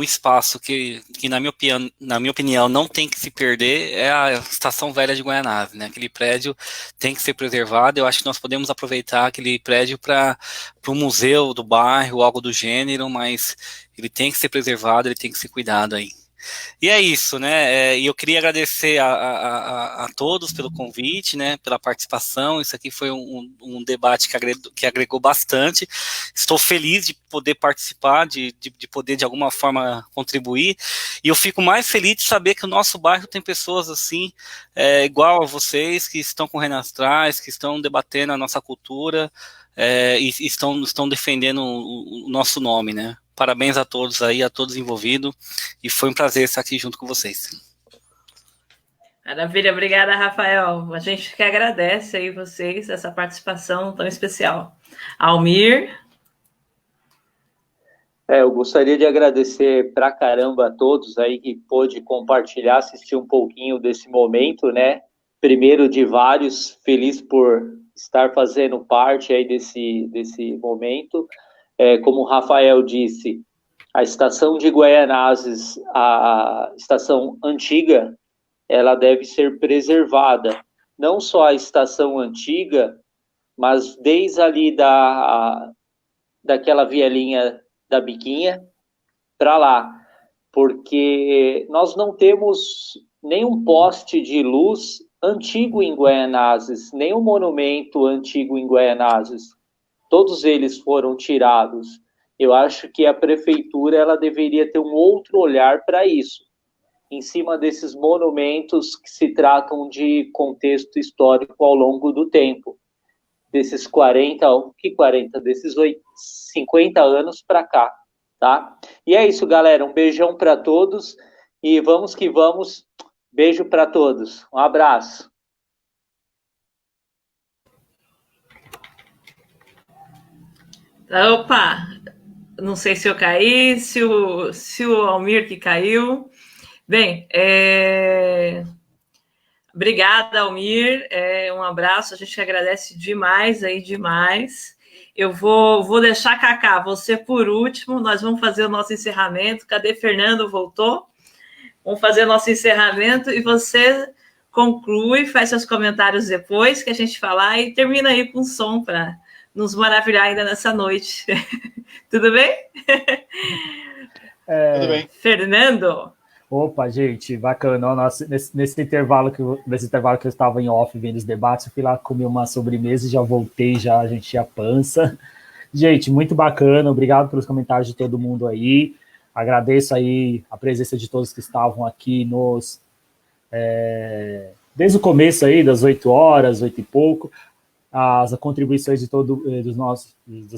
espaço que na minha opinião, não tem que se perder, é a Estação Velha de Guaianazes, né? Aquele prédio tem que ser preservado. Eu acho que nós podemos aproveitar aquele prédio para o museu do bairro, algo do gênero, mas ele tem que ser preservado, ele tem que ser cuidado aí. E é isso, né? E eu queria agradecer a todos pelo convite, né? Pela participação. Isso aqui foi um debate que agregou bastante. Estou feliz de poder participar, de poder de alguma forma contribuir. E eu fico mais feliz de saber que o nosso bairro tem pessoas assim, igual a vocês, que estão correndo atrás, que estão debatendo a nossa cultura e estão defendendo o nosso nome, né? Parabéns a todos aí, a todos envolvidos, e foi um prazer estar aqui junto com vocês. Maravilha, obrigada, Rafael. A gente que agradece aí vocês, essa participação tão especial. Almir? Eu gostaria de agradecer pra caramba a todos aí que pôde compartilhar, assistir um pouquinho desse momento, né? Primeiro de vários, feliz por estar fazendo parte aí desse momento. Como o Rafael disse, a estação de Guaianazes, a estação antiga, ela deve ser preservada. Não só a estação antiga, mas desde ali daquela vielinha da Biquinha para lá. Porque nós não temos nenhum poste de luz antigo em Guaianazes, nenhum monumento antigo em Guaianazes. Todos eles foram tirados. Eu acho que a prefeitura ela deveria ter um outro olhar para isso, em cima desses monumentos que se tratam de contexto histórico ao longo do tempo, desses 50 anos para cá, tá? E é isso, galera, um beijão para todos e vamos que vamos. Beijo para todos, um abraço. Opa, não sei se eu caí, se o Almir que caiu. Bem, obrigada, Almir, um abraço, a gente agradece demais aí, demais. Eu vou deixar, Cacá, você por último, nós vamos fazer o nosso encerramento. Cadê Fernando? Voltou? Vamos fazer o nosso encerramento e você conclui, faz seus comentários depois que a gente falar e termina aí com som para nos maravilhar ainda nessa noite. Tudo bem? Tudo bem. Fernando? Opa, gente, bacana. Nossa, nesse intervalo que eu estava em off vendo os debates, eu fui lá comer uma sobremesa e já voltei, já a gente tinha pança. Gente, muito bacana, obrigado pelos comentários de todo mundo aí. Agradeço aí a presença de todos que estavam aqui desde o começo aí, das 8 horas, 8 e pouco. As contribuições de dos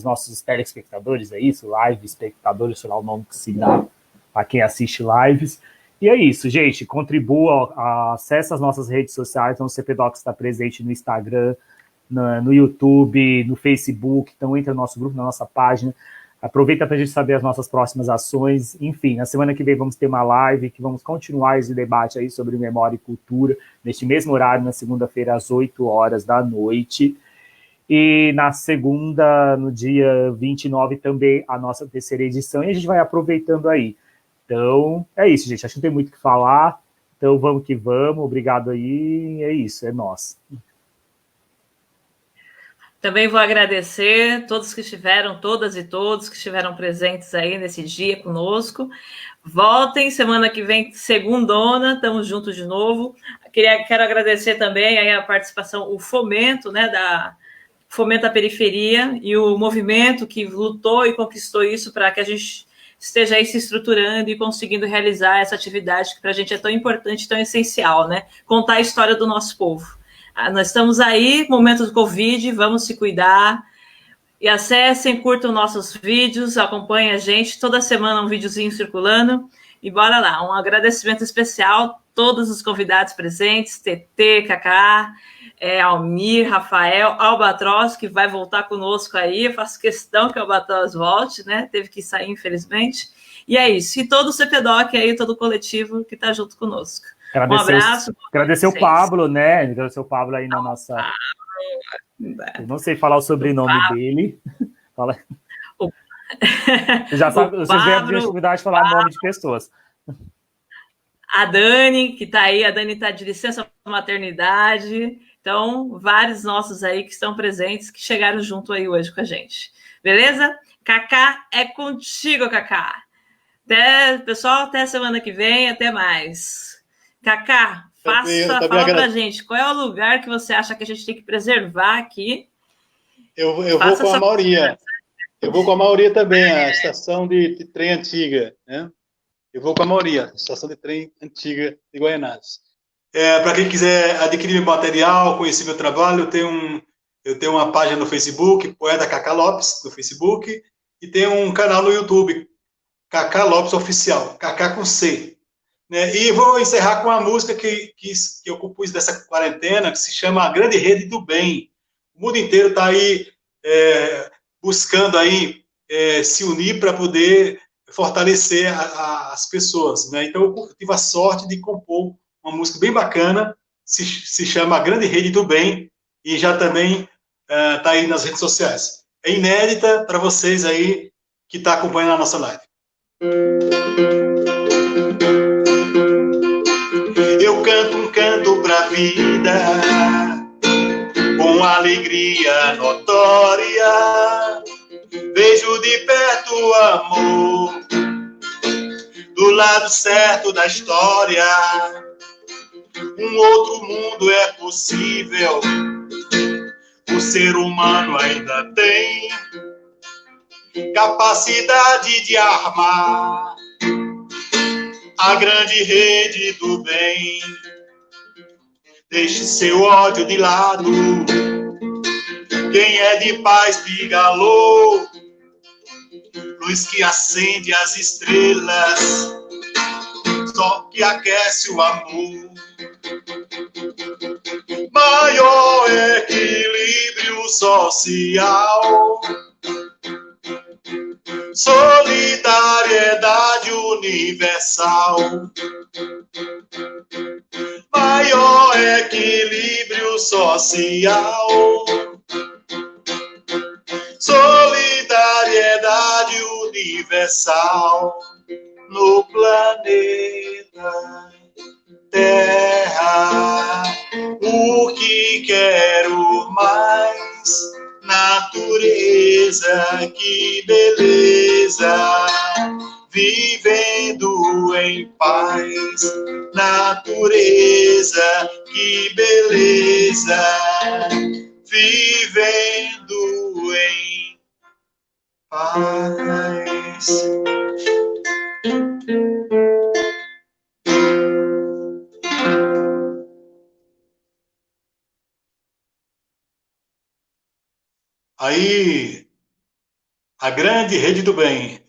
nossos telespectadores, é isso? Live espectadores, sei lá o nome que se dá para quem assiste lives. E é isso, gente, contribua, acesse as nossas redes sociais, então o CPDoc está presente no Instagram, no YouTube, no Facebook, então entra no nosso grupo, na nossa página, aproveita para a gente saber as nossas próximas ações, enfim, na semana que vem vamos ter uma live, que vamos continuar esse debate aí sobre memória e cultura, neste mesmo horário, na segunda-feira, às 8 horas da noite. E na segunda, no dia 29, também a nossa terceira edição, e a gente vai aproveitando aí. Então, é isso, gente. Acho que não tem muito o que falar. Então, vamos que vamos. Obrigado aí. É isso, é nós. Também vou agradecer todos que estiveram, todas e todos que estiveram presentes aí nesse dia conosco. Voltem, semana que vem, segundona, estamos juntos de novo. Quero agradecer também aí a participação, o fomento, né, Fomento à Periferia e o movimento que lutou e conquistou isso para que a gente esteja aí se estruturando e conseguindo realizar essa atividade que para a gente é tão importante, tão essencial, né? Contar a história do nosso povo. Nós estamos aí, momento do Covid, vamos se cuidar. E acessem, curtam nossos vídeos, acompanhem a gente. Toda semana um videozinho circulando. E bora lá, um agradecimento especial a todos os convidados presentes, TT, Cacá, Almir, Rafael, Albatroz, que vai voltar conosco aí. Eu faço questão que o Albatroz volte, né? Teve que sair, infelizmente. E é isso. E todo o CPDOC aí, todo o coletivo que está junto conosco. Um abraço. Agradecer o Pablo, né? Agradecer o Pablo aí na nossa... Eu não sei falar o sobrenome dele. Fala. Já sabe, vocês têm a dificuldade de falar nome de pessoas. A Dani, que está aí, a Dani está de licença maternidade. Então, vários nossos aí que estão presentes, que chegaram junto aí hoje com a gente. Beleza? Cacá, é contigo, Cacá. Pessoal, até semana que vem, até mais. Cacá, fala pra gente, qual é o lugar que você acha que a gente tem que preservar aqui? Eu vou com a maioria. Eu vou com a maioria também, a estação de trem antiga, né? Eu vou com a maioria, estação de trem antiga de Guaianazes. Para quem quiser adquirir meu material, conhecer meu trabalho, eu tenho uma página no Facebook, Poeta Cacá Lopes, no Facebook, e tenho um canal no YouTube, Cacá Lopes Oficial, Cacá com C. Né? E vou encerrar com uma música que eu compus dessa quarentena, que se chama A Grande Rede do Bem. O mundo inteiro está aí buscando aí se unir para poder fortalecer as pessoas. Né? Então, eu tive a sorte de compor uma música bem bacana, se chama A Grande Rede do Bem, e já também está aí nas redes sociais. É inédita para vocês aí que estão acompanhando a nossa live. Eu canto um canto pra vida, com alegria notória, vejo de perto o amor, do lado certo da história. Um outro mundo é possível, o ser humano ainda tem capacidade de armar a grande rede do bem. Deixe seu ódio de lado, quem é de paz diga alô, luz que acende as estrelas, só que aquece o amor. Maior equilíbrio social, solidariedade universal. Maior equilíbrio social, solidariedade universal no planeta Terra. O que quero mais? Natureza, que beleza, vivendo em paz. Natureza, que beleza, vivendo em paz. Aí, a grande rede do bem.